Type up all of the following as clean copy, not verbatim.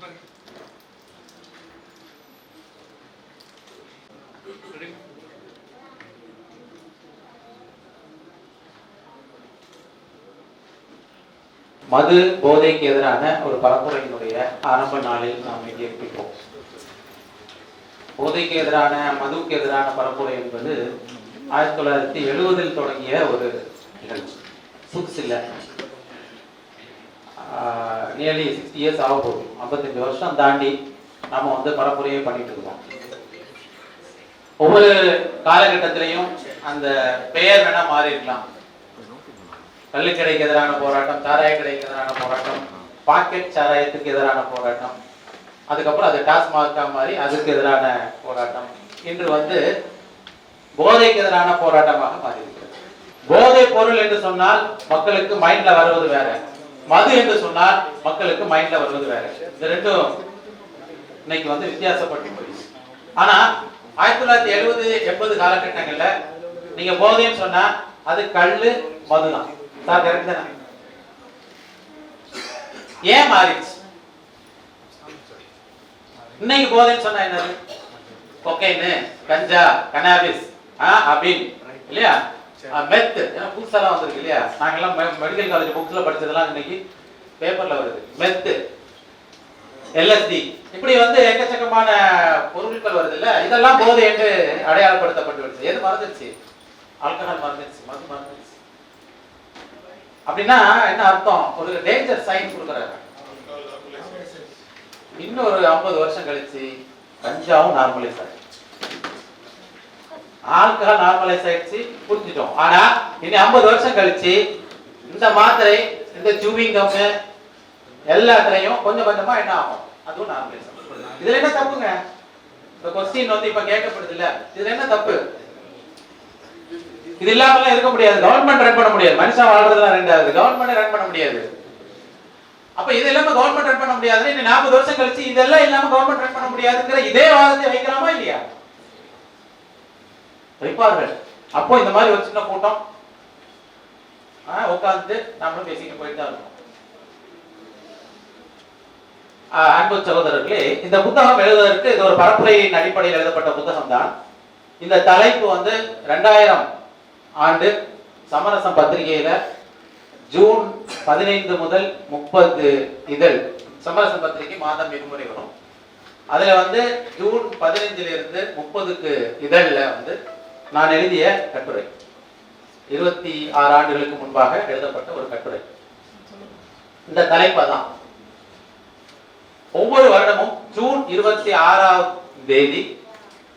மது போதைக்கு எதிரான ஒரு பரப்புரையினுடைய ஆரம்ப நாளில் நாம் இங்கே இருப்போம். போதைக்கு எதிரான மதுவுக்கு எதிரான பரப்புரை என்பது 1970 தொடங்கிய ஒரு நிகழ்ச்சி. புதுசு இல்லை, நியர்லி 60 இயர்ஸ் ஆக போகுது. 55 வருஷம் தாண்டி நாம பரப்புரையை பண்ணிட்டு இருக்கோம். ஒவ்வொரு காலகட்டத்திலையும் அந்த பெயர் வேணா மாறி இருக்கலாம். கள்ளுக்கடைக்கு எதிரான போராட்டம், சாராய கடைக்கு எதிரான போராட்டம், பாக்கெட் சாராயத்துக்கு எதிரான போராட்டம், அதுக்கப்புறம் அது டாஸ்மாகா மாதிரி அதுக்கு எதிரான போராட்டம், இன்று போதைக்கு எதிரான போராட்டமாக மாறி இருக்கிறது. போதை பொருள் என்று சொன்னால் மக்களுக்கு மைண்ட்ல வருவது வேற, மது என்று சொன்னால் மக்களுக்கு மைண்ட்ல வருவது வேற. இந்த ரெண்டும் இன்னைக்கு வித்தியாசப்பட்டு போயிடுச்சு. ஆனா 1970-80 காலகட்டங்கள்ல நீங்க போதைன்னு சொன்னா அது கள்ளு மதுதான். ஏன் மாறிடுச்சு? இன்னைக்கு போதைன்னு சொன்னா என்னது? கொக்கைன், கஞ்சா, கனாபிஸ், அபின் இல்லையா, மெத், புதுசெல்லாம் வந்திருக்கு இல்லையா. நாங்கெல்லாம் மெடிக்கல் காலேஜ் புக்ஸ்ல படிச்சதெல்லாம் இன்னைக்கு பேப்பர்ல வருது. மெத், LSD, இப்படி எக்கச்சக்கமான பொருட்கள் வருது இல்ல. இதெல்லாம் போதை என்று அடையாளப்படுத்தப்பட்டு வருது. எது மறந்துடுச்சு? ஆல்கஹால் மறந்துடுச்சு, மது மறந்துடுச்சு. அப்படின்னா என்ன அர்த்தம்? ஒரு டேஞ்சர் சைன் கொடுக்குறாங்க. இன்னொரு 50 வருஷம் கழிச்சு கஞ்சாவும் நார்மலைஸ் ஆயிடுச்சு, ஆல்கஹால் நார்மலைஸ் ஆயிடுச்சு, புரிஞ்சுட்டோம். ஆனா இனி 50 வருஷம் கழிச்சு இந்த மாத்திரை, இந்த சூவிங் கம் எல்லாத்துலயும் கொஞ்சம் கொஞ்சமா என்ன ஆகும்? அதுவும் நார்மலைஸ் ஆகும். இதுல என்ன தப்புங்க? இந்த கொஸ்டின் இப்ப கேட்கப்படுது இல்ல, இதுல என்ன தப்பு? இது இல்லாம இருக்க முடியாது. கவர்மெண்ட் ரன் பண்ண முடியாது. மனுஷன் வாழ்றதுலாம் ரெண்டாவது, கவர்மெண்ட் ரன் பண்ண முடியாது. அப்ப இது இல்லாம கவர்மெண்ட் ரன் பண்ண முடியாது. இன்னும் 40 வருஷம் கழிச்சு இதெல்லாம் இல்லாம கவர்மெண்ட் ரன் பண்ண முடியாதுங்கிற இதே வாதத்தை வைக்கலாமா இல்லையா? வைப்பார்கள். அப்போ இந்த மாதிரி ஒரு சின்ன கூட்டம் உட்கார்ந்து நம்மளும் பேசிட்டு போயிட்டு தான் இருக்கோம். அன்பு சகோதரர்களே, இந்த புத்தகம் எழுதுவதற்கு இது ஒரு பரப்புரையின் அடிப்படையில் எழுதப்பட்ட புத்தகம் தான். இந்த தலைப்பு 2000 ஆண்டு சமரசம் பத்திரிகையில ஜூன் 15 முதல் 30 இதழ், சமரசம் பத்திரிகை மாதம் இருமுறை வரும். அதுல ஜூன் 15 இருந்து 30க்கு இதழ்ல நான் எழுதிய கட்டுரை, 26 ஆண்டுகளுக்கு முன்பாக எழுதப்பட்ட ஒரு கட்டுரை. இந்த தலைப்பு தான் ஒவ்வொரு வருடமும் ஜூன் 26ஆம் தேதி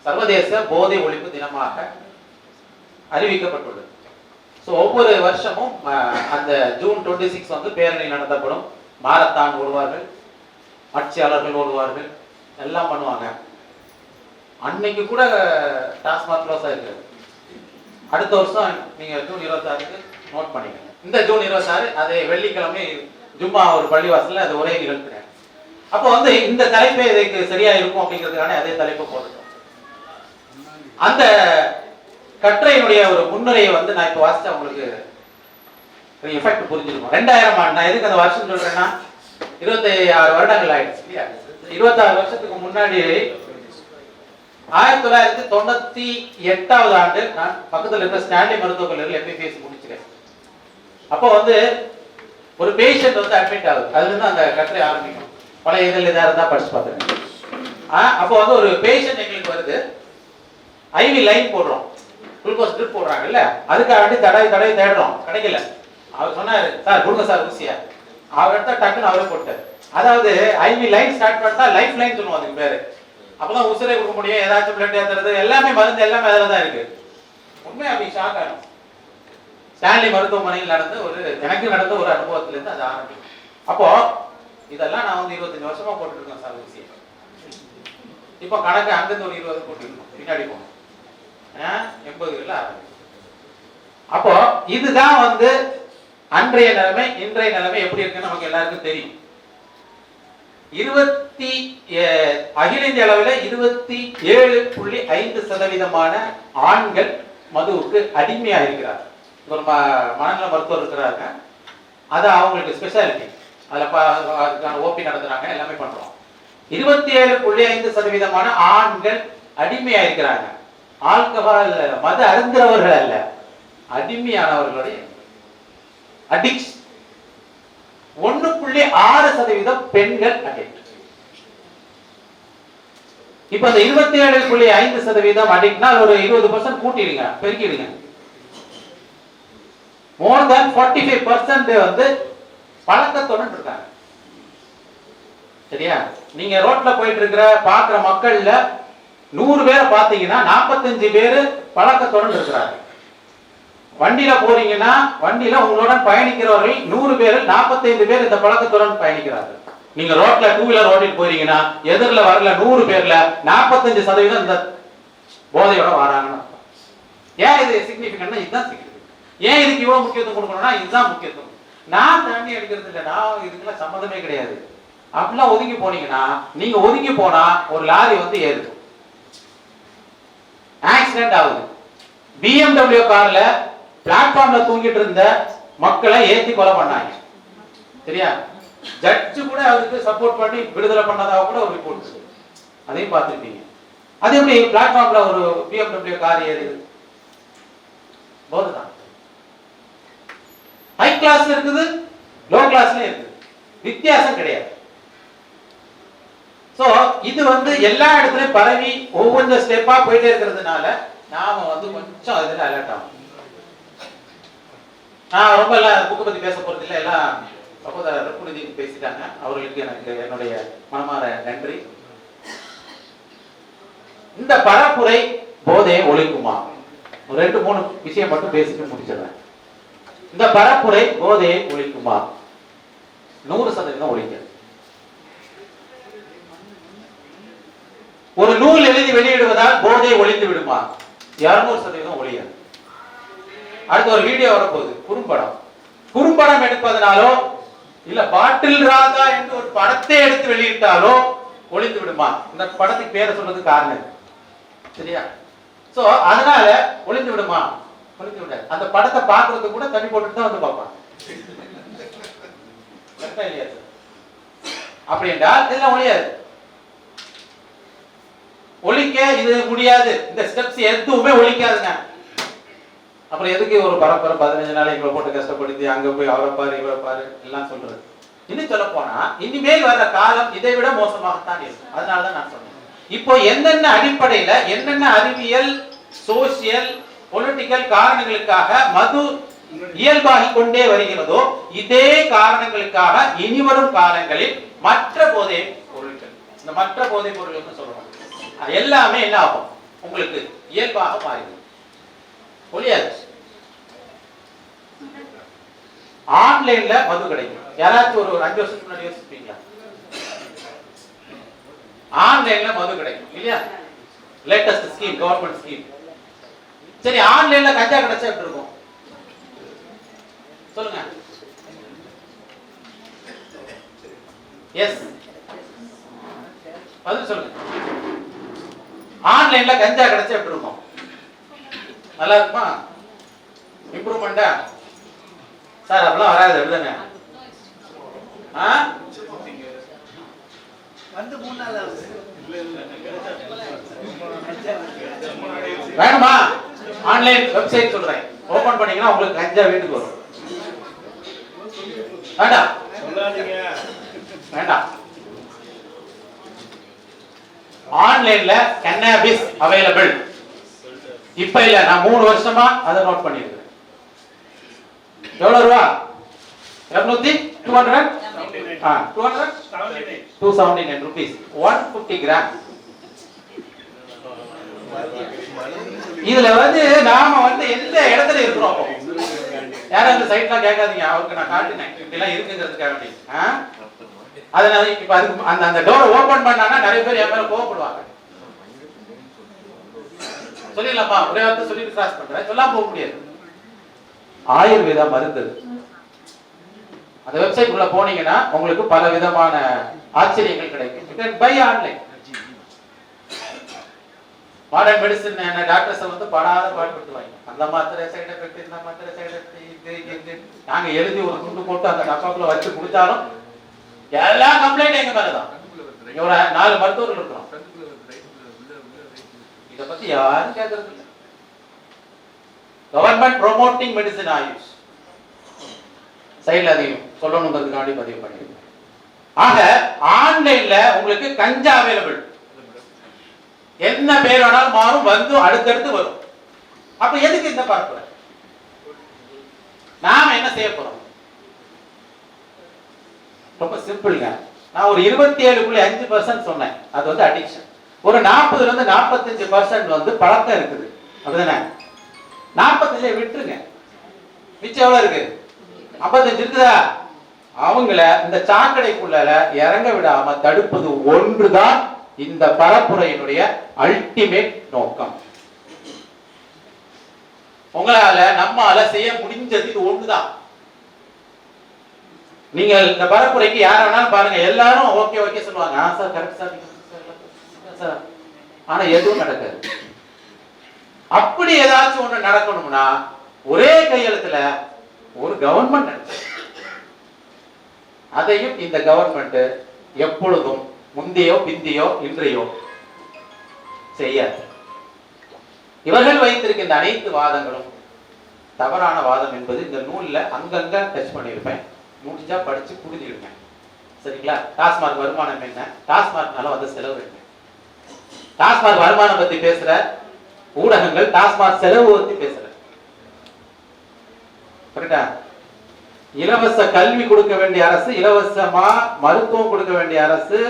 சர்வதேச போதை ஒழிப்பு தினமாக அறிவிக்கப்பட்டுள்ளது. ஒவ்வொரு வருஷமும் அந்த ஜூன் 26 பேரணி நடத்தப்படும். மாரத்தான் ஓடுவார்கள், ஆட்சியாளர்கள் ஓடுவார்கள், எல்லாம் பண்ணுவாங்க. அன்னைக்கு கூட டாஸ்மாக் க்ளோஸ் ஆயிருக்கு. அடுத்த வருஷம் நீங்க ஜூன் 26க்கு நோட் பண்ணிக்கங்க. இந்த ஜூன் 26 அதே வெள்ளிக்கிழமை ஜும்மா ஒரு பள்ளிவாசல்ல அது ஒரே நிகழ்த்துறேன். அப்போ இந்த தலைப்பே இதுக்கு சரியா இருக்கும் அப்படிங்கிறதுக்கான அதே தலைப்பை போட்டுட்டோம். அந்த கட்டுரையினுடைய ஒரு முன்னுரையை நான் இப்ப வாசிச்சா உங்களுக்கு எஃபெக்ட் புரிஞ்சிருக்கும். 2000 ஆண்டு, நான் எதுக்கு அந்த வருஷம் சொல்றேன்னா 26 வருடங்கள் ஆயிடுச்சு இல்லையா. 26 வருஷத்துக்கு முன்னாடி 1998ஆவது ஆண்டு நான் பக்கத்துல இருக்க ஸ்டான்லி மருத்துவக் கல்லூரியில் MBBS முடிச்சிட்டேன். அப்போ ஒரு பேஷண்ட் அட்மிட் ஆகுது. அதுல இருந்து அந்த கட்டுரை ஆரம்பிக்கும். பழைய இதழ் இதா இருந்தா படிச்சு பார்த்துருக்கேன். அப்போ ஒரு பேஷண்ட் எங்களுக்கு வருது, ஐவி லைன் போடுறோம், குளுக்கோஸ் ட்ரிப் போடுறாங்கல்ல, அதுக்காக தடவை தேடுறோம், கிடைக்கல. அவர் சொன்னாரு, சார் கொடுங்க சார் ஊசியா. அவர் எடுத்தா டக்குன்னு அவரே போட்டார். அதாவது ஐவி லைன் ஸ்டார்ட் பண்ணா லைஃப் லைன் சொல்லுவோம் அதுக்கு பேரு. அப்பதான் உசுரை கொடுக்க முடியும், ஏதாச்சும் பிளட் ஏத்துறது, எல்லாமே மருந்து எல்லாமே அதில் தான் இருக்கு. உண்மை அப்படி ஷாக் ஆகும். ஸ்டான்லி மருத்துவமனையில் எனக்கு நடந்த ஒரு அனுபவத்துல இருந்து அது ஆரம்பிக்கும். அப்போ இதெல்லாம் நான் 25 வருஷமா போட்டுட்டு இருக்கேன் சார் ஊசியை. இப்போ கணக்கு அங்கிருந்து ஒரு 20 போட்டுருக்கோம், பின்னாடி போகணும் 80களில் ஆரம்பிக்கும். அப்போ இதுதான் அன்றைய நிலைமை. இன்றைய நிலைமை எப்படி இருக்குன்னு நமக்கு எல்லாருக்கும் தெரியும். அகில இந்திய அளவில் 27.5% ஆண்கள் மதுவுக்கு அடிமையா இருக்கிறார். ஒரு மனநல மருத்துவர் இருக்கிறாங்க, அது அவங்களுக்கு ஸ்பெஷாலிட்டி. அதுல அதுக்கான ஓபி நடத்துறாங்க, எல்லாமே பண்றோம். 27.5% ஆண்கள் அடிமையா இருக்கிறாங்க. ஆல்கஹால் மது அருந்துறவர்கள் அல்ல, அடிமையானவர்களுடைய அடிக்ஷன். 1.6% பெண்கள் அடிக்ட். இப்ப அந்த 27.5% அடிக்ட்னா ஒரு 20% கூட்டிடுங்க, பெருக்கிடுங்க. மோர் தென் 45% வந்து பழக்கத்துடன் இருக்காங்க. சரியா? நீங்க ரோட்ல போயிட்டு இருக்கிற பாக்குற மக்கள்ல 100 பேரை பாத்தீங்கன்னா 45 பேரு பழக்கத்துடன் இருக்கிறாங்க. வண்டியில போறீங்கன்னா வண்டியில உங்களுடன் பயணிக்கிறவர்கள் 100 பேரில் 45 பேர் இந்த பழக்கத்துடன் பயணிக்கிறார்கள். நீங்க ரோட்ல 2 வீலர் ஓட்டிட்டு போறீங்கன்னா எதிரில வரல 100 பேர்ல 45% இந்த போதையோட வராங்கன்னு. ஏன் இது சிக்னிபிகன்ட்னா இதுதான் சிக்னிபிகன்ட். ஏன் இதுக்கு இவ்வளவு முக்கியத்துவம் கொடுக்கணும்னா இதுதான் முக்கியத்துவம். நான் தண்ணி அடிக்கிறது இல்லை, நான் இதுக்கெல்லாம் சம்மந்தமே கிடையாது அப்படிலாம் ஒதுங்கி போனீங்கன்னா, நீங்க ஒதுங்கி போனா ஒரு லாரி வந்து ஏறுது, ஆக்சிடென்ட் ஆகுது. BMW கார்ல பிளாட்ஃபார்ம்ல தூங்கிட்டு இருந்த மக்களை ஏத்தி கொலை பண்ணாங்க. சரியா? ஜட்ஜு கூட அதுக்கு சப்போர்ட் பண்ணி விடுதலை பண்ணதாக கூட ஒரு ரிப்போர்ட், அதையும் பார்த்துருப்பீங்க. அது எப்படி பிளாட்ஃபார்ம்ல ஒரு BMW கார் ஏறுது? போதுதான். ஹை கிளாஸ்ல இருக்குது, லோ கிளாஸ்ல இருக்குது, வித்தியாசம் கிடையாது. சோ இது வந்து எல்லா இடத்துலயும் பரவி ஒவ்வொரு ஸ்டெப்பா போயிட்டே இருக்கிறதுனால நாம வந்து கொஞ்சம் அதுல அலர்ட் ஆகும். நான் ரொம்ப எல்லாம் புக்கு பத்தி பேச போறது இல்லை, எல்லாம் சகோதரர் புனிதி பேசிட்டாங்க. அவர்களுக்கு எனக்கு என்னுடைய மனமார நன்றி. இந்த பரப்புரை போதையை ஒழிக்குமா? 2-3 விஷயம் மட்டும் பேசிட்டு முடிச்சிடுறேன். இந்த பரப்புரை போதையை ஒழிக்குமா? 100% ஒழிக்க. ஒரு நூல் எழுதி வெளியிடுவதால் போதை ஒழிந்து விடுமா? 200% ஒழியாது. அடுத்து ஒரு வீடியோ வரப்போகுது, குறும்படம். குறும்படம் எடுப்பதனாலோ இல்ல பாட்டில் ராதா என்று ஒரு படத்தை எடுத்து வெளியிட்டாலோ ஒழிந்து விடுமா? இந்த படத்துக்கு பேரை சொல்றதுக்கு காரணம். சரியா? சோ அதனால ஒழிந்து விடுமா? ஒழிந்து விடாது. அந்த படத்தை பார்க்கறதுக்கு கூட தண்ணி போட்டுட்டு தான் வந்து பார்ப்பாங்க. அப்படி என்றால் இதெல்லாம் ஒழியாது. ஒழிக்க இது முடியாது. இந்த ஸ்டெப்ஸ் எதுவுமே ஒழிக்காதுங்க. அப்புறம் எதுக்கு ஒரு பரம்பரை 15 நாள் இவ்வளவு போட்டு கஷ்டப்படுத்தி அங்க போய் அவரை பாரு இவரை பாரு எல்லாம் சொல்றது. இன்னும் சொல்ல போனா இனிமேல் வர்ற காலம் இதை விட மோசமாகத்தான் இருக்கும். அதனாலதான் நான் சொன்னேன். இப்போ என்னென்ன அடிப்படையில என்னென்ன அறிவியல், சோசியல், பொலிட்டிக்கல் காரணங்களுக்காக மது இயல்பாகி கொண்டே வருகிறதோ இதே காரணங்களுக்காக இனிவரும் காலங்களில் மற்ற போதை பொருட்கள், இந்த மற்ற போதை பொருட்கள் சொல்றோம், எல்லாமே என்ன ஆகும்? உங்களுக்கு இயல்பாக மாறிடும். ஒழியாது. ஆன்லைன்ல மது கிடைக்கும். யாராச்சும் ஒரு 5 வருஷத்துக்கு முன்னாடி யோசிப்பீங்களா? ஆன்லைன்ல மது கிடைக்கும் இல்லையா? Latest scheme, government scheme. சரி, ஆன்லைன்ல கஞ்சா கிடைச்சா எப்படி இருக்கும் சொல்லுங்க? எஸ், பதில் சொல்லுங்க. ஆன்லைன்ல கஞ்சா கிடைச்சா எப்படி இருக்கும்? நல்லா இருக்குமா? இம்ப்ரூவ்மெண்டா? சார் அப்படிலாம் வராது அப்படிதானே? வந்து 3 நாள் ஆகுது. வேணுமா? ஆன்லைன் வெப்சைட் சொல்றேன், ஓபன் பண்ணீங்கன்னா உங்களுக்கு கஞ்சா வீட்டுக்கு வரும். வேண்டாம் வேண்டாம். ஆன்லைன்ல கன்னாபிஸ் அவைலபிள். இப்ப இல்ல, நான் 3 வருஷமா அதை நோட் பண்ணிருக்கேன். எவ்வளவு ரூபா? 279 rupees, 150 கிராம். இதுல வந்து நாம வந்து எந்த இடத்துல இருக்கிறோம்? யாரும் இந்த சைட்லாம் கேட்காதீங்க, அவருக்கு நான் காட்டினேன் இப்படிலாம் இருக்குங்கிறதுக்காக வேண்டி. அதனால இப்ப அதுக்கு அந்த டோரை ஓபன் பண்ணானா நிறைய பேர் என் மேல கோவப்படுவாங்க. சொல்லிடலாமா? ஒரே வார்த்தை சொல்லிட்டு கிராஸ் பண்றேன், சொல்லாம போக முடியாது. ஆயுர்வேதா மருந்து, அந்த வெப்சைட் உள்ள போனீங்கன்னா உங்களுக்கு பல விதமான ஆச்சரியங்கள் கிடைக்கும். Buy online. Modern medicine doctors வந்து படாத பாடுபடுத்துவாங்க. அந்த மாத்திரை சைடு எஃபெக்ட், இந்த மாத்திரை சைடு எஃபெக்ட், நாங்க எழுதி ஒரு துண்டு போட்டு அந்த டப்பாக்குள்ள வச்சு குடிச்சாலும் எல்லா கம்ப்ளைண்ட் எங்க மேலதான். ஒரு 4 மருத்துவர்கள் இருக்கிறோம். இத பத்தி யாரும் கேட்கறது இல்லை. கவர்மெண்ட் ப்ரோமோட்டிங் மெடிசன் ஆயுஷ் சைடுல அதையும் சொல்லணுங்கிறதுக்காண்டி பதிவு பண்ணிருக்கேன். ஆக ஆன்லைன்ல உங்களுக்கு கஞ்சா அவைலபிள், என்ன பேர் வேணாலும் மாறும், வந்து அடுத்தடுத்து வரும். அப்ப எதுக்கு இந்த பரப்புரை? நாம என்ன செய்ய போறோம்? ரொம்ப சிம்பிள்ங்க. நான் ஒரு 27.5% சொன்னேன், அது வந்து அடிக்ஷன். ஒரு 40ல இருந்து 45% வந்து பழக்கம் இருக்குது, அப்படிதானே? 45 விட்டுருங்க, மிச்சம் எவ்வளவு இருக்கு? 55 இருக்குதா? அவங்கள இந்த சாக்கடைக்குள்ள இறங்க விடாம தடுப்பது ஒன்றுதான் இந்த பரப்புரையினுடைய அல்டிமேட் நோக்கம். உங்களால நம்மால செய்ய முடிஞ்சது இது ஒண்ணுதான். நீங்க இந்த பரப்புரைக்கு யார வேணாலும் பாருங்க, எல்லாரும் ஓகே ஓகே சொல்லுவாங்க, சார் கரெக்ட் சார், ஆனா எதுவும் நடக்காது. அப்படி ஏதாச்சும் ஒண்ணு நடக்கணும்னா ஒரே கையெழுத்துல ஒரு கவர்மெண்ட் நடக்கும். அதையும் இந்த கவர்மெண்ட் எப்பொழுதும் முந்தையோ பிந்தியோ இன்றையோ செய்யாது. இவர்கள் வைத்திருக்கின்ற அனைத்து வாதங்களும் தவறான வாதம் என்பது இந்த நூல்ல அங்கங்க டச் பண்ணியிருப்பேன், முடிஞ்சா படிச்சு புரிஞ்சுருப்பேன். சரிங்களா? டாஸ்மாக் வருமானம் என்ன, டாஸ்மாக்னால வந்து செலவு என்ன, டாஸ்மாக் வருமானம் பத்தி பேசுற ஊடகங்கள் டாஸ்மாக் செலவு பத்தி பேசுற, கரெக்டா? இலவச கல்வி கொடுக்க வேண்டிய அரசு, இலவசமா மருத்துவம் கொடுக்க வேண்டிய அரசு,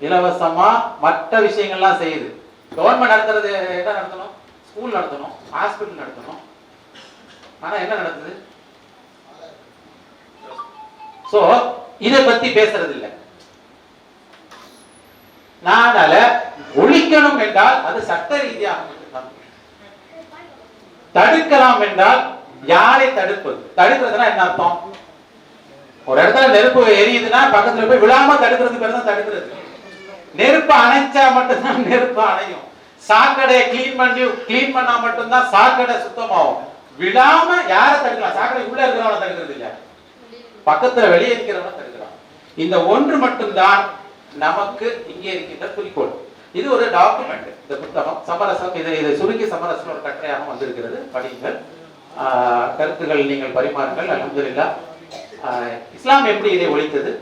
இலவசமா மற்ற விஷயங்கள்லாம் செய்யுது. கவர்மெண்ட் நடத்துறது என்ன நடத்தணும்? ஸ்கூல் நடத்தணும், ஹாஸ்பிட்டல் நடத்தணும். ஆனா என்ன நடக்குது? சோ இத பத்தி பேசுறது இல்லை. நானால ஒழிக்கணும் என்றால் அது சட்ட ரீதியாக தடுக்கலாம் என்றால் யாரை தடுப்பது? தடுக்கிறதுனா என்ன அர்த்தம்? ஒரு இடத்துல நெருப்பு எரியுதுன்னா பக்கத்துல போய் விழாம தடுக்கிறது பேர் தான் தடுக்கிறது. நெருப்பு அணைச்சா மட்டும்தான் நெருப்பு அணையும். சாக்கடையை கிளீன் பண்ணா மட்டும்தான் சாக்கடை சுத்தமாகும். விழாம யாரை தடுக்கலாம்? சாக்கடை உள்ள இருக்கிறவனை தடுக்கிறது இல்ல, பக்கத்துல வெளியே இருக்கிறவனை தடுக்கிறான். இந்த ஒன்று மட்டும்தான் நமக்கு இங்கே இருக்கின்ற குறிக்கோள். இது ஒரு டாக்குமெண்ட், இந்த புத்தகம் சமரசம். இதை சுருக்கி சமரசம் ஒரு கட்டுரையாக வந்திருக்கிறது, படியுங்கள், கருத்துக்கள் நீங்கள் பரிமாறுங்கள். அல்ஹம்துலில்லாஹ் இஸ்லாம் எப்படி இதை ஒழித்தது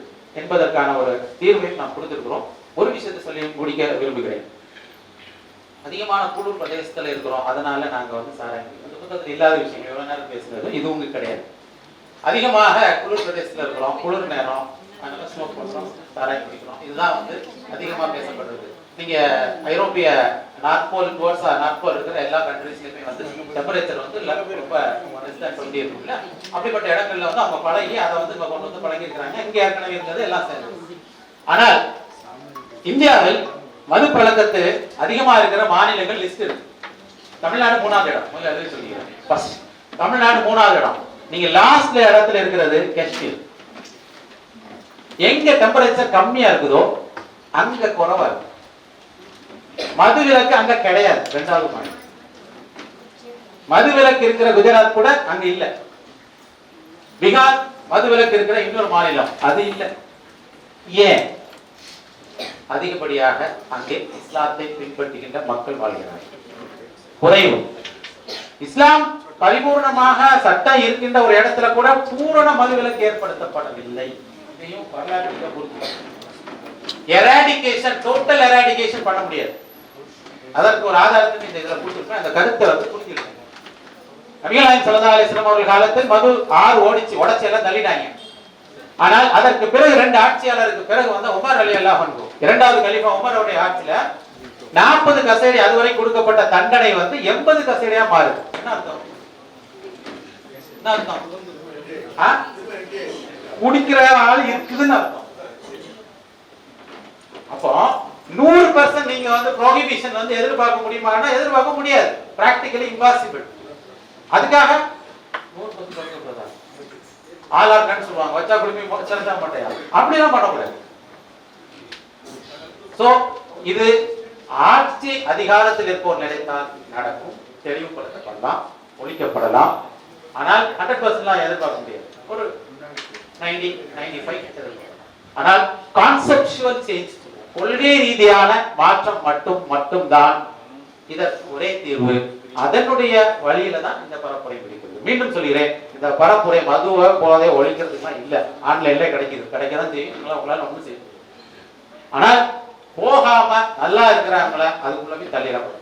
என்பதற்கான ஒரு தீர்வையும் நாம் கொடுத்திருக்கிறோம். ஒரு விஷயத்தை சொல்லி முடிக்க விரும்புகிறேன். அதிகமான குளிர் பிரதேசத்துல இருக்கிறோம், அதனால நாங்க வந்து சாராயம் இந்த புத்தகத்தில் இல்லாத விஷயங்கள் எவ்வளவு நேரம் பேசுறது, இது உங்களுக்கு கிடையாது. அதிகமாக குளிர் பிரதேசத்துல இருக்கிறோம், குளிர் நேரம், அதனால ஸ்மோக் பண்றோம், சாராயம் குடிக்கிறோம், இதுதான் வந்து அதிகமா பேசப்படுறது. நீங்க ஐரோப்பிய நார்த்போல் இருக்கிற எல்லா கண்ட்ரீஸ்லயுமே வந்து டெம்பரேச்சர் வந்து ரொம்ப சொல்லி இருக்குல்ல, அப்படிப்பட்ட இடங்கள்ல வந்து அவங்க பழகி அதை வந்து இங்க கொண்டு வந்து பழகி இருக்கிறாங்க. இங்க ஏற்கனவே இருந்தது எல்லாம் சேர்ந்து. ஆனால் இந்தியாவில் மது பழக்கத்து அதிகமா இருக்கிற மாநிலங்கள் லிஸ்ட் இருக்கு. தமிழ்நாடு 3வது இடம், முதல்ல அதை சொல்லிக்கிறேன். தமிழ்நாடு 3வது இடம். நீங்க லாஸ்ட்ல இடத்துல இருக்கிறது காஷ்மீர். எங்க டெம்பரேச்சர் கம்மியா இருக்குதோ அங்க குறைவா இருக்கு. மது விலக்கு அங்க கிடையாது. 2வது மாநிலம். மது விலக்கு இருக்கிற குஜராத் கூட அங்க இல்ல. பீகார் மது விலக்கு இருக்கிற இன்னொரு மாநிலம், அது இல்ல. ஏன்? அதிகப்படியாக அங்கே இஸ்லாத்தை பின்பற்றுகின்ற மக்கள் வாழ்கிறார்கள். குறைவு. இஸ்லாம் பரிபூர்ணமாக சட்டம் இருக்கின்ற ஒரு இடத்துல கூட பூரண மதுவிலக்கு ஏற்படுத்தப்படவில்லை. இதையும் வரலாற்று பொறுத்து எராடிகேஷன், டோட்டல் எராடிகேஷன் பண்ண முடியாது. அதற்கு ஒரு ஆதாரத்துக்கு இந்த இதுல கொடுத்திருப்பேன், அந்த கருத்தை வந்து புரிஞ்சுக்கணும். நபிகள் நாயகம் ஸல்லல்லாஹு அலைஹி வஸல்லம் அவர்கள் காலத்தில் மது ஆறு ஓடிச்சு, உடைச்சு எல்லாம் தள்ளிட்டாங்க. ஆனால் அதற்கு பிறகு 2 ஆட்சியாளருக்கு பிறகு வந்து உமர் ரலியல்லாஹு அன்ஹு, 2வது கலீஃபா உமருடைய ஆட்சியில 40 கசேடி அதுவரை கொடுக்கப்பட்ட தண்டனை வந்து 80 கசேடியா மாறுது. என்ன அர்த்தம்? என்ன அர்த்தம்? குடிக்கிற ஆள் இருக்குதுன்னு அர்த்தம். அப்போ 100% நீங்க வந்து ப்ரோஹிபிஷன் வந்து எதிர்பார்க்க முடியுமானா எதிர்பார்க்க முடியாது. Practically impossible. அதுக்காக 100% சொல்றதா ஆளார் கண் சொல்லுவாங்க, வச்சா குடிமை மொச்சறதா மாட்டேயா, அப்படிலாம் பண்ணக்கூடாது. சோ இது ஆட்சி அதிகாரத்தில் இருப்போர் நினைத்தால் நடக்கும், தெளிவுபடுத்தப்படலாம், ஒழிக்கப்படலாம். ஆனால் 100% எதிர்பார்க்க முடியாது. ஒரு 90-95 எதிர்பார்க்கலாம். ஆனால் கான்செப்சுவல் சேஞ்ச் கொள்கை ரீதியான மாற்றம் மட்டும்தான் இதற்கு ஒரே தீர்வு. அதனுடைய வழியில தான் இந்த பரப்புரை பிடிக்கிறது. மீண்டும் சொல்கிறேன், இந்த பரப்புரை மதுவை போதை ஒழிக்கிறதுக்குலாம் இல்ல. ஆன்லைன்ல கிடைக்கதான் செய்யும், உங்களால ஒண்ணு செய்யும். ஆனா போகாம நல்லா இருக்கிறாங்கள அதுக்குள்ளவே தள்ளிடப்படும்.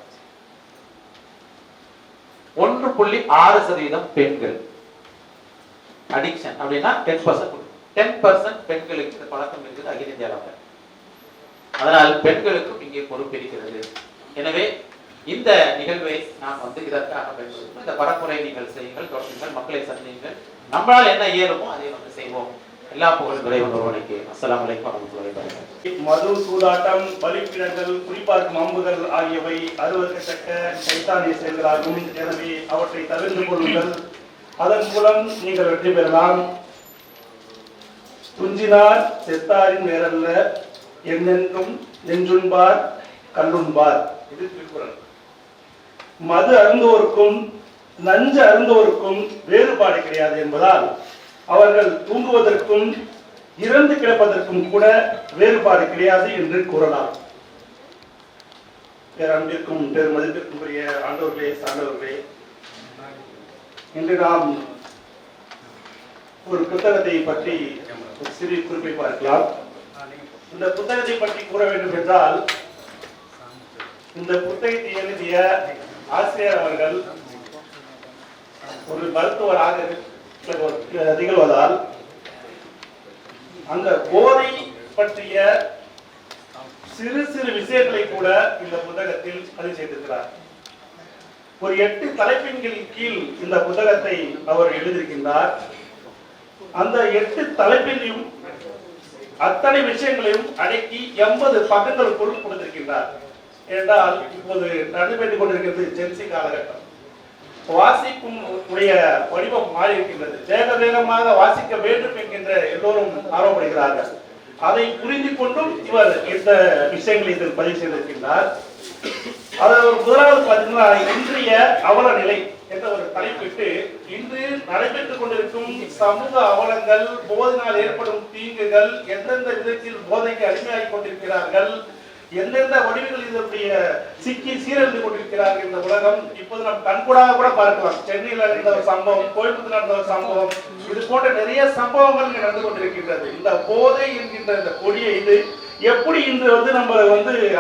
1.6% பெண்கள் அடிக்ஷன் அப்படின்னா 10% பெண்களுக்கு இந்த பழக்கம் இருக்குது அகில இந்திய அளவில். அதனால் பெண்களுக்கும் இங்கே பொறுப்பு இருக்கிறது. எனவே இந்த நிகழ்வை நாம் இதற்காக பயன்படுத்தும். இந்த பரப்புரை நீங்கள் செய்யுங்கள், தொடருங்கள், மக்களை சந்தியுங்கள். நம்மளால் என்ன இயலுமோ அதை செய்வோம். எல்லா புகழும் இறைவன் ஒருவனுக்கு. அஸ்ஸலாமு அலைக்கும் வரஹ்மத்துல்லாஹி வபரகாத்துஹு. மது, சூதாட்டம், பலிப்பிடங்கள், குறிப்பார்க்கும் அம்புகள் ஆகியவை அருவருக்கத்தக்க சைத்தானிய செயல்களாகும். எனவே அவற்றை தவிர்த்து கொள்ளுங்கள். அதன் மூலம் நீங்கள் வெற்றி பெறலாம். துஞ்சினார் செத்தாரின் வேறல்ல, என்னென்றும் நெஞ்சுண்பார் கல்லுண்பார். இது திருக்குறள். மது அருந்தோருக்கும் நஞ்சு அருந்தோருக்கும் வேறுபாடு கிடையாது என்பதால் அவர்கள் தூங்குவதற்கும் இறந்து கிடப்பதற்கும் கூட வேறுபாடு கிடையாது என்று கூறலாம். பேரன்பிற்கும் பெருமதிப்பிற்கும் உரிய ஆண்டவர்களே, சான்றவர்களே, இன்று நாம் ஒரு புத்தகத்தை பற்றி ஒரு சிறு குறிப்பை பார்க்கலாம். இந்த புத்தகத்தை பற்றி கூற வேண்டும் என்றால், இந்த புத்தகத்தை எழுதிய ஆசிரியர் அவர்கள் ஒரு மருத்துவராக திகழ்வதால் அந்த போதை பற்றிய சிறு சிறு விஷயங்களை கூட இந்த புத்தகத்தில் பதிவு செய்திருக்கிறார். ஒரு 8 தலைப்பின்களின் கீழ் இந்த புத்தகத்தை அவர் எழுதியிருக்கின்றார். அந்த 8 தலைப்பிலையும் அத்தனை விஷயங்களையும் அடக்கி 80 பக்கங்களுக்குள் கொடுத்திருக்கின்றார். என்றால் இப்போது நடைபெற்றுக் கொண்டிருக்கிறது ஜென்சி காலகட்டம். வாசிக்கும் உடைய வடிவம் மாறி இருக்கின்றது. வேக வேகமாக வாசிக்க வேண்டும் என்கின்ற எல்லோரும் ஆர்வப்படுகிறார்கள். அதை புரிந்து கொண்டும் இவர் இந்த விஷயங்களை இதில் பதிவு செய்திருக்கின்றார். அதாவது முதலாவது பார்த்தீங்கன்னா, இன்றைய அவல நிலை என்ற ஒரு தலைப்பிட்டு இன்று நடைபெற்றுக் கொண்டிருக்கும் சமூக அவலங்கள், போதையினால் ஏற்படும் தீங்குகள், எந்தெந்த விதத்தில் போதைக்கு அடிமையாகி கொண்டிருக்கிறார்கள், எந்தெந்த வடிவுகள் இதனுடைய சிக்கி சீரழிந்து கொண்டிருக்கிறார்கள் இந்த உலகம். இப்போது நம் கண்கூடாக கூட பார்க்கலாம். சென்னையில் நடந்த ஒரு சம்பவம், கோயம்புத்தூர் நடந்த ஒரு சம்பவம், இது போன்ற நிறைய சம்பவங்கள் நடந்து கொண்டிருக்கின்றது. இந்த போதை என்கின்ற இந்த கொடியை இது எப்படி இன்று நம்ம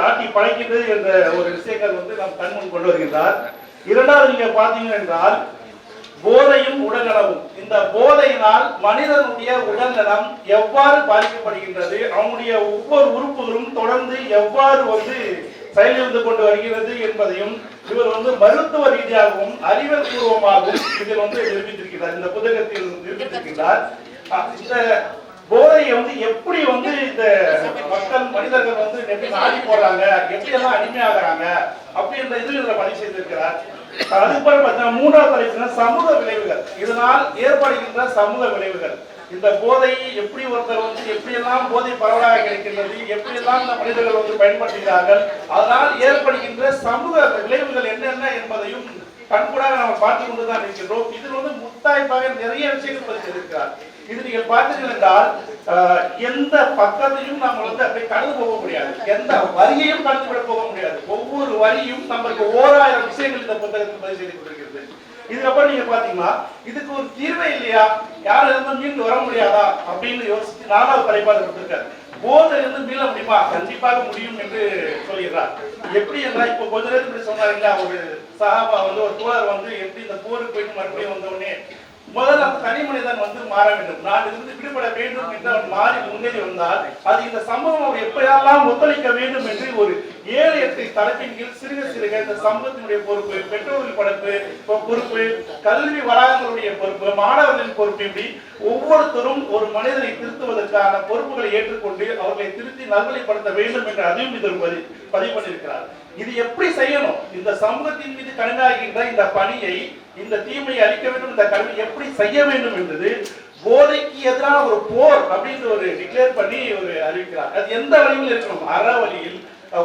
ஆட்டி படைக்கின்றது என்ற ஒரு விஷயங்கள் நம் கண்முன் கொண்டு வருகின்றார். இரண்டாவது நீங்க பாத்தீங்க என்றால், போதையும் உடல்நலமும். இந்த போதையினால் மனிதனுடைய உடல்நலம் எவ்வாறு பாதிக்கப்படுகின்றது, அவனுடைய ஒவ்வொரு உறுப்புகளும் தொடர்ந்து எவ்வாறு செயலிழந்து கொண்டு வருகிறது என்பதையும் இவர் மருத்துவ ரீதியாகவும் அறிவியல் பூர்வமாகவும் இதில் நிரூபித்திருக்கிறார். இந்த புத்தகத்தில் நிரூபித்திருக்கிறார். இந்த போதையை எப்படி இந்த மக்கள் மனிதர்கள் எப்படி நாடி போறாங்க, எப்படி எல்லாம் அடிமையாகிறாங்க அப்படின்ற இதுல பதிவு செய்திருக்கிறார். அதுபோல பார்த்தீங்கன்னா, மூன்றாவது தலைப்பு சமூக விளைவுகள். இதனால் ஏற்படுகின்ற சமூக விளைவுகள். இந்த போதை எப்படி ஒருத்தர் எப்படி எல்லாம் போதை பரவலாக கிடைக்கின்றது, எப்படி எல்லாம் இந்த மனிதர்கள் பயன்படுத்துகிறார்கள், அதனால் ஏற்படுகின்ற சமூக விளைவுகள் என்னென்ன என்பதையும் கண்கூடாக நாம் பார்த்து கொண்டுதான் இருக்கின்றோம். இதில் முத்தாய்ப்பாக நிறைய விஷயங்கள் பதிவிருக்கிறார். இது நீங்கள் பார்த்தீர்கள் என்றால், எந்த பக்கத்தையும் நாம் அப்படியே கடந்து போக முடியாது, எந்த வரியையும் கடந்து விட போக முடியாது. ஒவ்வொரு வரியும் நம்மளுக்கு 1000 விஷயங்கள் இந்த புத்தகத்தில் பதிவு செய்து கொண்டிருக்கிறது. இதுக்கப்புறம் நீங்க பாத்தீங்கன்னா, இதுக்கு ஒரு தீர்வே இல்லையா, யாரும் மீண்டு வர முடியாதா அப்படின்னு யோசிச்சு 4வது தலைப்பாக கொடுத்திருக்காரு. போதிலிருந்து மீள முடியுமா? கண்டிப்பாக முடியும் என்று சொல்கிறார். எப்படி என்றால், இப்போ கொஞ்ச நேரத்துக்கு சொன்னாருங்களா, ஒரு சஹாபா ஒரு தோழர் எப்படி இந்த போருக்கு போயிட்டு மறுபடியும் வந்தவுடனே முதல்ல அந்த தனி மனிதன் மாற வேண்டும், நாட்டிலிருந்து விடுபட வேண்டும் என்று அவன் மாறி முன்னேறி வந்தால், அது இந்த சமூகம் அவர் எப்படியெல்லாம் ஒத்துழைக்க வேண்டும் என்று ஒரு 7-8 தலைப்பின் கீழ் சிறுக சிறுக இந்த சமூகத்தினுடைய பொறுப்பு, பெற்றோர்கள் பொறுப்பு, கல்வி வளாகங்களுடைய பொறுப்பு, மாணவர்களின் பொறுப்பு, இப்படி ஒவ்வொருத்தரும் ஒரு மனிதனை திருத்துவதற்கான பொறுப்புகளை ஏற்றுக்கொண்டு அவர்களை திருத்தி நல்வழிப்படுத்த வேண்டும் என்று அதையும் இதில் பதிவு பண்ணியிருக்கிறார். இது எப்படி செய்யணும், இந்த சமூகத்தின் மீது கடுமையாகின்ற இந்த பணியை, இந்த தீமையை அளிக்க வேண்டும், இந்த கல்வி எப்படி செய்ய வேண்டும் என்பது போதைக்கு எதிரான ஒரு போர் அப்படின்னு ஒரு டிக்ளேர் பண்ணி அறிவிக்கிறார். அது எந்த வழியில் இருக்கணும், அற வழியில்,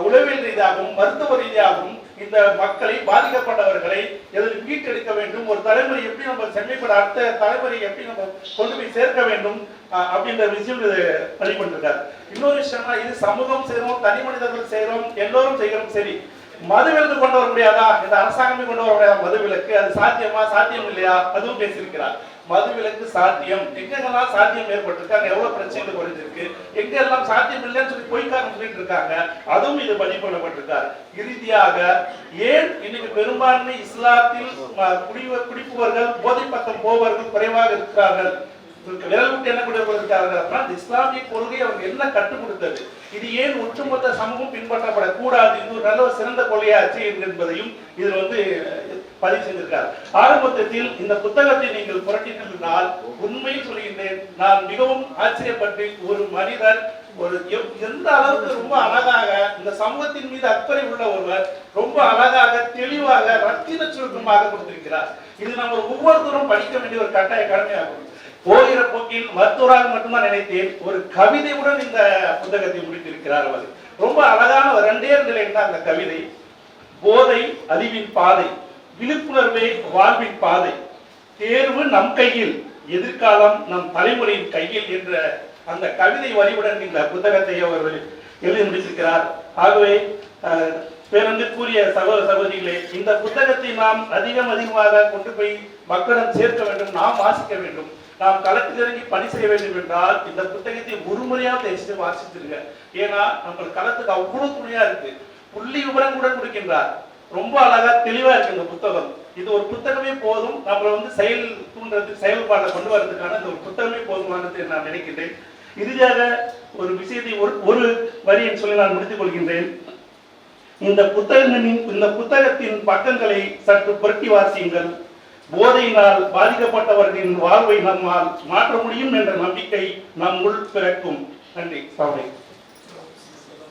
உளவியல் ரீதியாகவும் மருத்துவ ரீதியாகவும் இந்த மக்களை, பாதிக்கப்பட்டவர்களை எதில் மீட்டெடுக்க வேண்டும், ஒரு தலைமுறை எப்படி நம்ம செம்மைப்பட, அடுத்த தலைமுறை எப்படி நம்ம கொண்டு போய் சேர்க்க வேண்டும் அப்படின்ற விஷயம் இது வெளிக்கொண்டிருக்காரு. இன்னொரு விஷயம்னா, இது சமூகம் செய்யறோம், தனி மனிதர்கள் செய்யறோம், எல்லோரும் செய்கிறோம். சரி, மதுவிலக்கு கொண்டு வர முடியாதா, இந்த அரசாங்கமே கொண்டு வர முடியாதா மதுவிலக்கு, அது சாத்தியமா, சாத்தியம் இல்லையா, அதுவும் பேசியிருக்கிறார். மதுவிலக்கு சாத்தியம், எங்கெல்லாம் சாத்தியம் ஏற்பட்டிருக்காங்க, எவ்வளவு பிரச்சனைகள் குறைஞ்சிருக்கு, எங்கெல்லாம் சாத்தியம் இல்லைன்னு சொல்லி பொய்க்காரன் சொல்லிட்டு இருக்காங்க, அதுவும் இது பதிவு பண்ணப்பட்டிருக்காரு. இறுதியாக, ஏன் இன்னைக்கு பெரும்பான்மை இஸ்லாத்தில் குடிப்பவர்கள், போதை பக்கம் போவர்கள் குறைவாக இருக்கிறார்கள், விரல் விட்டு என்ன கொடுக்கிறார்கள், இஸ்லாமிய கொள்கை அவங்க என்ன கற்றுக் கொடுத்தது, இது ஏன் ஒட்டுமொத்த சமூகம் பின்பற்றப்படக்கூடாது, இது ஒரு நல்ல ஒரு சிறந்த கொள்கையாச்சு என்பதையும் இதில் பதிவு செய்திருக்கார். ஆரம்பத்தில் இந்த புத்தகத்தை நீங்கள் புரட்டினால் உண்மையில் சொல்கின்றேன், நான் மிகவும் ஆச்சரியப்பட்டு, ஒரு மனிதர் எந்த அளவுக்கு ரொம்ப அழகாக இந்த சமூகத்தின் மீது அக்கறை உள்ள ஒருவர் ரொம்ப அழகாக, தெளிவாக, ரத்தின சுருக்கமாக கொடுத்திருக்கிறார். இது நம்ம ஒவ்வொருத்தரும் படிக்க வேண்டிய ஒரு கட்டாய கடமையாகும். போகிற போக்கில் மருத்துவராக மட்டும்தான் நினைத்தேன், ஒரு கவிதையுடன் இந்த புத்தகத்தை முடித்திருக்கிறார் அவர். ரொம்ப அழகான ஒரு 2 நிலையில் தான் அந்த கவிதை. போதை அழிவின் பாதை, விழிப்புணர்வே வாழ்வின் பாதை, தேர்வு நம் கையில், எதிர்காலம் நம் தலைமுறையின் கையில் என்ற அந்த கவிதை வரிவுடன் இந்த புத்தகத்தை அவர் எழுதி முடித்திருக்கிறார். ஆகவே பேரன்பிற்குரிய சகோதர சகோதரிகளே, இந்த புத்தகத்தை நாம் அதிகமாக கொண்டு போய் மக்களிடம் சேர்க்க வேண்டும், நாம் வாசிக்க வேண்டும், நாம் களத்தில் இறங்கி பணி செய்ய வேண்டும் என்றால் இந்த புத்தகத்தை ஒரு முறையாக வாசிச்சிருங்க. ஏன்னா நம்ம களத்துக்கு அவ்வளவு துணையா இருக்கு. புள்ளி விவரம் கூட கொடுக்கின்றார், ரொம்ப அழகா தெளிவா இருக்கு இந்த புத்தகம். இது ஒரு புத்தகமே போதும், நம்மளை செயல் தூண்டுறதுக்கு, செயல்பாட்டை கொண்டு வரதுக்கான இந்த ஒரு புத்தகமே போதுமானது நான் நினைக்கின்றேன். இறுதியாக ஒரு விஷயத்தை ஒரு வரியை சொல்லி நான் முடித்துக் கொள்கின்றேன். இந்த புத்தகத்தின் பக்கங்களை சற்று புரட்டி வாசியுங்கள். போதையினால் பாதிக்கப்பட்டவர்களின் வாழ்வை நம்மால் மாற்ற முடியும் என்ற நம்பிக்கை நம்முள் பிறக்கும். நன்றி.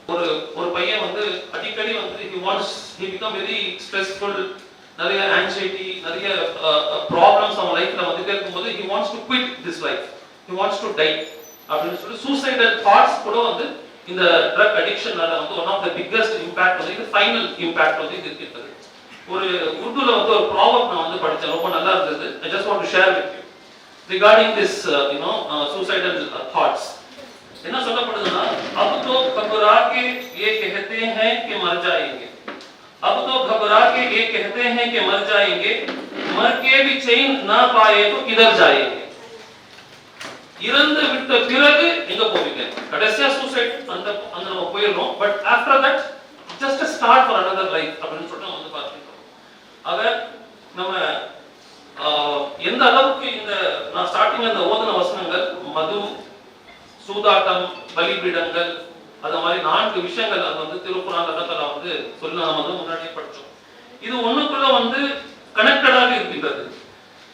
ஒரு பையன் அடிக்கடி he become very stressful, நிறைய anxiety, நிறைய problems அவன் லைஃப்ல இருக்கும்போது he wants to quit this life, he wants to die அப்படின்னு சொல்லி suicidal thoughts கூட இந்த drug addiction one of the biggest impact இது final impact இது இருக்குது. ஒரு உருதுல ஒரு ப்ராவர்ப் நான் படிச்சேன், ரொம்ப நல்லா இருந்தது. I just want to share with you regarding this suicidal thoughts. என்ன சொல்லப்படுதுன்னா, अब तो घबरा के ये कहते हैं कि मर जाएंगे, अब तो घबरा के ये कहते हैं कि मर जाएंगे, मर के भी चैन ना पाए तो किधर जाएंगे, இறந்து விட்ட பிறகு எங்க போவீங்க, கடைசியா சூசைட் அந்த நம்ம போயிடுறோம், but after that just a start for another life அப்படின்னு சொல்லிட்டு பார்க்கிறோம். ஆக நம்ம எந்த அளவுக்கு இந்த நான் ஸ்டார்டிங்ல இந்த ஓதன வசனங்கள், மது, சூதாட்டம், பலிபீடங்கள், அந்த மாதிரி 4 விஷயங்கள் அது திருக்குறான் அல்லது சொல்லி நம்ம முன்னாடியே படிச்சோம். இது ஒண்ணுக்குள்ள கனெக்டடாக இருக்கின்றது.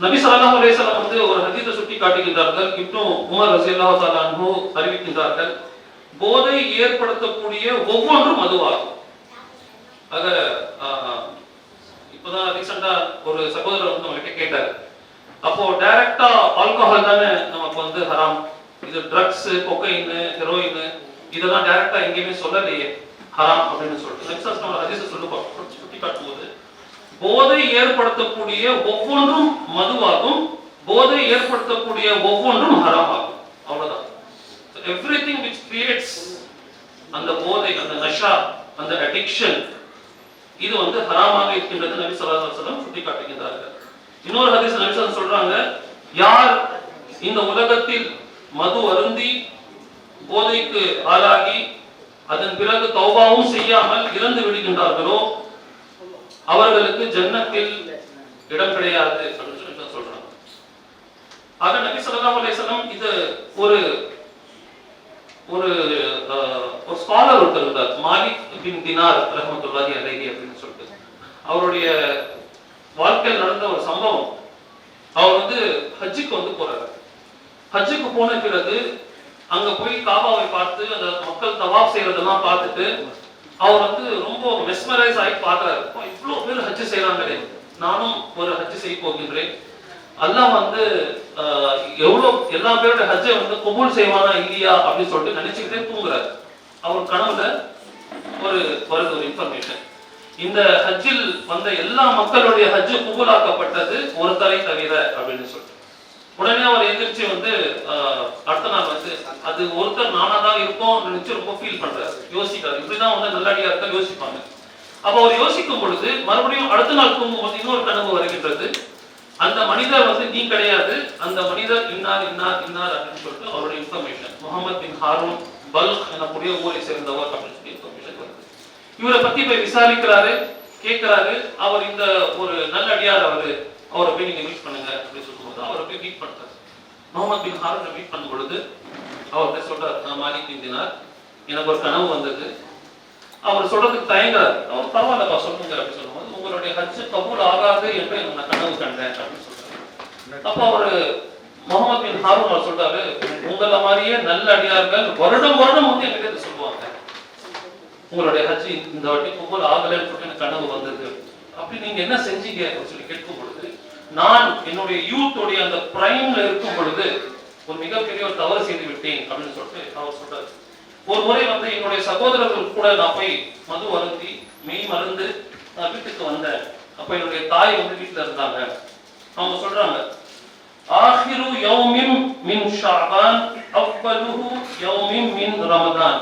நபி ஸல்லல்லாஹு அலைஹி வஸல்லம் ஒரு ஹதீஸை சுட்டி காட்டுகின்றார்கள். இப்னு உமர் ரலியல்லாஹு தஆலா அன்ஹு அறிவிக்கின்றார்கள், போதை ஏற்படுத்தக்கூடிய ஒவ்வொன்றும் மதுவாகும். ஆக இப்பதான் ரீசெண்டா ஒரு சகோதரர் நம்மகிட்ட கேட்டார், அப்போ டைரக்டா ஆல்கஹால் தானே நமக்கு ஹராம், இது ட்ரக்ஸ், கொக்கைன், ஹெரோயின் இதெல்லாம் டைரக்டா எங்கேயுமே சொல்லலையே ஹராம் அப்படின்னு சொல்லிட்டு நபிசாஸ் நம்ம ஹதீஸை சுட்டி காட்டும்போது, போதை ஏற்படுத்தக்கூடிய ஒவ்வொன்றும் மதுவாகும், போதை ஏற்படுத்தக்கூடிய ஒவ்வொன்றும் ஹராம் ஆகும். அவ்வளவுதான். எவ்ரிதிங் which creates அந்த போதை, அந்த நஷா, அந்த அடிக்ஷன், இது ஹராமாக இருக்கின்றது நபி ஸல்லல்லாஹு அலைஹி வஸல்லம் சுட்டி காட்டுகின்றார்கள். இன்னொரு ஹதீஸ் நபி ஸல்லல்லாஹு சொல்றாங்க, யார் இந்த உலகத்தில் மது அருந்தி போதைக்கு ஆளாகி அதன் பிறகு தௌபாவும் செய்யாமல் இறந்து விடுகின்றார்களோ அவர்களுக்கு ஜன்னத்தில் இடம் கிடையாது அப்படின்னு சொல்றாங்க. ஆக நபி ஸல்லல்லாஹு அலைஹி வஸல்லம் இது ஒரு ஸ்காலர் ஒருத்தர் இருந்தார், மாலிக் பின் தினார் ரஹ்மத்துல்லாஹி அலைஹி அப்படின்னு சொல்லிட்டு. அவருடைய வாழ்க்கையில் நடந்த ஒரு சம்பவம், அவர் ஹஜ்ஜுக்கு போறாரு. ஹஜ்ஜுக்கு போன பிறகு அங்க போய் காபாவை பார்த்து அந்த மக்கள் தவாப் செய்யறதெல்லாம் பார்த்துட்டு அவர் ரொம்ப மெஸ்மரைஸ் ஆகி பார்க்கறாரு. இவ்வளவு பேர் ஹஜ்ஜு செய்யறாங்களே, நானும் ஒரு ஹஜ்ஜு செய்ய போகின்றேன், அல்லாஹ் எவ்வளவு எல்லா பேரோட ஹஜ்ஜை கபூல் செய்வானா இல்லையா அப்படின்னு சொல்லிட்டு நினைச்சுக்கிட்டே தூங்குறாரு. அவர் கனவுல வருது ஒரு இன்ஃபர்மேஷன், இந்த ஹஜ்ஜில் வந்த எல்லா மக்களுடைய ஹஜ்ஜு குபூலாக்கப்பட்டது ஒருத்தரை தவிர அப்படின்னு சொல்லிட்டு உடனே அவர் எந்திரிச்சு வந்து அடுத்த நாள் வந்து அது ஒருத்தர் நானா தான் இருக்கும் நினைச்சு ரொம்ப ஃபீல் பண்றாரு, யோசிக்கிறாரு. இப்படிதான் வந்து நல்லடியா இருக்க யோசிப்பாங்க. அப்ப அவர் யோசிக்கும் பொழுது மறுபடியும் அடுத்த நாள் தூங்கும்போது இன்னொரு கனவு வருகின்றது. அந்த மனிதர் வந்து நீ கிடையாது, அந்த மனிதர் இன்னார் இன்னார் இன்னார் அப்படின்னு சொல்லிட்டு அவருடைய இன்ஃபர்மேஷன் முகமது பின் ஹாரூன் பல்க் எனக்கூடிய ஊரை சேர்ந்தவர் அப்படின்னு சொல்லி இன்ஃபர்மேஷன் வருது. இவரை பத்தி போய் விசாரிக்கிறாரு, கேட்கிறாரு. அவர் இந்த ஒரு நல்லடியார் அவரை போய் நீங்க மீட் பண்ணுங்க அப்படின்னு சொல்லும்போது அவரை போய் மீட் பண்றாரு. முகமது பின் ஹாரூனை மீட் பண்ணும் பொழுது அவர்கிட்ட சொல்றாரு, நான் மாலிக் பின் தினார், எனக்கு ஒரு கனவு வந்தது. அவர் சொல்றதுக்கு தயங்குறாரு. அவர் பரவாயில்லப்பா சொல்லுங்க அப்படின்னு சொல்லும்போது உங்களுடைய ஹஜ்ஜு கபூல் ஆகாது என்று நான் கனவு கண்டேன் அப்படின்னு சொல்றாரு. அப்போ அவரு முகமது பின் ஹாரூன் அவர் சொல்றாரு, உங்களை மாதிரியே நல்ல அடியார்கள் வருடம் வந்து என்கிட்ட சொல்லுவாங்க, உங்களுடைய ஹஜ்ஜி இந்த வாட்டி கபூல் ஆகலைன்னு சொல்லிட்டு எனக்கு கனவு வந்தது. அப்படி நீங்க என்ன செஞ்சீங்க அப்படின்னு சொல்லி கேட்கும் பொழுது, நான் என்னுடைய யூத்தோடைய அந்த பிரைம்ல இருக்கும் பொழுது ஒரு மிகப்பெரிய ஒரு தவறு செய்து விட்டேன் அப்படின்னு சொல்லிட்டு அவர் சொல்றாரு. ஒரு முறை வந்து என்னுடைய சகோதரர்கள் கூட நான் போய் மது அருந்தி மெய் மருந்து நான் வீட்டுக்கு வந்தேன். அப்ப என்னுடைய தாய் வந்து வீட்டுல இருந்தாங்க. அவங்க சொல்றாங்க, ஆஹிரு யௌமின் மின் ஷாபான் அவ்வலுஹு யௌமின் மின் ரமதான்.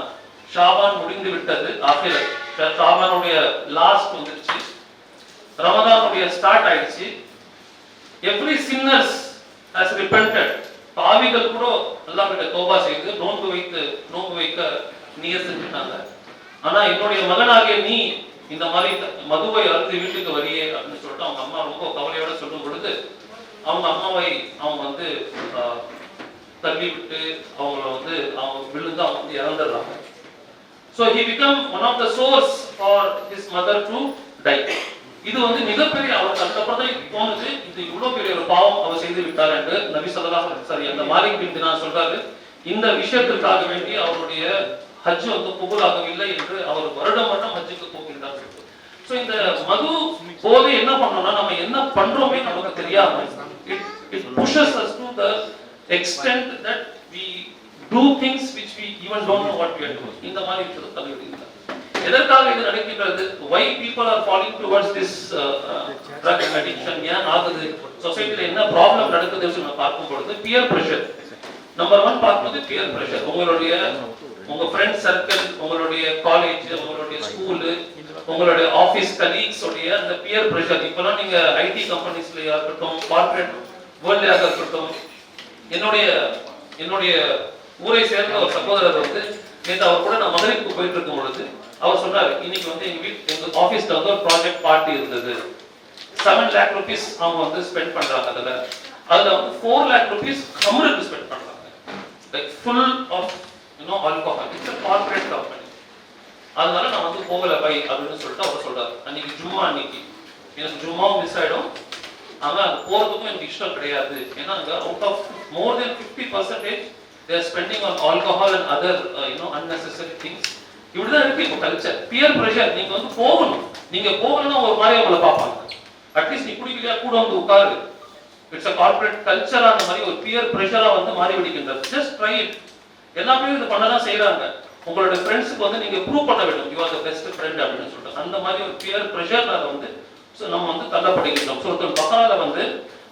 ஷாபான் முடிந்து விட்டது, ஆகிரத் ஷாபானுடைய லாஸ்ட் வந்துருச்சு, ரமதானுடைய ஸ்டார்ட் ஆயிடுச்சு. Every sinners has repented. பாவிகள் கூட அல்லாஹ் கிட்ட தௌபா செய்து நோன்பு வைக்க நியத் செஞ்சுட்டாங்க. ஆனா என்னுடைய மகனாகிய நீ இந்த மாதிரி மதுவை அருந்தி வீட்டுக்கு வரியே அப்படின்னு சொல்லிட்டு அவங்க அம்மா ரொம்ப கவலையோட சொல்லும் பொழுது அவங்க அம்மாவை அவங்க வந்து தள்ளி விட்டு அவங்கள வந்து அவங்க விழுந்து அவங்க வந்து இறந்துடுறாங்க. So he become one of the source for his mother to die. இது வந்து மிகப்பெரிய அவருக்கு அதுக்கப்புறம் தான் தோணுது, இது இவ்வளவு பெரிய ஒரு பாவம் அவர் செய்து விட்டார் என்று நபி ஸல்லல்லாஹு அலைஹி வஸல்லம் அந்த மாலிக் பின் தினார் சொல்றாரு. இந்த விஷயத்திற்காக வேண்டி அவருடைய ஹஜ் வந்து கபூலாகவில்லை என்று அவர் வருடம் ஹஜ்ஜுக்கு போகின்றார். சோ இந்த மது போதை என்ன பண்ணோம்னா நம்ம என்ன பண்றோமே நமக்கு தெரியாம it pushes us to the extent that we do things which we even don't know what we are doing. இந்த மாதிரி இருக்கிறது தள்ளிவிடுகிறது. எதற்காக இது நடக்கின்றது? Why people are falling towards this drug addiction? ஏன் ஆகுது? சொசைட்டில என்ன ப்ராப்ளம் நடக்குதுன்னு நம்ம பார்க்கும் பொழுது peer pressure. நம்பர் 1 பார்க்கும்போது peer pressure. உங்க ஃப்ரெண்ட் சர்க்கிள், உங்களுடைய காலேஜ், உங்களுடைய ஸ்கூல், உங்களுடைய ஆபீஸ் கலீக்ஸ் உடைய அந்த peer pressure. இப்பலாம் நீங்க ஐடி கம்பெனிஸ்லயா இருக்கட்டும், கார்ப்பரேட் வேர்ல்ட்லயா இருக்கட்டும், என்னுடைய ஊரை சேர்ந்த ஒரு சகோதரர் வந்து நேற்று அவர் கூட நான் மதுரைக்கு போயிட்டு இருக்கும் பொழுது அவர் சொன்னாரு, இன்னைக்கு வந்து எங்க ஆபீஸ்ல வந்து ஒரு ப்ராஜெக்ட் பார்ட்டி இருந்தது. 7 lakh rupees அவங்க வந்து ஸ்பெண்ட் பண்றாங்க. அதுல வந்து 4 lakh rupees கமருக்கு ஸ்பெண்ட் பண்றாங்க. Like full of alcohol. It's a corporate company. அதனால நான் வந்து போகல பை அப்படின்னு சொல்லிட்டு அவர் சொல்றாரு. அன்னைக்கு ஜும்மா, அன்னைக்கு எனக்கு ஜும்மாவும் மிஸ் ஆயிடும், ஆனா அது போறதுக்கும் எனக்கு இஷ்டம் கிடையாது. ஏன்னா அங்க out of more than 50% they are spending on alcohol and other unnecessary things. இப்படிதான் இருக்கு இப்போ கல்ச்சர். Pier pressure. நீங்க வந்து போகணும், நீங்க போகலன்னா ஒரு மாதிரி அவங்கள பார்ப்பாங்க. அட்லீஸ்ட் நீ குடிக்கலையா கூட வந்து உட்காரு. It's a corporate culture. அந்த மாதிரி ஒரு பியர் பிரஷரா வந்து மாறி விடுகின்றது. Just try it. எல்லா பேரும் இது பண்ணதான் செய்யறாங்க. உங்களோட ஃப்ரெண்ட்ஸ்க்கு வந்து நீங்க ப்ரூவ் பண்ண வேண்டும், you are the best friend அப்படின்னு சொல்லிட்டு. அந்த மாதிரி ஒரு பியர் பிரஷர்னால வந்து நம்ம வந்து தள்ளப்படுகின்றோம். சூரத்துல் பக்ரால வந்து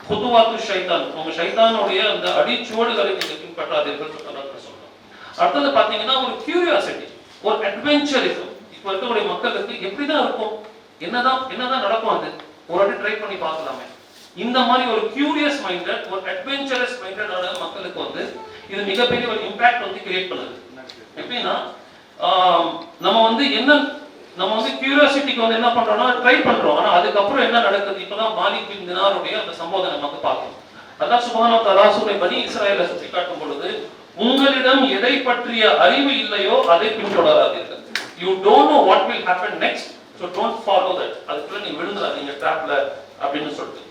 குதுவாத்து ஷைத்தான், உங்க ஷைத்தானுடைய அந்த அடிச்சுவடுகளை நீங்க பின்பற்றாதீர்கள் சொல்றாங்க. அடுத்தது பாத்தீங்கன்னா ஒரு கியூரியாசிட்டி, ஒரு அட்வென்ச்சரிசம். இப்போ இருக்கக்கூடிய மக்களுக்கு எப்படிதான் இருக்கும், என்னதான் நடக்கும், அது ஒரு வாட்டி ட்ரை பண்ணி பார்க்கலாமே. இந்த மாதிரி ஒரு கியூரியஸ் மைண்டட், ஒரு அட்வென்ச்சரஸ் மைண்டடான மக்களுக்கு வந்து இது மிகப்பெரிய ஒரு இம்பாக்ட் வந்து கிரியேட் பண்ணுது. எப்படின்னா நம்ம வந்து கியூரியாசிட்டிக்கு வந்து என்ன பண்றோம்னா ட்ரை பண்றோம். ஆனா அதுக்கப்புறம் என்ன நடக்குது? இப்பதான் மாலிக் பின் தினாருடைய அந்த சம்பவத்தை நமக்கு பார்க்கணும். அல்லாஹ் சுப்ஹானஹு வ தஆலா சூரா பனி இஸ்ராயீலை சுட்டி காட்டும் பொழுது, உங்களிடம் எதை பற்றிய அறிவு இல்லையோ அதை பின்தொடராதீர்கள். You don't know what will happen next, so don't follow that. அதுக்குள்ள நீங்க விழுந்துடாதீங்க ட்ராப்ல அப்படின்னு சொல்லிட்டு.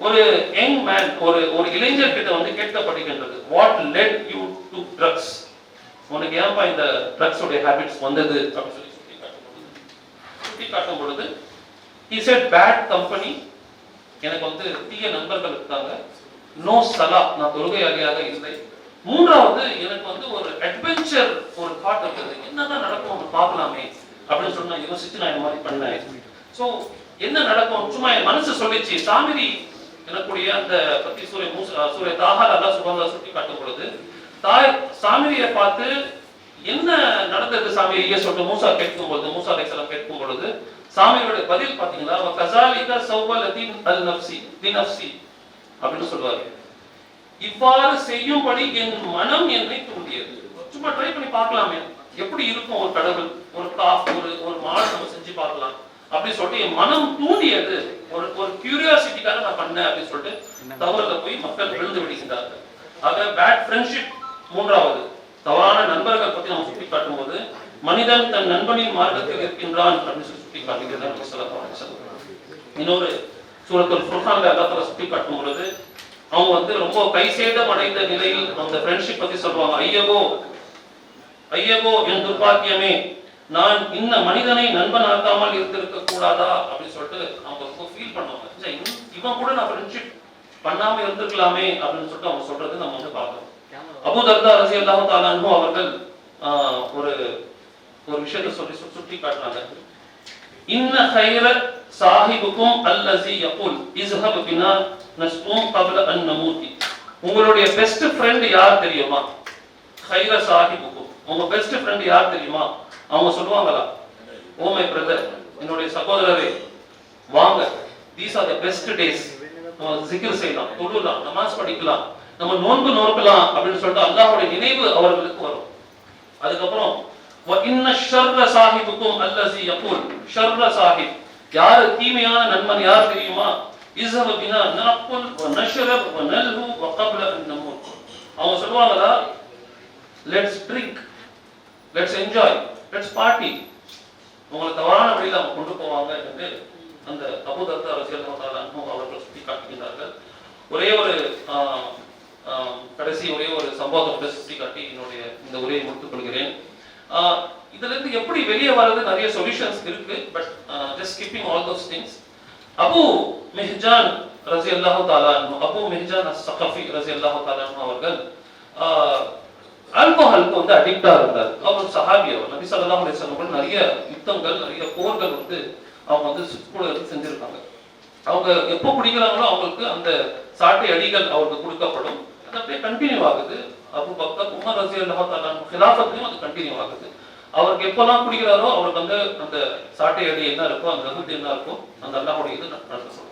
ஒரு யங் மேன், ஒரு இளைஞர் கிட்ட வந்து கேட்கப்படுகின்றது, what led you to drugs? உனக்கு ஏன்பா இந்த ட்ரக்ஸ் உடைய ஹேபிட்ஸ் வந்தது அப்படின்னு சொல்லி சுட்டி காட்டும் பொழுது he said bad company, எனக்கு வந்து தீய நண்பர்கள் இருக்காங்க, நோ சலா, நான் தொழுகையாளியாக இல்லை. மூன்றாவது எனக்கு வந்து ஒரு அட்வென்ச்சர், ஒரு தாட் இருக்குது, என்னதான் நடக்கும் பார்க்கலாமே அப்படின்னு சொல்லி நான் யோசிச்சு நான் இந்த மாதிரி பண்ணேன். சோ என்ன நடக்கும் சும்மா என் மனசு சொல்லிச்சு. சாமிரி எனக்கூடிய அந்த பத்தி சூரிய தாகார் அல்லாஹ் சுப்ஹானஹு சுட்டி காட்டும் பொழுது சாமிரியை பார்த்து என்ன நடந்தது சாமிரியை சொல்லிட்டு மூசா அலைஹிஸ்ஸலாம் கேட்கும் பொழுது சாமிரியோட பதில் பாத்தீங்கன்னா கஸாலிக சௌவலதின் அல் நஃப்ஸி லினஃப்ஸி அப்படின்னு சொல்வாரு. இவ்வாறு செய்யும்படி என் மனம் என்னை தூண்டியது. சும்மா ட்ரை பண்ணி பார்க்கலாமே எப்படி இருக்கும் ஒரு கடவுள், ஒரு காஃப், ஒரு மாடு நம்ம செஞ்சு பார்க்கலாம் அப்படின்னு சொல்லிட்டு என் மனம் தூண்டியது. ஒரு கியூரியாசிட்டிக்காக நான் பண்ணேன் அப்படின்னு சொல்லிட்டு தவறுல போய் மக்கள் விழுந்து விடுகின்றார்கள். ஆக பேட் ஃப்ரெண்ட்ஷிப். மூன்றாவது தவறான நண்பர்கள் பத்தி நம்ம சுட்டி காட்டும் போது மனிதன் தன் நண்பனின் மார்க்கத்தில் இருக்கின்றான் அப்படின்னு சொல்லி சுட்டி காட்டுகிறார். இன்னொரு சூரத்துல் ஃபுர்கான்ல அல்லாஹ் தஆலா சுட்டி காட்டும் பொழுது அவங்க ரொம்ப கைசேதம் அடைந்த நிலையில் அந்த ஃப்ரெண்ட்ஷிப் பத்தி சொல்லுவாங்க. ஐயகோ என் துர்பாக்கியமே, நான் இந்த மனிதனை நண்பன் ஆக்காமல் இருந்திருக்க கூடாதா அப்படின்னு சொல்லிட்டு அவங்க ரொம்ப ஃபீல் பண்ணுவாங்க. இவன் கூட நான் ஃப்ரெண்ட்ஷிப் பண்ணாம இருந்திருக்கலாமே அப்படின்னு சொல்லிட்டு அவங்க சொல்றது நம்ம பார்க்கணும். அபூ தர்தா ரலியல்லாஹு தஆலா அன்ஹு அவர்கள் ஒரு விஷயத்தை சொல்லி சுட்டி காட்டுறாங்க. இன்ன கைர சாஹிபுக்கும் அல்லஸி யகுல் இஸ்ஹப் பினா நஸ்கும் قبل ان نموت. உங்களுடைய பெஸ்ட் ஃப்ரெண்ட் யார் தெரியுமா? கைர சாஹிபுக்கும், உங்க பெஸ்ட் ஃப்ரெண்ட் யார் தெரியுமா? அவங்க சொல்லுவாங்களா, ஓ மை பிரதர், என்னுடைய சகோதரரே வாங்க, these are the best days. நம்ம zikr செய்யலாம், தொழுலாம், நமாஸ் படிக்கலாம், நம்ம நோன்பு நோக்கலாம் அப்படின்னு சொல்லிட்டு அல்லாஹ்வுடைய நினைவு அவர்களுக்கு வரும். அதுக்கப்புறம் وَإِنَّ الشَّرَّ صَاحِبُكُمْ الَّذِي يَقُولُ شَرَّ صَاحِب, யார் தீமையான நண்பன் யார் தெரியுமா? اذهب بنا نأكل ونشرب ونلهو وقبل أن نموت. அவங்க சொல்வாங்களா, let's drink, let's enjoy, let's party. உங்களை தவறான வழியில் அவங்க கொண்டு போவாங்க என்று அந்த அபூ தர்தா ரலியல்லாஹு தஆலா அன்ஹு அவர்கள் சுட்டி காட்டுகிறார்கள். ஒரே ஒரு கடைசி ஒரு சம்பவத்தை சுட்டி காட்டி என்னுடைய இந்த உரையை முடித்துக் கொள்கிறேன். இதுல இருந்து எப்படி வெளியே வர்றது நிறைய சொல்யூஷன்ஸ் இருக்கு. But just skipping all those things. Abu Mihjan ரலியல்லாஹு தஆலா அன்ஹு, அபூ மிஹ்ஜான் அஸ்-ஸகஃபி ரலியல்லாஹு தஆலா அன்ஹு அவர்கள் ஆல்கஹாலுக்கு அடிக்டா இருந்தார். அவர் சஹாபி. அவர் நபி ஸல்லல்லாஹு அலைஹி வஸல்லம் நிறைய யுத்தங்கள், நிறைய போர்கள் அவங்க கூட செஞ்சிருக்காங்க. அவங்க எப்போ குடிக்கிறாங்களோ அவங்களுக்கு அந்த சாட்டை அடிகள் அவருக்கு கொடுக்கப்படும். அது அப்படியே கண்டினியூ ஆகுது. அபூ பக்கர் உமர் ரலியல்லாஹு தஆலா அன்ஹு খিলাফத்லயும் அது கண்டினியூ ஆகுது. அவருக்கு எப்பெல்லாம் குடிக்கிறாரோ அவருக்கு அந்த சாட்டை அடி என்ன இருக்கோ, அந்த ரகுத் என்ன இருக்கோ, அந்த அல்லாஹ்வுடைய இது நடக்கும்.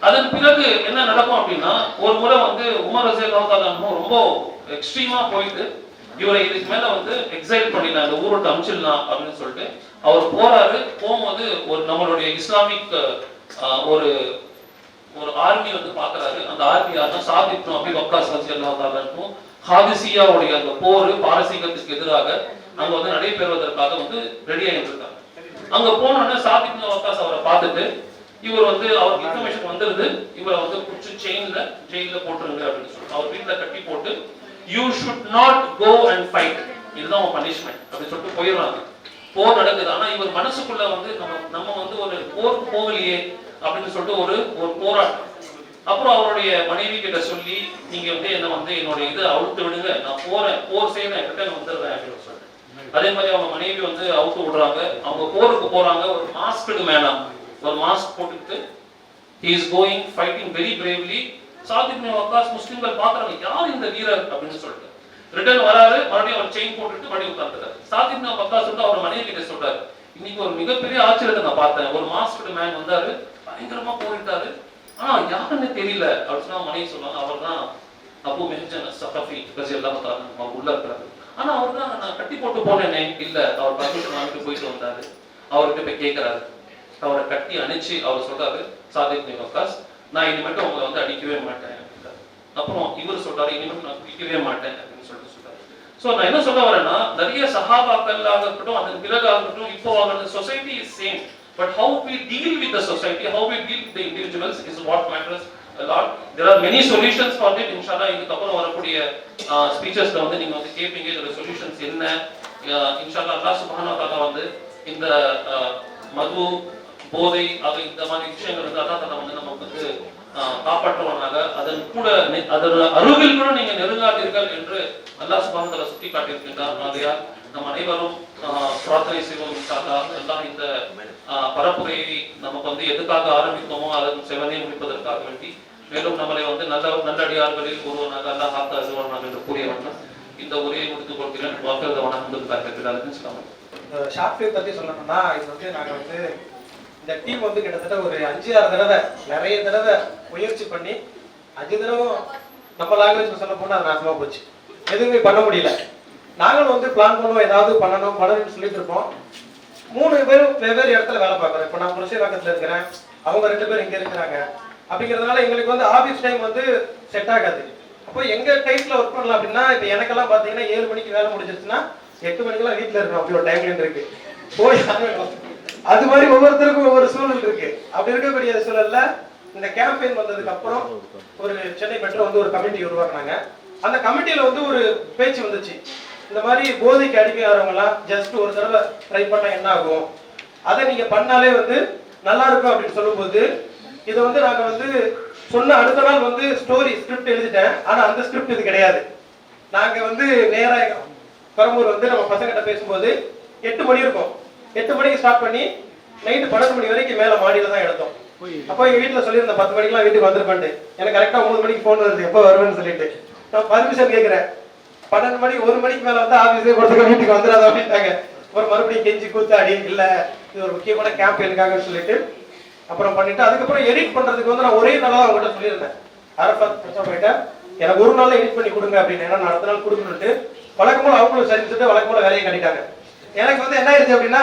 அதன் பிறகு என்ன நடக்கும் அப்படின்னா, ஒரு முறை உமர் ரலியல்லாஹு தஆலா அன்ஹு ரொம்ப எக்ஸ்ட்ரீமா போயிட்டு இவரை இதுக்கு மேல எக்ஸைட் பண்ணிடலாம், இந்த ஊரை அமிச்சிடலாம் அப்படின்னு சொல்லிட்டு அவர் போறாரு. போகும்போது நம்மளுடைய இஸ்லாமிக் ஒரு ஆர்மி பாக்குறாரு. அந்த ஆர்மி யாருன்னா சாத் இப்னு அபீ வக்காஸ் ரலியல்லாஹு தஆலா அன்ஹு ஹாதிசியாவுடைய அந்த போர் பாரசீகத்துக்கு எதிராக அங்க நடைபெறுவதற்காக ரெடி ஆயிட்டு இருக்காங்க. அங்க போனோடனே சாத் இப்னு வக்காஸ் அவரை பார்த்துட்டு இவர் அவருக்கு இன்ஃபர்மேஷன் வந்துருது, இவரை புடிச்சு ஜெயில போட்டுருங்க அப்படின்னு சொல்லி அவர் வீட்டுல கட்டி போட்டு you should not go and fight, இதுதான் உங்க பனிஷ்மெண்ட் அப்படின்னு சொல்லிட்டு போயிடுறாங்க. போர் நடக்குது. ஆனா இவர் மனசுக்குள்ள நம்ம ஒரு போர் போகலையே அப்படின்னு சொல்லிட்டு ஒரு போராட்டம். அப்புறம் அவருடைய மனைவி கிட்ட சொல்லி, நீங்க என்ன என்னோட இதை அவுத்து விடுங்க, நான் போர் செய்யறேன், ரிட்டர்ன் வந்துடுறேன் அப்படின்னு சொல்லிட்டு. அதே மாதிரி அவங்க மனைவி அவுத்து விடுறாங்க. அவங்க போருக்கு போறாங்க. ஒரு மாஸ்க்டு மேனா, ஒரு மாஸ்க் போட்டுட்டு he is going fighting very bravely. சாத் இப்னு வக்காஸ் முஸ்லிம்கள் பாக்குறாங்க, யார் இந்த வீரர் அப்படின்னு சொல்லிட்டு ரிட்டர்ன் வராரு. மறுபடியும் அவர் செயின் போட்டுட்டு மறுபடியும் உட்கார்ந்துறாரு. சாத் இப்னு வக்காஸ் அவர் மனைவி கிட்ட சொல்றாரு, இன்னைக்கு ஒரு மிகப்பெரிய ஆச்சரியத்தை நான் பார்த்தேன். ஒரு மாஸ்க்டு மேன் வந்தாரு, பயங்கரமா போயிட்டாரு, ஆனா யாருன்னு தெரியல அப்படின்னு சொன்னா மனைவி சொல்லுவாங்க, அவர் தான் அபூ மிஹ்ஜான் அஸ்-ஸகஃபி ரலியல்லாஹு தஆலா அன்ஹு உள்ள இருக்காரு. ஆனா அவர் தான் நான் கட்டி போட்டு போனேனே, இல்ல அவர் பர்மிஷன் வாங்கிட்டு போயிட்டு வந்தாரு. அவர்கிட்ட போய் கேட்கிறாரு. அவரை கட்டி அணைச்சு அவர் சொல்றாரு, சாத் இப்னு வக்காஸ், நான் இனிமேட்டு உங்களை அடிக்கவே மாட்டேன். அப்புறம் இவர் சொல்றாரு, இனிமேட்டு நான் குடிக்கவே மாட்டேன் அப்படின்னு சொல்லிட்டு சொல்றாரு. சோ நான் என்ன சொல்ல வரேன்னா, நிறைய சஹாபாக்களாக இருக்கட்டும், அதன் பிறகு ஆகட்டும், இப்போ ஆகட்டும், society is same. But how we deal with the society, how we deal with the individuals is what matters a lot. There are many solutions for it. Inshallah இதுக்கு அப்புறம் வரக்கூடிய ஸ்பீச்சஸ்ல நீங்க கேப்பீங்க இதோட சொல்யூஷன்ஸ் என்ன. இன்ஷால்லா அல்லாஹ் சுப்ஹானஹு வ தஆலா இந்த மது, போதை இந்த மாதிரி விஷயங்கள் அல்லாஹ் தஆலா நமக்கு காப்பாற்றுவானாக. அதன் கூட அதன் அருகில் கூட நீங்க நெருங்காதீர்கள் என்று அல்லாஹ் சுப்ஹானஹு வ தஆலா சுட்டி காட்டியிருக்கின்றார். ஆகையால் நம் அனைவரும் பிரார்த்தனை செய்வோம். எல்லாம் இந்த பரப்புரையை நமக்கு வந்து எதுக்காக ஆரம்பித்தோமோ அதன் செவனை முடிப்பதற்காக வேண்டி, மேலும் நம்மளை வந்து நல்லடியார்களில் ஒருவனாக அல்லாஹ் ஆக்குவானாக என்று கூறிய வண்ணம் இந்த உரையை முடித்துக் கொள்கிறேன். வாக்குறுதி வணக்கம். ஷார்ட் ஃபிலிம் பத்தி சொல்லணும்னா, இது வந்து நாங்க வந்து இந்த டீம் வந்து கிட்டத்தட்ட ஒரு 5-6 தடவை நிறைய தடவை முயற்சி பண்ணி 5 தடவை நம்ம லாங்குவேஜ் சொல்ல போனா அது நாசமா போச்சு, எதுவுமே பண்ண முடியல. நாங்களும் வந்து பிளான் பண்ணுவோம், ஏதாவது பண்ணணும்னு சொல்லிட்டு இருப்போம். 3 பேரும் வெவ்வேறு இடத்துல வேலை பார்க்குறோம். இப்போ நான் புருஷவாக்கத்தில் இருக்கிறேன், அவங்க 2 பேரும் இங்கே இருக்கிறாங்க. அப்படிங்கிறதுனால எங்களுக்கு வந்து ஆஃபீஸ் டைம் வந்து செட் ஆகாது. அப்போ எங்க டைம்ல ஒர்க் பண்ணலாம் அப்படின்னா, இப்போ எனக்கெல்லாம் பார்த்தீங்கன்னா 7 மணிக்கு வேலை முடிஞ்சிருச்சுன்னா 8 மணிக்கெல்லாம் வீட்டில் இருக்கணும். அப்படி ஒரு டைம்ல இருக்கு போய் அது மாதிரி ஒவ்வொருத்தருக்கும் ஒவ்வொரு சூழல் இருக்கு. அப்படி இருக்கக்கூடிய சூழல்ல இந்த கேம்பெயின் வந்ததுக்கு அப்புறம் ஒரு சென்னை மெட்ரோ வந்து ஒரு கமிட்டி உருவாக்குனாங்க. அந்த கமிட்டியில வந்து ஒரு பேச்சு வந்துச்சு, இந்த மாதிரி போதைக்கு அடிமையாகிறவங்கலாம் ஜஸ்ட் ஒரு தடவை ட்ரை பண்ணா என்ன ஆகும், அதை நீங்க பண்ணாலே வந்து நல்லா இருக்கும் அப்படின்னு சொல்லும்போது, இதை வந்து நாங்க வந்து சொன்ன அடுத்த நாள் வந்து ஸ்டோரி ஸ்கிரிப்ட் எழுதிட்டேன். ஆனா அந்த ஸ்கிரிப்ட் இது கிடையாது. நாங்க வந்து நேராக பெரம்பூர் வந்து நம்ம பசங்கிட்ட பேசும்போது 8 மணி இருக்கும். 8 மணிக்கு ஸ்டார்ட் பண்ணி நைட்டு 12 மணி வரைக்கும் மேல மாடியில தான் எடுத்தோம். அப்போ எங்க வீட்டுல சொல்லியிருந்தேன் 10 மணிக்கெல்லாம் வீட்டுக்கு வந்திருப்பேன். எனக்கு கரெக்டா 9 மணிக்கு போன் வருது, எப்போ வருவேன்னு சொல்லிட்டு நான் பர்மிஷன் கேட்கிறேன். 12 மணி 1 மணிக்கு மேல வந்து ஆபீஸே கொடுத்துக்க வீட்டுக்கு வந்துடாது அப்படின்ட்டாங்க. அப்புறம் மறுபடியும் கெஞ்சி கூத்தாடி இல்ல இது ஒரு முக்கியமான கேம்பெயினுக்காகன்னு சொல்லிட்டு அப்புறம் பண்ணிட்டு, அதுக்கப்புறம் எடிட் பண்றதுக்கு வந்து நான் ஒரே நாளா அவங்ககிட்ட சொல்லியிருந்தேன். அரஃபாத் போயிட்ட எனக்கு ஒரு நாள்ல எடிட் பண்ணி கொடுங்க அப்படின்னு. ஏன்னா நான் அடுத்த நாள் கொடுக்கணும்ட்டு வழக்கம்போல அவங்களும் சரிச்சுட்டு வழக்கம்போல வேலையை கட்டிட்டாங்க. எனக்கு வந்து என்ன ஆயிடுச்சு அப்படின்னா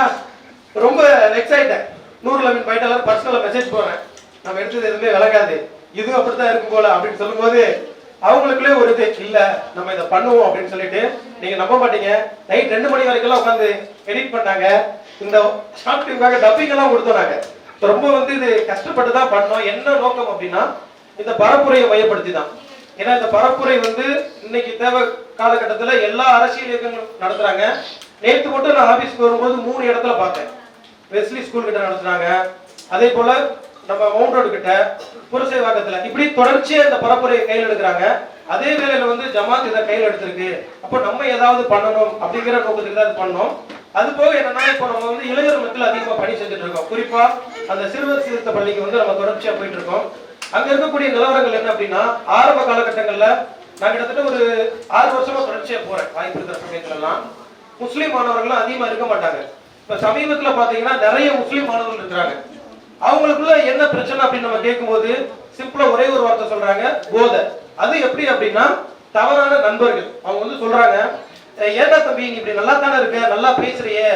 ரொம்ப வெக்ஸ் ஆயிட்டேன். 100 லெவன் போயிட்டு எல்லாரும் பர்சனலா மெசேஜ் போடுறேன், நம்ம எடுத்தது எதுவுமே விளங்காது, இதுவும் அப்படித்தான் இருக்கும் போல அப்படின்னு சொல்லும் போது அவங்களுக்குள்ளே ஒரு இது இல்ல நம்ம இதை பண்ணுவோம் அப்படின்னு சொல்லிட்டு, நீங்க நம்ப மாட்டீங்க, நைட் 2 மணி வரைக்கும் உட்காந்து எடிட் பண்ணாங்க. இந்த ஷார்ட் ஃபிலிம்காக டப்பிங் எல்லாம் கொடுத்தோம். நாங்க ரொம்ப வந்து இது கஷ்டப்பட்டு தான் பண்ணோம். என்ன நோக்கம் அப்படின்னா இந்த பரப்புரையை மையப்படுத்தி தான். ஏன்னா இந்த பரப்புரை வந்து இன்னைக்கு தேவை காலகட்டத்துல எல்லா அரசியல் இயக்கங்களும் நடத்துறாங்க. நேற்று மட்டும் நான் ஆபீஸ்க்கு வரும்போது 3 இடத்துல பார்த்தேன். வெஸ்லி ஸ்கூல் கிட்ட நடத்துறாங்க, அதே போல நம்ம மவுண்ட் ரோடு கிட்ட, புரசைவாக்கத்துல, இப்படி தொடர்ச்சியா இந்த பரப்புரையை கையில் எடுக்கிறாங்க. அதே வேளையில வந்து ஜமாத் இதை கையில் எடுத்திருக்கு. அப்போ நம்ம ஏதாவது பண்ணணும் அப்படிங்கிற நோக்கத்துக்கு தான் பண்ணோம். அது போக என்னன்னா, இப்போ நம்ம வந்து இளைஞர் மக்கள் அதிகமா பணி செஞ்சுட்டு இருக்கோம். குறிப்பா அந்த சிறுவர் சீர்திருத்த பள்ளிக்கு வந்து நம்ம தொடர்ச்சியா போயிட்டு இருக்கோம். அங்க இருக்கக்கூடிய நிலவரங்கள் என்ன அப்படின்னா, ஆரம்ப காலகட்டங்கள்ல நான் கிட்டத்தட்ட ஒரு 6 வருஷமா தொடர்ச்சியா போறேன். வாய்ப்பு இருக்கிற சமயத்துல எல்லாம் முஸ்லீம் மாணவர்கள் அதிகமா இருக்க மாட்டாங்க. இப்ப சமீபத்துல பாத்தீங்கன்னா நிறைய முஸ்லீம் மாணவர்கள் இருக்கிறாங்க. அவங்களுக்குள்ள என்ன பிரச்சனை அப்படின்னு நம்ம கேட்கும்போது சிம்பிளா ஒரே ஒரு வார்த்தை சொல்றாங்க, போதை. அது எப்படி அப்படின்னா தவறான நண்பர்கள். அவங்க வந்து சொல்றாங்க, ஏண்டா தம்பி நீ இப்படி நல்லா தானே இருக்க, நல்லா பேசுறியே,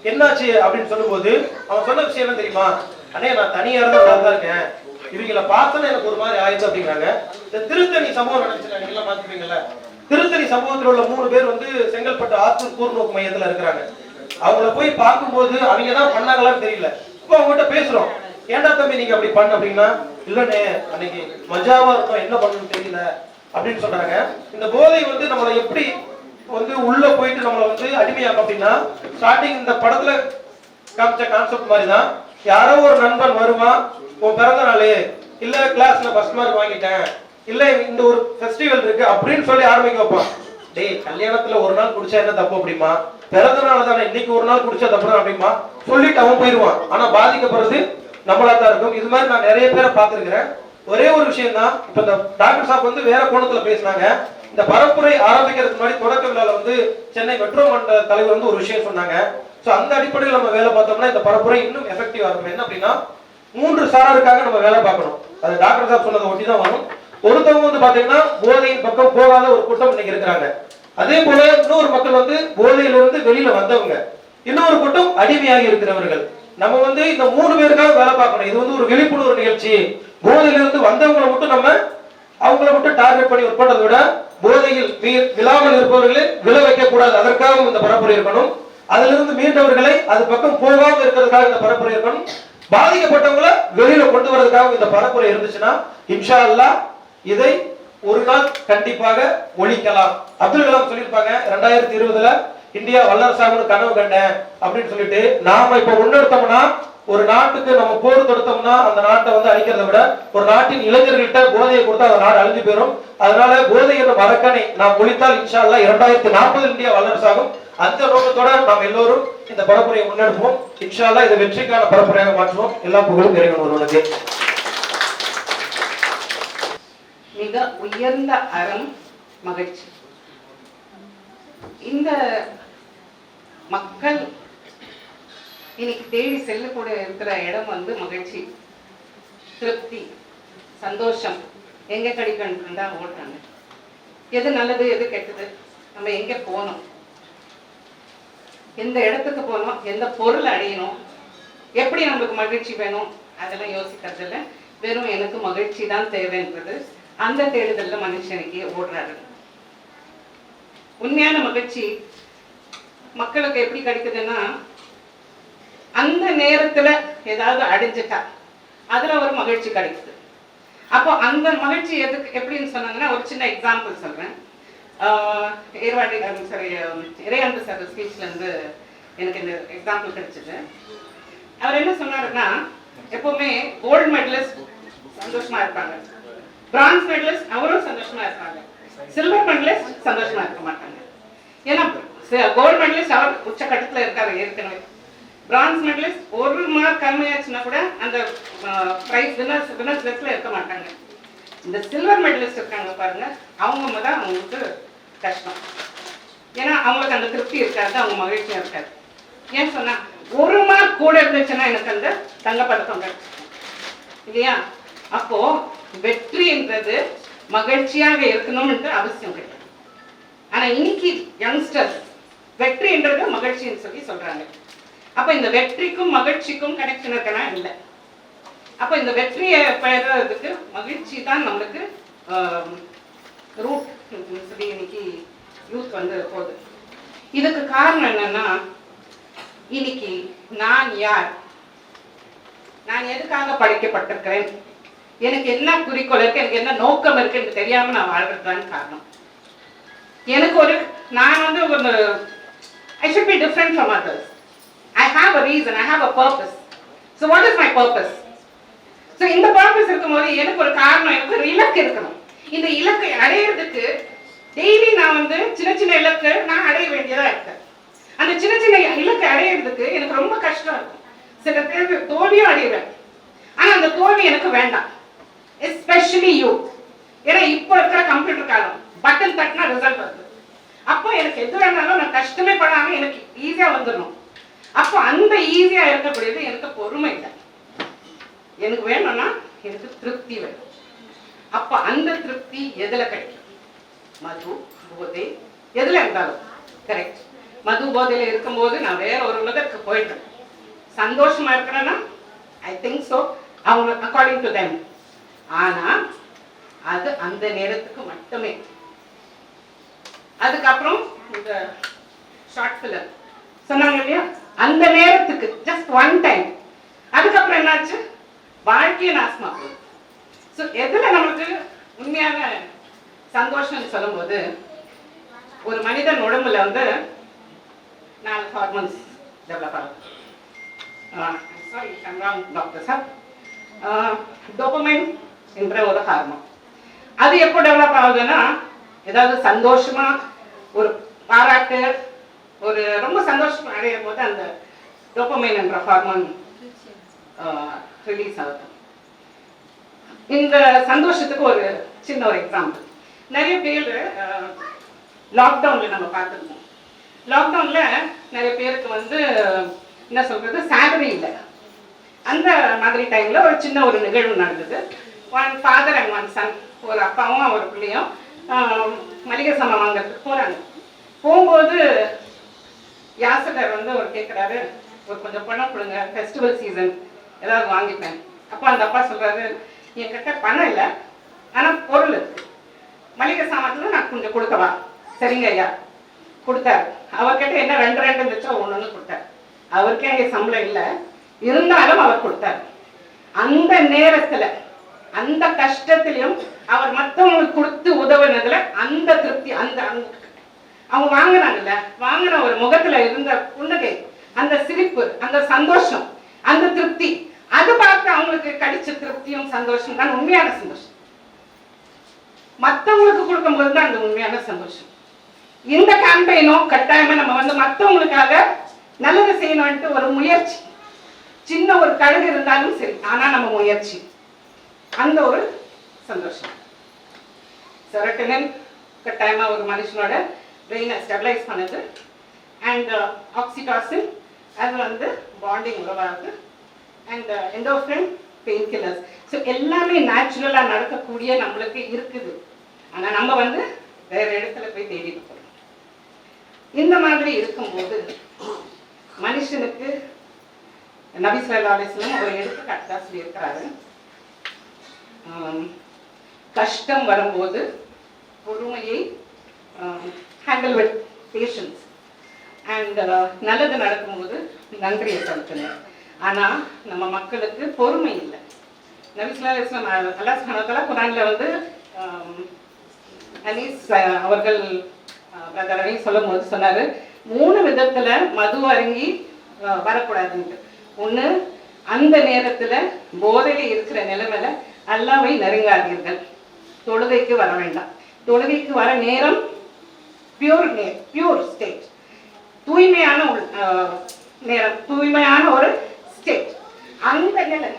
என்னாச்சு அப்படின்னு சொல்லும்போது அவன் சொன்ன விஷயம் என்ன தெரியுமா, அண்ணே நான் தனியா இருந்தா நல்லா தான் இருக்கேன், இவங்களை பார்த்தோன்னு எனக்கு ஒரு மாதிரி ஆயிடுச்சு அப்படிங்கிறாங்க. இந்த திருத்தணி சம்பவம் நடந்துச்சு, நீங்க எல்லாம் பாத்துப்பீங்கல்ல. திருத்தணி சம்பவத்தில் உள்ள 3 பேர் வந்து செங்கல்பட்டு ஆத்தூர் கூர்நோக்கு மையத்துல இருக்கிறாங்க. அவங்கள போய் பார்க்கும்போது அவங்க தான் பண்ணாங்களான்னு தெரியல. இப்போ அவங்ககிட்ட பேசுறோம், ஏண்டா தம்பி நீங்க அப்படி பண்ண அப்படின்னா, இல்லண்ணே அன்னைக்கு மஜாவா இருக்கும், என்ன பண்ணணும்னு தெரியல அப்படின்னு சொல்றாங்க. இந்த போதை வந்து நம்மளை எப்படி வந்து உள்ள போயிட்டு நம்மளை வந்து அடிமையாகும் அப்படின்னா, ஸ்டார்டிங் இந்த படத்துல காமிச்ச கான்செப்ட் மாதிரி தான். யாரோ ஒரு நண்பன் வருவான், உன் பிறந்த நாள் இல்ல கிளாஸ்ல ஃபர்ஸ்ட் மார்க் வாங்கிட்டேன், இல்ல இந்த ஒரு ஃபெஸ்டிவல் இருக்கு அப்படின்னு சொல்லி ஆரம்பிக்க வைப்பான். டேய் கல்யாணத்துல ஒரு நாள் குடிச்சா என்ன தப்பு அப்படிமா, பிறந்த நாள் தானே இன்னைக்கு ஒரு நாள் குடிச்சா தப்பு அப்படிமா சொல்லிட்டு அவன் போயிடுவான். ஆனா பாதிக்கப்படுறது நம்மளா தான் இருக்கும். இது மாதிரி நான் நிறைய பேரை பார்த்திருக்கிறேன். ஒரே ஒரு விஷயம் தான், இப்ப இந்த டாக்டர் சாப் வந்து வேற கோணத்துல பேசினாங்க. இந்த பரப்புரை ஆரம்பிக்கிறதுக்கு முன்னாடி தொடக்க விழால வந்து சென்னை மெட்ரோ மண்டல தலைவர் வந்து ஒரு விஷயம் சொன்னாங்க. சோ அந்த அடிப்படையில் நம்ம வேலை பார்த்தோம்னா இந்த பரப்புரை இன்னும் எஃபெக்டிவா இருக்கும். என்ன அப்படின்னா 3 சாராருக்காக நம்ம வேலை பார்க்கணும். அது டாக்டர் சாப் சொன்னதை ஒட்டி தான் வரும். ஒருத்தவங்க வந்து பாத்தீங்கன்னா போதையின் பக்கம் போகாத ஒரு கூட்டம் இன்னைக்கு இருக்கிறாங்க. அதே போல இன்னொரு மக்கள் வந்து போதையிலிருந்து வெளியில வந்தவங்க, இன்னொரு கூட்டம் அடிமையாகி இருக்கிறவர்கள். நம்ம வந்து இந்த 3 பேருக்காக வேலை பார்க்கணும். இது வந்து ஒரு விழிப்புணர்வு நிகழ்ச்சி. போதையிலிருந்து வந்தவங்களை மட்டும் நம்ம அவங்கள மட்டும் டார்கெட் பண்ணி ஒர்க் பண்றதை விட போதையில் விழாமல் இருப்பவர்களை விழ வைக்க கூடாது. அதற்காக இந்த பரப்புரை இருக்கணும். அதிலிருந்து மீண்டவர்களை அது பக்கம் போகாமல் இருக்கிறதுக்காக இந்த பரப்புரை இருக்கணும். பாதிக்கப்பட்டவங்களை வெளியில கொண்டு வரதுக்காக இந்த பரப்புரை இருந்துச்சுன்னா இன்ஷா அல்லாஹ் இதை ஒரு நாள் கண்டிப்பாக ஒழிக்கலாம். அப்துல் கலாம் சொல்லியிருப்பாங்க 2020 இந்தியா வல்லரசாகணும் கனவு கண்டேன் அப்படின்னு சொல்லிட்டு. நாம இப்ப முன்னெடுத்தோம்னா, ஒரு நாட்டுக்கு நம்ம போர் தொடுத்தோம்னா அந்த நாட்டை வந்து அழிக்கிறத விட ஒரு நாட்டின் இளைஞர்கள்ட்ட போதையை கொடுத்தா அந்த நாடு அழிஞ்சு போயிடும். அதனால போதை என்ற மரக்கனை நாம் ஒழித்தால் இன்ஷா அல்லாஹ் 2040 இந்தியா வல்லரசாகும். அந்த நோக்கத்தோட நாம் எல்லோரும் இந்த பரப்புரையை முன்னெடுப்போம். இன்ஷா அல்லாஹ் இதை வெற்றிக்கான பரப்புரையாக மாற்றுவோம். எல்லா புகழும் இறைவன் ஒருவனுக்கு. மிக உயர்ந்த அறம் மகிழ்ச்சி. இந்த மக்கள் இன்னைக்கு தேடி செல்லக்கூட இருக்கிற இடம் வந்து மகிழ்ச்சி, திருப்தி, சந்தோஷம். எங்க கிடைக்கணும் தான் ஓடுறாங்க. எது நல்லது எது கெட்டது, நம்ம எங்க போகணும், எந்த இடத்துக்கு போகணும், எந்த பொருள் அடையணும், எப்படி நம்மளுக்கு மகிழ்ச்சி வேணும், அதெல்லாம் யோசிக்கிறது இல்லை. வெறும் எனக்கு மகிழ்ச்சி தான் தேவைன்றது அந்த தேடுதல்ல மனுஷனுக்கு ஓடுறாரு. உண்மையான மகிழ்ச்சி மக்களுக்கு எப்படி கிடைக்குதுன்னா, அந்த நேரத்துல ஏதாவது அடைஞ்சிட்டா அதுல ஒரு மகிழ்ச்சி கிடைக்குது. அப்போ அந்த மகிழ்ச்சி எதுக்கு எப்படின்னு சொன்னாங்கன்னா, ஒரு சின்ன எக்ஸாம்பிள் சொல்றேன். ஏர்வாடி சாரி இறையாண்டு சார் ஸ்பீச்ல இருந்து எனக்கு இந்த எக்ஸாம்பிள் கிடைச்சது. அவர் என்ன சொன்னாருன்னா, எப்பவுமே கோல்டு மெடலிஸ்ட் சந்தோஷமா இருப்பாங்க, பிரான்ஸ் மெடலிஸ்ட் அவரும் சந்தோஷமா இருப்பாங்க, சில்வர் மெடலிஸ்ட் சந்தோஷமா இருக்க மாட்டாங்க. ஏன்னா கோல்டு மெடலிஸ்ட் அவர் உச்சக்கட்டத்துல இருக்காரு ஏற்கனவே. பிரான்ஸ் மெடலிஸ்ட் ஒரு மார்க் கம்மியாச்சுன்னா கூட அந்த பிரைஸ் வினர்ஸ் லிஸ்ட்ல இருக்க மாட்டாங்க. இந்த சில்வர் மெடலிஸ்ட் இருக்காங்க பாருங்க, அவங்க தான் அவங்களுக்கு கஷ்டம். ஏன்னா அவங்களுக்கு அந்த திருப்தி இருக்காது, அவங்க மகிழ்ச்சியா இருக்காது. ஏன் சொன்னா, ஒரு மார்க் கூட இருந்துச்சுன்னா எனக்கு அந்த தங்கப்பதக்கம் கிடைச்சிருக்கும் இல்லையா? அப்போ வெற்றின்றது மகிழ்ச்சியாக இருக்கணும்ன்ற அவசியம் கிடையாது. ஆனா இன்னைக்கு யங்ஸ்டர்ஸ் வெற்றின்றது மகிழ்ச்சின்னு சொல்லி சொல்றாங்க. அப்ப இந்த வெற்றிக்கும் மகிழ்ச்சிக்கும் கனெக்ஷன் இருக்கனா இல்லை. அப்ப இந்த வெற்றியை பெறதுக்கு மகிழ்ச்சி தான் நம்மளுக்கு ரூட் சொல்லி இன்னைக்கு யூத் வந்து போகுது. இதுக்கு காரணம் என்னன்னா, இன்னைக்கு நான் யார், நான் எதுக்காக படைக்கப்பட்டிருக்கிறேன், எனக்கு என்ன குறிக்கோள் இருக்கு, எனக்கு என்ன நோக்கம் இருக்குன்னு தெரியாம நான் வாழ்றதுதான் காரணம். எனக்கு ஒரு நான் வந்து ஒரு I should be different from others. I have a reason, I have a purpose. So what is my purpose? So இந்த purpose இருக்கும்போது எனக்கு ஒரு காரணம், எனக்கு ஒரு இலக்கு இருக்கணும். இந்த இலக்கை அடையிறதுக்கு டெய்லி நான் வந்து சின்ன சின்ன இலக்கு நான் அடைய வேண்டியதா இருக்கேன். அந்த சின்ன சின்ன இலக்கை அடையிறதுக்கு எனக்கு ரொம்ப கஷ்டம் இருக்கும். சில பேர் தோல்வியும் அடைவேன். ஆனா அந்த தோல்வி எனக்கு வேண்டாம். Especially you. ஏன்னா இப்போ இருக்கிற கம்ப்யூட்டர் காலம், பட்டன் தட்டினா ரிசல்ட் வருது. அப்போ எனக்கு எது வேணாலும் நான் கஷ்டமே படாம எனக்கு ஈஸியா வந்துடணும். அப்போ அந்த ஈஸியா இருக்கக்கூடியது எனக்கு பொறுமை இல்லை. எனக்கு வேணும்னா எனக்கு திருப்தி வேணும். அப்ப அந்த திருப்தி எதுல கிடைக்கும்? மது, போதை, எதுல இருந்தாலும் கரெக்ட். மது போதையில இருக்கும்போது நான் வேற ஒரு உலகத்துக்கு போயிட்டேன். சந்தோஷமா இருக்கிறேன்னா ஐ திங்க் சோ, அவங்க அக்கார்டிங் டு தெம். ஆனா அது அந்த நேரத்துக்கு மட்டுமே. அதுக்கப்புறம் இந்த ஷார்ட் ஃபிலிம் சொன்னாங்க இல்லையா, அந்த நேரத்துக்கு ஜஸ்ட் ஒன் டைம். அதுக்கப்புறம் என்னாச்சு, வாழ்க்கையை நாசமா போகுது. ஸோ எதுல நமக்கு உண்மையான சந்தோஷம்னு சொல்லும்போது, ஒரு மனிதன் உடம்புல வந்து 4 ஹார்மோன்ஸ் டெவலப் ஆகும். சாரி டாக்டர் சார், டோபமைன் என்ற ஒரு ஹார்மோன். அது எப்போ டெவலப் ஆகுதுன்னா, ஏதாவது சந்தோஷமா ஒரு பாராட்டு, ஒரு ரொம்ப சந்தோஷமா அடையும் போது அந்த டோபமைன் என்ற ஹார்மோன் ரிலீஸ் ஆகுது. இந்த சந்தோஷத்துக்கு ஒரு சின்ன ஒரு எக்ஸாம்பிள். நிறைய பேர் லாக்டவுன்ல நம்ம பார்த்துருக்கோம். லாக்டவுன்ல நிறைய பேருக்கு வந்து என்ன சொல்றது, சேலரி இல்லை. அந்த மாதிரி டைம்ல ஒரு சின்ன ஒரு நிகழ்வு நடந்தது. One father and one son, ஒரு அப்பாவும் ஒரு பிள்ளையும் மளிகை சாமான் வாங்கிறதுக்கு போறாங்க. போகும்போது யாசகர் வந்து ஒரு கேட்குறாரு, ஒரு கொஞ்சம் பணம் கொடுங்க, ஃபெஸ்டிவல் சீசன் ஏதாவது வாங்கிப்பேன். அப்போ அந்த அப்பா சொல்றாரு, என்கிட்ட பணம் இல்லை, ஆனால் பொருள் இருக்கு, மளிகை சாமான்ல நான் கொஞ்சம் கொடுக்கவா? சரிங்க ஐயா. கொடுத்தாரு. அவர்கிட்ட என்ன 2 இருந்துச்சோ ஒன்று கொடுத்தாரு. அவருக்கே அங்கே சம்பளம் இல்லை, இருந்தாலும் அவர் கொடுத்தாரு. அந்த நேரத்துல அந்த கஷ்டத்திலையும் அவர் மற்றவங்களுக்கு கொடுத்து உதவுனதுல அந்த திருப்தி, அந்த அவங்க வாங்கினாங்கல்ல, வாங்கின ஒரு முகத்துல இருந்த புன்னகை, அந்த சிரிப்பு, அந்த சந்தோஷம், அந்த திருப்தி, அது பார்த்து அவங்களுக்கு கிடைச்ச திருப்தியும் சந்தோஷம் தான் உண்மையான சந்தோஷம். மற்றவங்களுக்கு கொடுக்கும் போது தான் அந்த உண்மையான சந்தோஷம். இந்த கேம்பெயினும் கட்டாயமா நம்ம வந்து மற்றவங்களுக்காக நல்லது செய்யணும்ட்டு ஒரு முயற்சி, சின்ன ஒரு கழுகு இருந்தாலும் சரி, ஆனா நம்ம முயற்சி, அந்த ஒரு சந்தோஷம். செரோட்டோனின் கட்டாயமா ஒரு மனுஷனோட பிரெயினை ஸ்டெபிலைஸ் பண்ணுது. அண்ட் ஆக்சிடாசின் அது வந்து பாண்டிங் உருவாகுது. And endorphin painkillers. So எல்லாமே நேச்சுரலாக நடக்கக்கூடிய நம்மளுக்கு இருக்குது. ஆனால் நம்ம வந்து வேற இடத்துல போய் தேடிட்டு போகிறோம். இந்த மாதிரி இருக்கும்போது மனுஷனுக்கு நபி ஸல்லல்லாஹு அலைஹி வஸல்லம் ஒரு எடுத்துக்காட்டா சொல்லியிருக்கிறாரு. கஷ்டம் வரும்போது பொறுமையை ஹேண்டில் வித் பேஷன்ஸ் அண்ட் நல்லது நடக்கும்போது நன்றியை செலுத்தணும். ஆனால் நம்ம மக்களுக்கு பொறுமை இல்லை. நபி ஸல்லல்லாஹு அலைஹி வஸல்லம் அல்லாஹ் சுப்ஹானஹு வ தஆலா குர்ஆன்ல வந்து அனீஸ் அவர்கள் பிரதர் அனீஸ் சொல்லும்போது சொன்னாரு, 3 விதத்துல மது அருங்கி வரக்கூடாதுன்ட்டு. ஒண்ணு, அந்த நேரத்துல போதையில இருக்கிற நிலைமையில அல்லாஹ்வை நெருங்காதீர்கள். தொழுகைக்கு வர வேண்டாம். தொழுகைக்கு வர நேரம் பியூர் ஸ்டேட், தூய்மையான நேரம், தூய்மையான ஒரு ஸ்டேட். அந்த நிலை,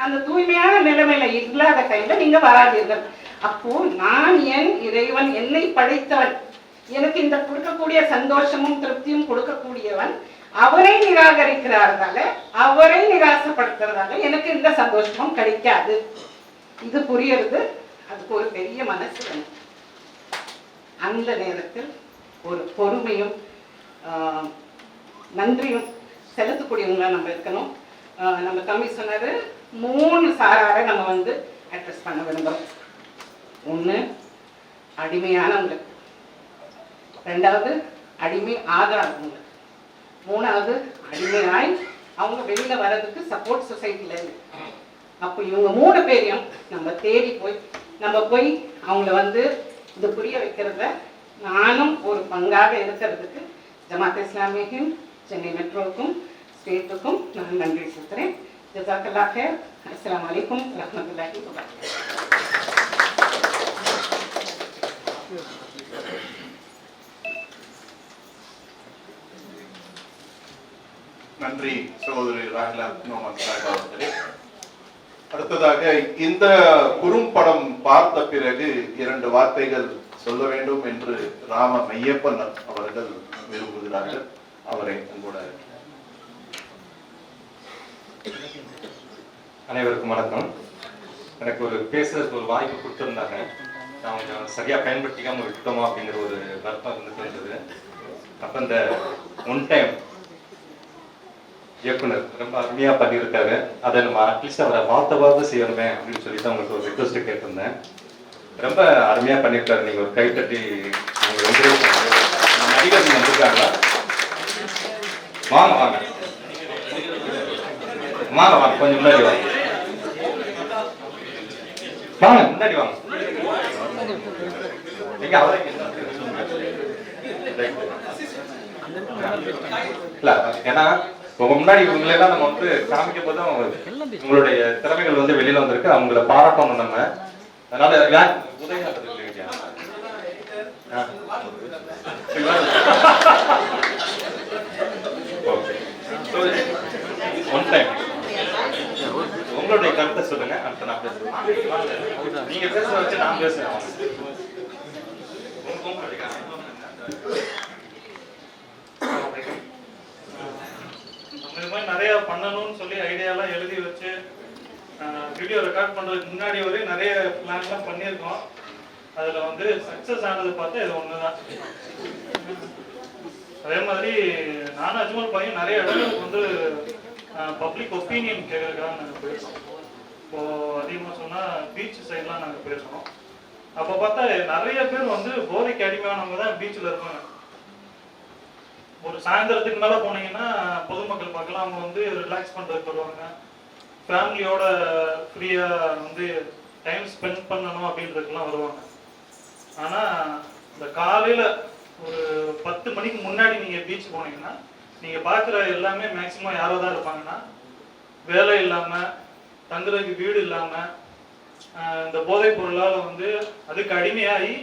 அந்த தூய்மையான நிலைமையில இல்லாத டைம்ல நீங்க வராதீர்கள். அப்போ நான் என் இறைவன், என்னை படைத்தவன், எனக்கு இந்த கொடுக்கக்கூடிய சந்தோஷமும் திருப்தியும் கொடுக்கக்கூடியவன், அவரை நிராகரிக்கிறார்களால, அவரை நிராசப்படுத்துறதால எனக்கு இந்த சந்தோஷமும் கிடைக்காது. இது புரியுறது. அதுக்கு ஒரு பெரிய மனசு வேணும். அந்த நேரத்தில் ஒரு பொறுமையும் நன்றியும் செலுத்தக்கூடியவங்களா நம்ம இருக்கணும். நம்ம தம்பி சொன்னாரு, 3 சாராரை நம்ம வந்து அட்ரஸ் பண்ண விரும்புகிறோம். 1, அடிமையானவங்களுக்கு. 2வது, அடிமை ஆகாதவங்களுக்கு. 3வது, அடிமையாய் அவங்க வெளியில வர்றதுக்கு சப்போர்ட் சொசைட்டில இருக்கு. அப்போ இவங்க 3 பேரையும் நம்ம தேடி போய் அவங்கள வந்து இது புரிய வைக்கிறத நானும் ஒரு பங்காக இருக்கிறதுக்கு ஜமாத் இஸ்லாமிய ஹிந்த் சென்னை மெட்ரோவுக்கும் ஸ்டேட்டுக்கும் நான் நன்றி செலுத்துறேன். ஜஸாக்கல்லாஹ் ஹைர். அஸ்ஸலாமு அலைக்கும் வரஹ்மத்துல்லாஹி வபரகாத்துஹு. நன்றி சகோதரி ராஹிலா முகமது சாஹிப் அவர்களே. அடுத்ததாக இந்த குறும்படம் பார்த்த பிறகு 2 வார்த்தைகள் சொல்ல வேண்டும் என்று ராம மையப்பன் அவர்கள் விரும்புகிறார்கள். அவரை உங்களோட. அனைவருக்கும் வணக்கம். எனக்கு ஒரு பேசுறதுக்கு ஒரு வாய்ப்பு கொடுத்துருந்தாங்க. நான் கொஞ்சம் சரியா பயன்படுத்திக்காம விட்டோமா அப்படிங்கிற ஒரு வருத்தம் இருந்துட்டு இருந்தது. அப்ப இந்த ஒன் டைம் இயக்குனர் ரொம்ப அருமையா பண்ணியிருக்காரு. அதை நம்ம அட்லீஸ்ட் அவரை பார்த்தாவது செய்யணுமே அப்படின்னு சொல்லிட்டு அவங்களுக்கு ஒரு ரிக்வஸ்ட் கேட்டிருந்தேன். ரொம்ப அருமையா பண்ணியிருக்காரு. நீங்க ஒரு கைத்தட்டி நடிகர் வந்திருக்காங்களா? வாங்க வாங்க வாங்க வாங்க, கொஞ்சம் முன்னாடி வாங்க, வாங்க முன்னாடி வாங்க. நீங்க அவரை இல்ல, ஏன்னா உங்க முன்னாடி இவங்களெல்லாம் நம்ம வந்து காமிக்கும் போது உங்களுடைய திறமைகள் வந்து வெளியில வந்திருக்கு. அவங்கள பாராட்டணும் நம்ம. அதனால உதயம் ஒன் டைம் உங்களுடைய கருத்தை சொல்லுங்க. அடுத்து நான் பேசுறேன். நீங்க பேச வச்சு நான் பேசுறேன். இந்த மாதிரி நிறைய பண்ணணும்னு சொல்லி ஐடியாலாம் எழுதி வச்சு வீடியோ ரெக்கார்ட் பண்றதுக்கு முன்னாடி வரை நிறைய பிளான்லாம் பண்ணியிருக்கோம். அதுல வந்து சக்சஸ் ஆனது பார்த்தா இது ஒண்ணுதான். அதே மாதிரி நானும் அஜ்மல் பையன் நிறைய இடங்களுக்கு வந்து பப்ளிக் ஒப்பீனியன் கேட்கறதுக்காக நாங்கள் போயிருக்கோம். இப்போ அதிகமாக சொன்னால் பீச் சைட்லாம் நாங்கள் போயிருக்கோம். அப்போ பார்த்தா நிறைய பேர் வந்து போதைக்கு அடிமையானவங்க தான் பீச்சில் இருப்பாங்க. ஒரு சாயந்தரத்துக்கு மேலே போனீங்கன்னா பொதுமக்கள் பார்க்கலாம், அவங்க வந்து ரிலாக்ஸ் பண்ணுறதுக்கு வருவாங்க. ஃபேமிலியோட ஃப்ரீயாக வந்து டைம் ஸ்பெண்ட் பண்ணணும் அப்படின்றதுக்கெல்லாம் வருவாங்க. ஆனால் இந்த காலையில் ஒரு 10 மணிக்கு முன்னாடி நீங்கள் பீச் போனீங்கன்னா நீங்கள் பார்க்குற எல்லாமே மேக்சிமம் யாரோ தான் இருப்பாங்கன்னா, வேலை இல்லாமல், தங்குறதுக்கு வீடு இல்லாமல், இந்த போதைப் பொருளால் வந்து அதுக்கு அடிமையாகி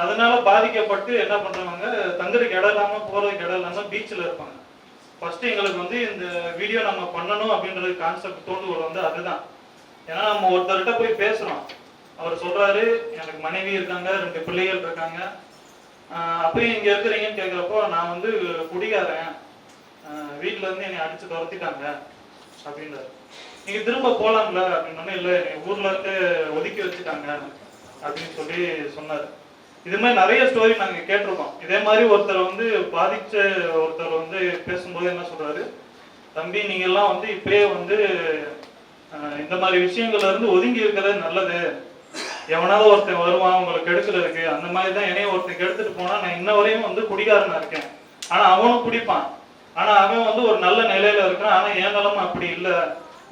அதனால பாதிக்கப்பட்டு என்ன பண்றாங்க, தங்குறதுக்கு இடம் இல்லாம போறதுக்கு இடம் இல்லாம பீச்சில் இருப்பாங்க. ஃபர்ஸ்ட் எங்களுக்கு வந்து இந்த வீடியோ நம்ம பண்ணணும் அப்படின்றது கான்செப்ட் தோன்றுவது வந்து அதுதான். ஏன்னா நம்ம ஒருத்தர்கிட்ட போய் பேசுறோம், அவர் சொல்றாரு எனக்கு மனைவி இருக்காங்க, 2 பிள்ளைகள் இருக்காங்க, அப்பயும் இங்க இருக்கிறீங்கன்னு கேட்குறப்போ நான் வந்து குடிகாரன், வீட்டுல இருந்து என்னை அடிச்சு துரத்திட்டாங்க அப்படின்றாரு. நீங்க திரும்ப போலாம்ல அப்படின்னா, இல்லை ஊர்ல இருந்து ஒதுக்கி வச்சுட்டாங்க அப்படின்னு சொல்லி சொன்னாரு. இது மாதிரி நிறைய ஸ்டோரி நாங்க கேட்டிருக்கோம். இதே மாதிரி ஒருத்தர் வந்து பாதிச்ச ஒருத்தர் வந்து பேசும்போது என்ன சொல்றாரு, தம்பி நீங்க எல்லாம் வந்து இப்பயே வந்து இந்த மாதிரி விஷயங்கள்ல இருந்து ஒதுங்கி இருக்கிறது நல்லது. எவனாவது ஒருத்தன் வருவான் உங்களுக்கு கெடுக்கிறதுக்கு, அந்த மாதிரி தான் என்னைய ஒருத்தன் கெடுத்துட்டு போனா நான் இன்ன வரையும் வந்து குடிகாரனா இருக்கேன். ஆனா அவனும் குடிப்பான், ஆனா அவன் வந்து ஒரு நல்ல நிலையில இருக்கான். ஆனா என் நிலைமை அப்படி இல்லை.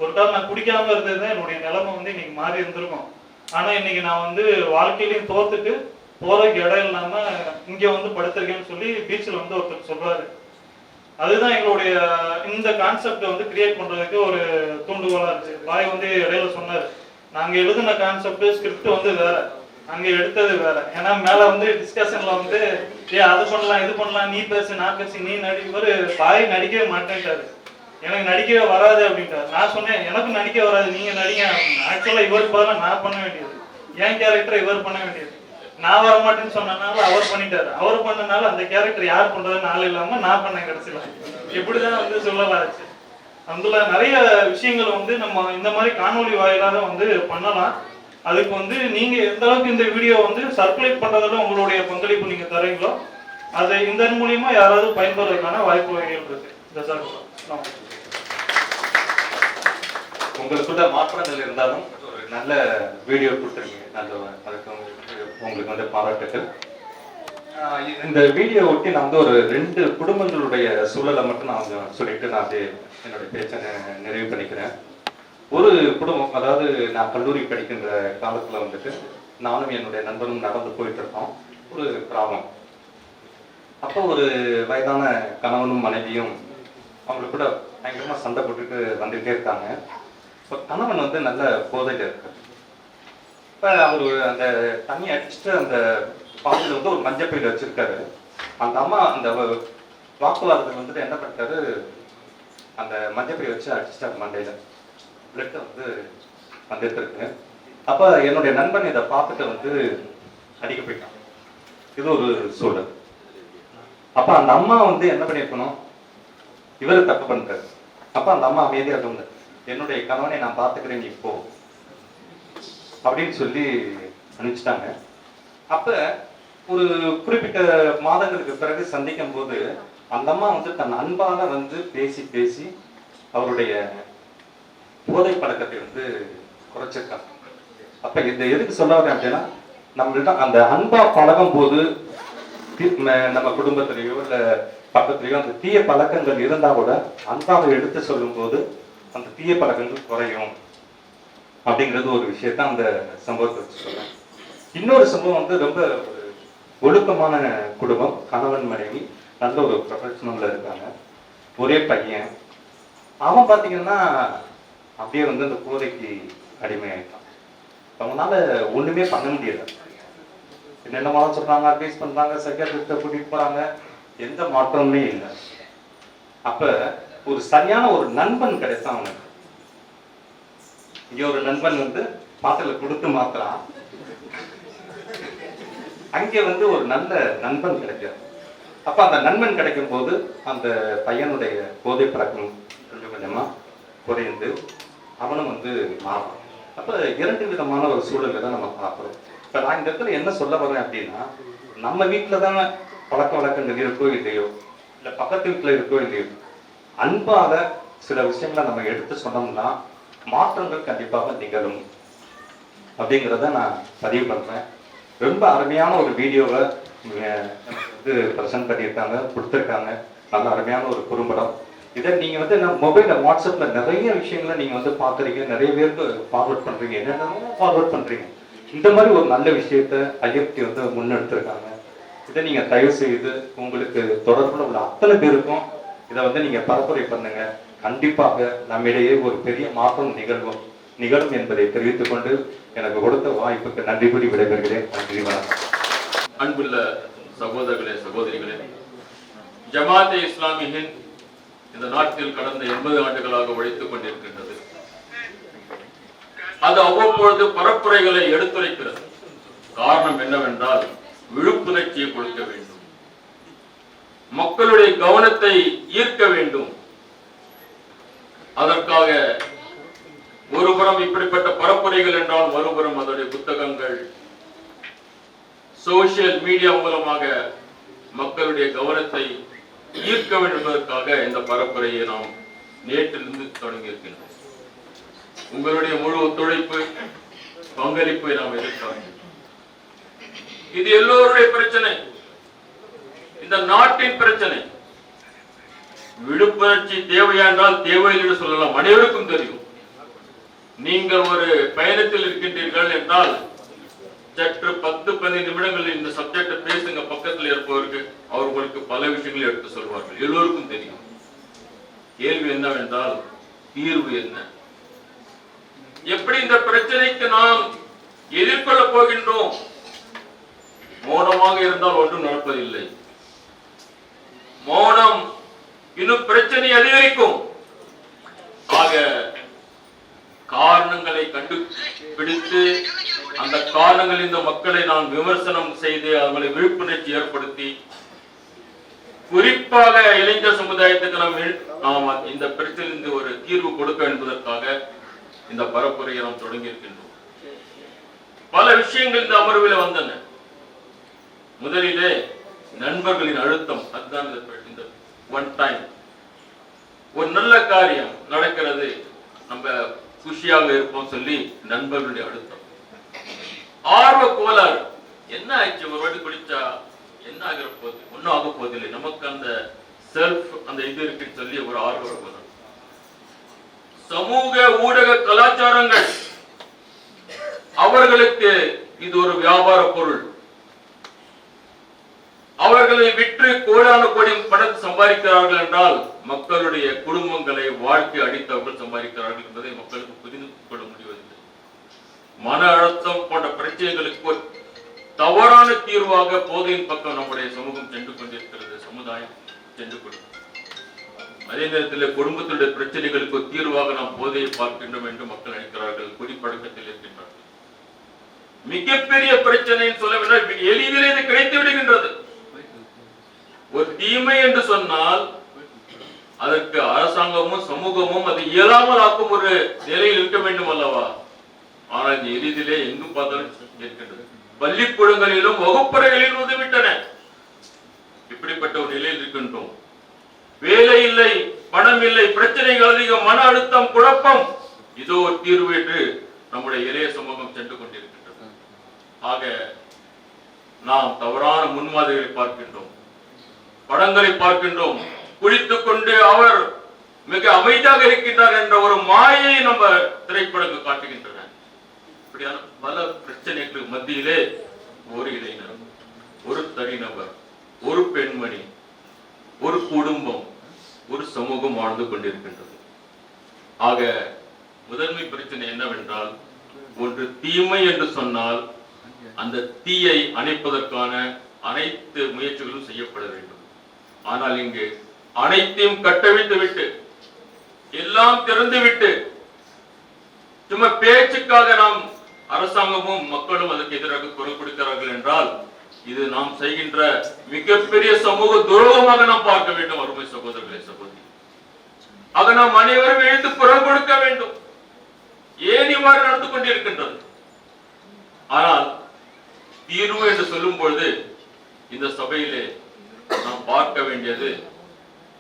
ஒரு காலம் நான் குடிக்காம இருந்ததுதான் என்னுடைய நிலைமை வந்து இன்னைக்கு மாறி இருந்திருக்கும். ஆனா இன்னைக்கு நான் வந்து வாழ்க்கையிலையும் தோத்துட்டு போறதுக்கு இடம் இல்லாம இங்க வந்து படுத்திருக்கேன்னு சொல்லி பீச்சில் வந்து ஒருத்தர் சொல்றாரு. அதுதான் எங்களுடைய இந்த கான்செப்ட் வந்து கிரியேட் பண்றதுக்கு ஒரு தூண்டுகோலா இருந்துச்சு. பாய் வந்து இடையில சொன்னாரு, நாங்க எழுதின கான்செப்ட் ஸ்கிரிப்ட் வந்து வேற, அங்க எடுத்தது வேற. ஏன்னா மேல வந்து டிஸ்கஷன்ல வந்து அது பண்ணலாம் இது பண்ணலாம், நீ பேசு நான் பேசு நீ நடி. ஒரு பாய் நடிக்கவே மாட்டேன்ட்டாரு, எனக்கு நடிக்கவே வராது அப்படின்ட்டாரு. நான் சொன்னேன் எனக்கு நடிக்க வராது, நீங்க நடிங்க. ஆக்சுவலா இவருக்கு பதிலாக நான் பண்ண வேண்டியது, என் கேரக்டர் இவர் பண்ண வேண்டியது. நான் வர மாட்டேன்னு சொன்னனால அவர் பண்ணிட்டாரு. அவர் பண்ணனால அந்த கேரக்டர் யார் பண்றதுன்னு ஆள் இல்லாம நான் பண்ணேன் கடைசியில. இப்படிதான் வந்து சொல்லலாச்சு. அதுல நிறைய விஷயங்கள் வந்து நம்ம இந்த மாதிரி காணொலி வாயிலாக வந்து பண்ணலாம். அதுக்கு வந்து நீங்க எந்த அளவுக்கு இந்த வீடியோ வந்து சர்க்குலேட் பண்றதுல உங்களுடைய பங்களிப்பு நீங்க தரீங்களோ, அதை இந்த மூலியமா யாராவது பயன்படுறதுக்கான வாய்ப்புகள் இருக்கு. உங்களுக்குள்ள மாற்றங்கள் இருந்தாலும் ஒரு நல்ல வீடியோ கொடுத்துருக்கீங்க, நல்ல அதுக்கு உங்களுக்கு வந்து பாராட்டுகள். இந்த வீடியோ ஒட்டி நான் வந்து ஒரு 2 குடும்பங்களுடைய சூழலை மட்டும் நான் சொல்லிட்டு நான் அது என்னுடைய பேச்சை நிறைவு பண்ணிக்கிறேன். ஒரு குடும்பம், அதாவது நான் கல்லூரி படிக்கின்ற காலத்துல வந்துட்டு நானும் என்னுடைய நண்பனும் நடந்து போயிட்டு இருக்கோம் ஒரு கிராமம். அப்போ ஒரு வயதான கணவனும் மனைவியும் அவங்க கூட பயங்கரமா சண்டை போட்டுட்டு வந்துட்டே இருக்காங்க. இப்போ கணவன் வந்து நல்ல போதையில இருக்கு. இப்போ அவர் அந்த தண்ணி அடிச்சுட்டு அந்த பாதையில் வந்து ஒரு மஞ்சள் பையில வச்சிருக்காரு. அந்த அம்மா அந்த வாக்குவாதத்துக்கு வந்துட்டு என்ன பண்ணிட்டாரு, அந்த மஞ்சள் பையை வச்சு அடிச்சுட்டாரு மண்டையில. பிளட் வந்து வந்துட்டு இருக்கு. அப்ப என்னுடைய நண்பன் இதை பார்த்துட்டு வந்து அடிக்க போயிட்டான். இது ஒரு சூழல். அப்ப அந்த அம்மா வந்து என்ன பண்ணிருக்கணும், இவரு தப்பு பண்றாரு. அப்ப அந்த அம்மா அமைதியா இருந்த, என்னுடைய கணவனை நான் பார்த்துக்கிறேன் நீ போ அப்படின்னு சொல்லி அனுப்பிச்சிட்டாங்க. அப்ப ஒரு குறிப்பிட்ட மாதங்களுக்கு பிறகு சந்திக்கும் போது அந்த அம்மா வந்து தன் அன்பால வந்து பேசி பேசி அவருடைய போதை பழக்கத்தை வந்து குறைச்சிருக்காங்க. அப்ப இந்த எதுக்கு சொல்ல வரேன் அப்படின்னா, நம்மள்ட்ட அந்த அன்பா பழகும் போது நம்ம குடும்பத்திலேயோ இல்ல பக்கத்திலேயோ அந்த தீய பழக்கங்கள் இருந்தா கூட அன்பாக எடுத்து சொல்லும் போது அந்த தீய பழக்கங்கள் குறையும் அப்படிங்கிறது ஒரு விஷயத்த அந்த சம்பவத்தை வச்சு சொல்றேன். இன்னொரு சம்பவம் வந்து ரொம்ப ஒரு ஒழுக்கமான குடும்பம், கணவன் மனைவி நல்ல ஒரு ப்ரொஃபஷனல்ல இருக்காங்க, ஒரே பையன். அவன் பாத்தீங்கன்னா அப்படியே வந்து அந்த போதைக்கு அடிமையாயிட்டான். அவங்களால ஒண்ணுமே பண்ண முடியல. என்னென்னமாலும் சொல்றாங்க, அட்வைஸ் பண்றாங்க, சைக்காட்ரிஸ்ட கூட்டிட்டு போறாங்க, எந்த மாற்றமுமே இல்லை. அப்ப ஒரு சரியான ஒரு நண்பன் கிடைத்தான் அவனுக்கு. இங்க ஒரு நண்பன் வந்து மாத்திரை கொடுத்து மாத்திரான், அங்கே வந்து ஒரு நல்ல நண்பன் கிடைக்கும். அப்ப அந்த நண்பன் கிடைக்கும் போது அந்த பையனுடைய போதை பழக்கம் கொஞ்சம் கொஞ்சமா குறைந்து அவனும் வந்து மாறும். அப்ப 2 விதமான ஒரு சூழலை தான் நம்ம பார்க்கிறோம். இப்ப நான் இந்த இடத்துல என்ன சொல்ல வரேன் அப்படின்னா, நம்ம வீட்டுல தான் பழக்க வழக்கங்கள் இருக்கோ இல்லையோ, இல்ல பக்கத்து வீட்டுல இருக்கோ இல்லையோ, அன்பாக சில விஷயங்களை நம்ம எடுத்து சொன்னோம்னா மாற்றங்கள் கண்டிப்பாக நிகழும் அப்படிங்கிறத நான் பதிவு பண்றேன். ரொம்ப அருமையான ஒரு வீடியோவை வந்து ப்ரெசென்ட் பண்ணியிருக்காங்க, கொடுத்துருக்காங்க. நல்ல அருமையான ஒரு குறும்படம். இதை நீங்க வந்து மொபைல்ல வாட்ஸ்அப்ல நிறைய விஷயங்களை நீங்க வந்து பாக்குறீங்க, நிறைய பேருக்கு ஃபார்வர்ட் பண்றீங்க, என்னென்னமோ ஃபார்வர்ட் பண்றீங்க. இந்த மாதிரி ஒரு நல்ல விஷயத்த ஐஎஃப்டி வந்து முன்னெடுத்திருக்காங்க. இதை நீங்க தயவு செய்து உங்களுக்கு தொடர்புல உள்ள அத்தனை பேருக்கும் இதை வந்து நீங்க பரப்புரை பண்ணுங்க. கண்டிப்பாக நம்மிடையே ஒரு பெரிய மாற்றம் நிகழும் என்பதை தெரிவித்துக் கொண்டு எனக்கு கொடுத்த வாய்ப்புக்கு நன்றி கூறி விடைபெறுகிறேன். நன்றி, வணக்கம். அன்புள்ள சகோதரர்களே சகோதரிகளே, ஜமாத்தே இஸ்லாமியின் இந்த நாட்டில் கடந்த 80 ஆண்டுகளாக உழைத்துக் கொண்டிருக்கின்றது. அது அவ்வப்பொழுது பரப்புரைகளை எடுத்துரைக்கிறது. காரணம் என்னவென்றால் விழிப்புணர்ச்சியை கொடுக்க வேண்டும், மக்களுடைய கவனத்தை ஈர்க்க வேண்டும். அதற்காக ஒருபுறம் இப்படிப்பட்ட பரப்புரைகள் என்றால், மறுபுறம் அதனுடைய புத்தகங்கள், சோசியல் மீடியா மூலமாக மக்களுடைய கவனத்தை ஈர்க்க வேண்டும் என்பதற்காக இந்த பரப்புரையை நாம் நேற்றிலிருந்து தொடங்கி இருக்கின்றோம். உங்களுடைய முழு ஒத்துழைப்பு, பங்களிப்பை நாம் எதிர்பார்க்கிறோம். இது எல்லோருடைய பிரச்சனை, இந்த நாட்டின் பிரச்சனை. விழிப்புணர்ச்சி தேவையா என்றால் தேவை என்று சொல்லலாம், அனைவருக்கும் தெரியும். நீங்கள் ஒரு பயணத்தில் இருக்கின்றீர்கள் என்றால் சற்று 10-15 நிமிடங்கள் இந்த சப்ஜெக்ட் பேசுங்க, பக்கத்தில் இருப்பவருக்கு அவர் உங்களுக்கு பல விஷயங்களை எடுத்து சொல்வார்கள், எல்லோருக்கும் தெரியும். கேள்வி என்னவென்றால் தீர்வு என்ன? எப்படி இந்த பிரச்சனைக்கு நாம் எதிர்கொள்ள போகின்றோம்? மௌனமாக இருந்தால் ஒன்றும் நடப்பதில்லை. மௌனம் இன்னும் பிரச்சனை அதிகரிக்கும். ஆக காரணங்களை கண்டுபிடித்து அந்த காரணங்கள் இந்த மக்களை நாம் விமர்சனம் செய்து அவர்களை விழிப்புணர்ச்சி ஏற்படுத்தி, குறிப்பாக இளைஞர் சமுதாயத்துக்கு நாம் இந்த பிரச்சனையிலிருந்து ஒரு தீர்வு கொடுக்க என்பதற்காக இந்த பரப்புரையை நாம் தொடங்கி இருக்கின்றோம். பல விஷயங்கள் இந்த அமர்வில் வந்தன. முதலிலே நண்பர்களின் அழுத்தம், அதுதான் இந்த ஒன் டைம் ஒரு நல்ல காரியம் நடக்கிறது, நம்ம குஷியாக இருப்போம் சொல்லி நண்பர்களுடைய அழுத்தம். ஆர்வ கோளாறு, என்ன ஆயிடுச்சு, ஒரு வாட்டி குடிச்சா என்ன ஆகிற போகுது, ஒன்னும் ஆக போவதில்லை, நமக்கு அந்த செல்ஃப் அந்த இது இருக்குன்னு சொல்லி ஒரு ஆர்வ கோளாறு. சமூக ஊடக கலாச்சாரங்கள், அவர்களுக்கு இது ஒரு வியாபார பொருள். அவர்களை விற்று கோடான கோடி பணத்தை சம்பாதிக்கிறார்கள் என்றால் மக்களுடைய குடும்பங்களை வாழ்க்கை அடித்தவர்கள் சம்பாதிக்கிறார்கள் என்பதை மக்களுக்கு புரிந்து கொள்ள முடிவதில்லை. மன அழுத்தம் போன்ற பிரச்சனைகளுக்கு தவறான தீர்வாக போதையின் பக்கம் நம்முடைய சமூகம் சென்று கொண்டிருக்கிறது, சமுதாயம் சென்று கொண்டிருக்கிறது. அதே நேரத்தில் குடும்பத்துடைய பிரச்சனைகளுக்கு தீர்வாக நாம் போதையை பார்க்கின்றோம் என்று மக்கள் நினைக்கிறார்கள், குடிப்பழக்கத்தில் இருக்கின்றார்கள். மிகப்பெரிய பிரச்சனை சொல்ல எளிதில் இது கிடைத்து விடுகின்றது. ஒரு தீமை என்று சொன்னால் அதற்கு அரசாங்கமும் சமூகமும் அது இயலாமல் ஆக்கும் ஒரு நிலையில் இருக்க வேண்டும் அல்லவா? ஆனால் இந்த எளிதிலே எங்கும் பார்த்தாலும் இருக்கின்றது. பள்ளிக்கூடங்களிலும் வகுப்பறைகளிலும் உதவிட்டன. இப்படிப்பட்ட ஒரு நிலையில் இருக்கின்றோம். வேலை இல்லை, பணம் இல்லை, பிரச்சனைகள் அதிகம், மன அழுத்தம், குழப்பம். இதோ ஒரு தீர்வு என்று நம்முடைய இளைய சமூகம் சென்று கொண்டிருக்கின்றது. ஆக நாம் தவறான முன்மாதிரிகளை பார்க்கின்றோம், படங்களை பார்க்கின்றோம். குளித்துக் கொண்டு அவர் மிக அமைதியாக இருக்கின்றார் என்ற ஒரு மாயை நம்ம திரைப்படங்கள் காட்டுகின்றன. இப்படியான பல பிரச்சனைகளுக்கு மத்தியிலே ஒரு இளைஞர், ஒரு தனிநபர், ஒரு பெண்மணி, ஒரு குடும்பம், ஒரு சமூகம் வாழ்ந்து கொண்டிருக்கின்றது. ஆக முதன்மை பிரச்சனை என்னவென்றால், ஒன்று தீமை என்று சொன்னால் அந்த தீயை அணைப்பதற்கான அனைத்து முயற்சிகளும் செய்யப்பட வேண்டும். ஆனால் இங்கு அனைத்தையும் கட்டவிழ்த்து விட்டு, எல்லாம் திறந்து விட்டு, சும்மா பேச்சுக்காக நாம் அரசாங்கமும் மக்களும் அதற்கு எதிராக குரல் கொடுக்கிறார்கள் என்றால் இது நாம் செய்கின்ற மிகப்பெரிய சமூக துரோகமாக நாம் பார்க்க வேண்டும். அருமை சகோதரர்களே சகோதரி, ஆக நாம் அனைவரும் எழுந்து குரல் கொடுக்க வேண்டும். ஏன் இவ்வாறு நடந்து கொண்டிருக்கின்றது? ஆனால் தீர்வு என்று சொல்லும் பொழுது இந்த சபையிலே நாம் பார்க்க வேண்டியது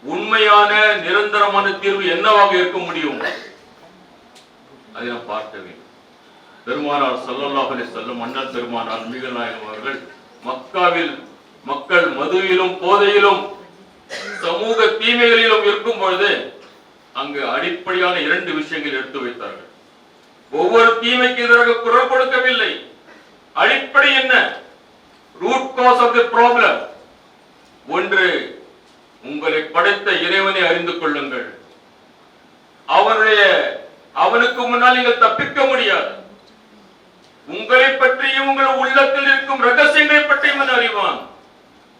உண்மையான நிரந்தரமான தீர்வு என்னவாக இருக்க முடியும், அதை நாம் பார்க்க வேண்டும். பெருமானார் ஸல்லல்லாஹு அலைஹி வஸல்லம், அண்ணல் பெருமானார் நபிகள் நாயகம் அவர்கள் மக்காவில் மக்கள் மதுவிலும் போதையிலும் சமூக தீமைகளிலும் இருக்கும் பொழுது அங்கு அடிப்படையான 2 விஷயங்கள் எடுத்து வைத்தார்கள். ஒவ்வொரு தீமைக்கு எதிராக குரல் கொடுக்கவில்லை. அடிப்படை என்ன? Root cause of the problem. ஒன்று, உங்களை படைத்த இறைவனை அறிந்து கொள்ளுங்கள். அவனுக்கு முன்னால் நீங்கள் தப்பிக்க முடியாது. உங்களை பற்றியும் உங்கள் உள்ளத்தில் இருக்கும் ரகசியங்களை பற்றியும் அவன் அறிவான்.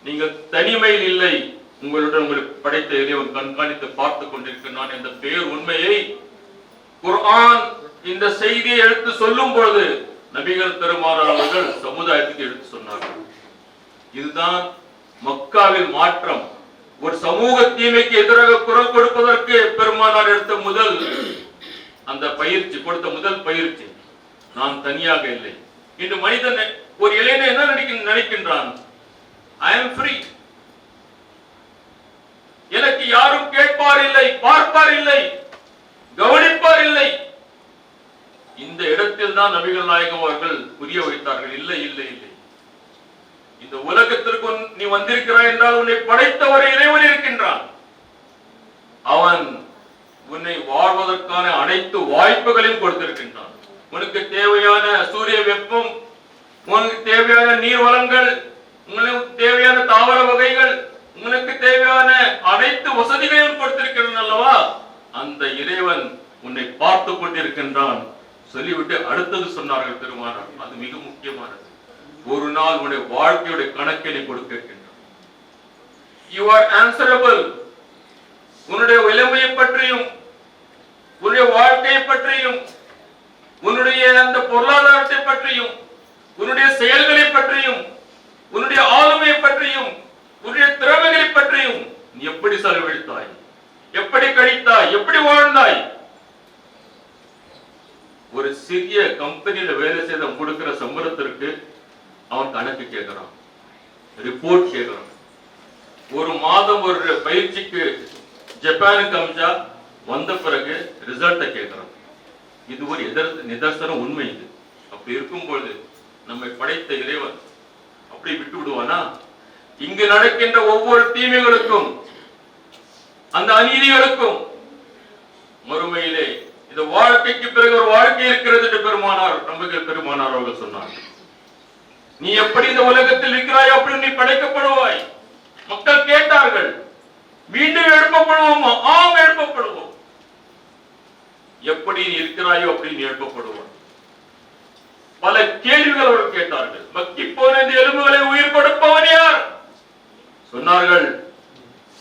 நீங்கள் தனிமையில் இல்லை, உங்களுடன் உங்களுக்கு படைத்த இறைவன் கண்காணித்து பார்த்து கொண்டிருக்கிறான் என்ற பேர் உண்மையை குர்ஆன் இந்த செய்தியை எடுத்து சொல்லும் பொழுது நபிகள் பெருமானார் அவர்கள் சமுதாயத்துக்கு எடுத்து சொன்னார்கள். இதுதான் மக்காவில் மாற்றம். ஒரு சமூக தீமைக்கு எதிராக குரல் கொடுப்பதற்கு பெருமானார் எடுத்த முதல் அந்த பயிற்சி கொடுத்த முதல் பயிற்சி. நான் தனியாக இல்லை. இன்று மனிதன் ஒரு இளைஞன் என்ன நினைக்கின்றான்? I am free. எனக்கு யாரும் கேட்பார் இல்லை, பார்ப்பார் இல்லை, கவனிப்பார் இல்லை. இந்த இடத்தில் தான் நபிகள் நாயகம் அவர்கள் புரிய வைத்தார்கள். இல்லை இல்லை இல்லை, இந்த உலகத்திற்கு நீ வந்திருக்கிறாய் என்றால் உன்னை படைத்தவர் இறைவன் இருக்கின்றான். அவன் உன்னை வாழ்வதற்கான அனைத்து வாய்ப்புகளையும் கொடுத்திருக்கின்றான். உனக்கு தேவையான சூரிய வெப்பம், உனக்கு தேவையான நீர் வளங்கள், உங்களுக்கு தேவையான தாவர வகைகள், உங்களுக்கு தேவையான அனைத்து வசதிகளையும் கொடுத்திருக்கிறான் அல்லவா? அந்த இறைவன் உன்னை பார்த்து கொண்டிருக்கின்றான் சொல்லிவிட்டு அடுத்தது சொன்னார்கள் பெருமானார். அது மிக முக்கியமானது. ஒரு நாள் உன்னுடைய வாழ்க்கையுடைய கணக்கை கொடுக்கின்றான். You are answerable. உன்னுடைய இளமையை பற்றியும் உன்னுடைய வாழ்க்கையை பற்றியும் உன்னுடைய அந்த பொருளாதாரத்தை பற்றியும் உன்னுடைய செயல்களை பற்றியும் உன்னுடைய ஆளுமையை பற்றியும் உன்னுடைய திறமைகளை பற்றியும் நீ எப்படி செலவழித்தாய், எப்படி கழித்தாய், எப்படி வாழ்ந்தாய். ஒரு சிறிய கம்பெனியில வேலை செய்த கொடுக்கிற சம்பளத்திற்கு அவன் கணக்கு கேட்கிறான், ரிப்போர்ட் கேட்கிறான். ஒரு மாதம் ஒரு பயிற்சிக்கு ஜப்பானுக்கு அமிச்சா வந்த பிறகு ரிசல்ட்டை கேட்கிறான். இது ஒரு நிதர்சன உண்மை. இது அப்படி இருக்கும்போது நம்மை படைத்த இறைவன் அப்படி விட்டு விடுவானா? இங்கு நடக்கின்ற ஒவ்வொரு தீமைகளுக்கும் அந்த அநீதிகளுக்கும் மறுமையிலே இந்த வாழ்க்கைக்கு பிறகு ஒரு வாழ்க்கை இருக்கிறது என்று பெருமானார் நம்பிக்கை பெருமானார் அவர்கள் சொன்னார்கள். நீ எப்படி இந்த உலகத்தில் இருக்கிறாய் அப்படி நீ படைக்கப்படுவாய். மக்கள் கேட்டார்கள், மீண்டும் எழுப்பப்படுவோமா? ஆம், எழுப்பப்படுவோம். எப்படி நீ இருக்கிறாயோ அப்படி நீ எழுப்பப்படுவாய். பல கேள்விகள் அவர்கள் கேட்டார்கள். மக்கி போன இந்த எலும்புகளை உயிர் கொடுப்பவன் யார்? சொன்னார்கள்,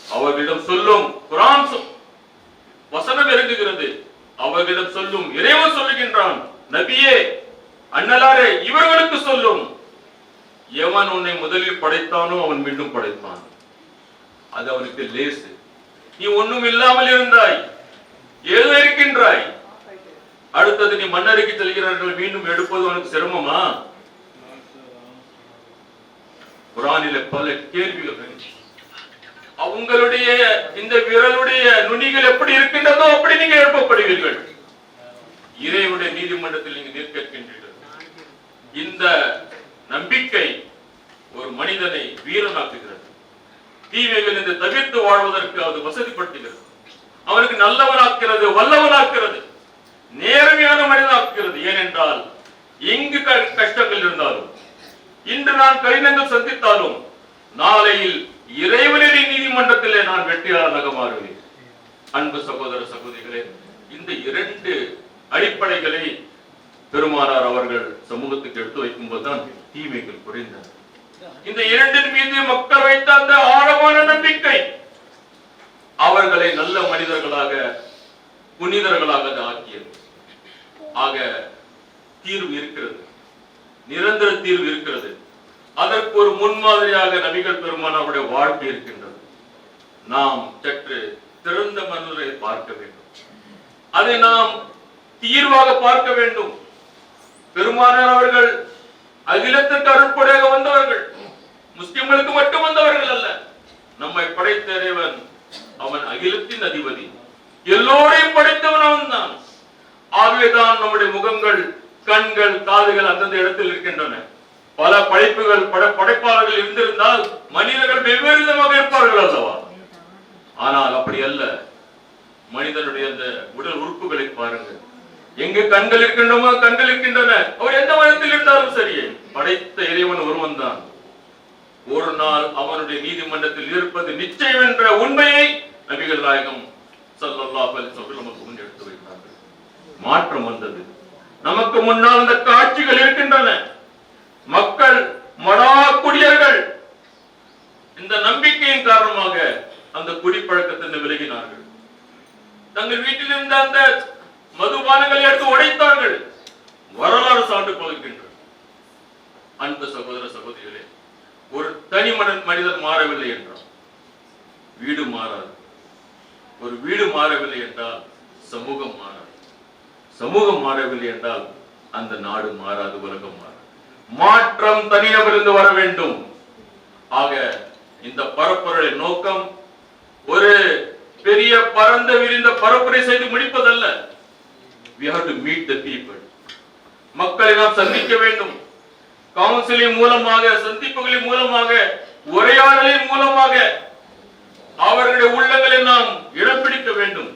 அவர்களிடம் சொல்லும் குர்ஆன் வசனம் இறங்குகிறது. அவர்களிடம் சொல்லும் இறைவன் சொல்லுகின்றான், நபியே அண்ணலாரே இவர்களுக்கு சொல்லும், எவன் உன்னை முதலில் படைத்தானோ அவன் மீண்டும் படைத்தான். அது அவனுக்கு லேசு. நீ ஒண்ணும் இல்லாமல் இருந்தாய், ஏதோ இருக்கின்றாய். அடுத்தது நீ மண்ணறைக்கு செல்கிறார்கள், மீண்டும் எடுப்பது உனக்கு சிரமமா? குர்ஆனிலே பல கேள்விகள். உங்களுடைய இந்த விரலுடைய நுனிகள் எப்படி இருக்கின்றதோ அப்படி நீங்க எழுப்பப்படுவீர்கள். இறைவனுடைய நீதிமன்றத்தில் நீங்க நிற்கின்றீர்கள். இந்த நம்பிக்கை ஒரு மனிதனை வீரனாக்குகிறது. தீமைகள் என்று தவிர்த்து வாழ்வதற்கு அது வசதிப்படுத்துகிறது. அவனுக்கு நல்லவனாக்கிறது, வல்லவனாக்கிறது, நேர்மையான மனிதனாக்குகிறது. ஏனென்றால் எங்கு கஷ்டங்கள் இருந்தாலும், இன்று நான் கடினங்கள் சந்தித்தாலும், நாளையில் இறைவனின் நீதிமன்றத்திலே நான் வெற்றியாளனாக மாறுவேன். அன்பு சகோதர சகோதரிகளே, இந்த இரண்டு அடிப்படைகளை பெருமானார் அவர்கள் சமூகத்துக்கு எடுத்து வைக்கும் போதுதான் தீமைகள் குறைந்தன. இந்த இரண்டின் மீது மக்கள் வைத்த அந்த ஆழமான நம்பிக்கை அவர்களை நல்ல மனிதர்களாக, புனிதர்களாக ஆக்கியது. ஆக தீர்வு இருக்கிறது, நிரந்தர தீர்வு இருக்கிறது. அதற்கு ஒரு முன்மாதிரியாக நபிகள் பெருமானாருடைய வாழ்க்கை இருக்கின்றது. நாம் சற்று திறந்த மனதை பார்க்க வேண்டும். அதை நாம் தீர்வாக பார்க்க வேண்டும். பெருமானார் அவர்கள் அகிலத்திற்கு அருட்படையாக வந்தவர்கள், முஸ்லிம்களுக்கு மட்டும் வந்தவர்கள் அல்ல. நம்மை படைத்த இறைவன் அவன் அகிலத்தின் அதிபதி, எல்லோரையும் படைத்தவன் அவன் தான். ஆகவேதான் நம்முடைய முகங்கள், கண்கள், காதுகள் அந்தந்த இடத்தில் இருக்கின்றன. பல படைப்புகள், படைப்பாளர்கள் இருந்திருந்தால் மனிதர்கள் வெவ்வேறு விதமாக இருப்பார்கள் அல்லவா? ஆனால் அப்படி அல்ல. மனிதனுடைய அந்த உடல் உறுப்புகளை பாருங்கள். எங்கு கண்கள் இருக்கின்றனோ கண்கள் இருக்கின்றன. அவர் எந்த மதத்தில் இருந்தாலும் சரி, படைத்த இறைவன் ஒருவன் தான். ஒரு நாள் அவனுடைய நீதிமன்றத்தில் இருப்பது நிச்சயம் என்ற உண்மையை நபிகள் நாயகம் ஸல்லல்லாஹு அலைஹி வஸல்லம் நமக்கு முன் எடுத்து வைத்தார்கள். மாற்றம் வந்தது. நமக்கு முன்னால் அந்த காட்சிகள் இருக்கின்றன. மக்கள் மடாக்குடியர்கள் இந்த நம்பிக்கையின் காரணமாக அந்த குடிப்பழக்கத்திலிருந்து விலகினார்கள். தங்கள் வீட்டில் இருந்த அந்த மதுபானங்களை எடுத்து உடைத்தார்கள். வரலாறு சான்று கொள்கின்றனர். அன்பு சகோதர சகோதரிகளே, ஒரு தனி மனிதர் மாறவில்லை என்றால் வீடு மாறாது. ஒரு வீடு மாறவில்லை என்றால் சமூகம் மாறாது. சமூகம் மாறவில்லை என்றால் அந்த நாடு மாறாது, உலகம் மாறாது. மாற்றம் தனிநபரிலிருந்து வர வேண்டும். ஆக இந்த பரப்புரையின் நோக்கம் ஒரு பெரிய பரந்த விரிந்த பரப்புரை செய்து முடிப்பதல்ல. We have to meet the people. மக்களை நாம் சந்திக்க வேண்டும். கவுன்சிலிங் மூலமாக, சந்திப்புகளின் மூலமாக, உரையாடலின் மூலமாக அவர்களுடைய உள்ளங்களை நாம் இடம் பிடிக்க வேண்டும்.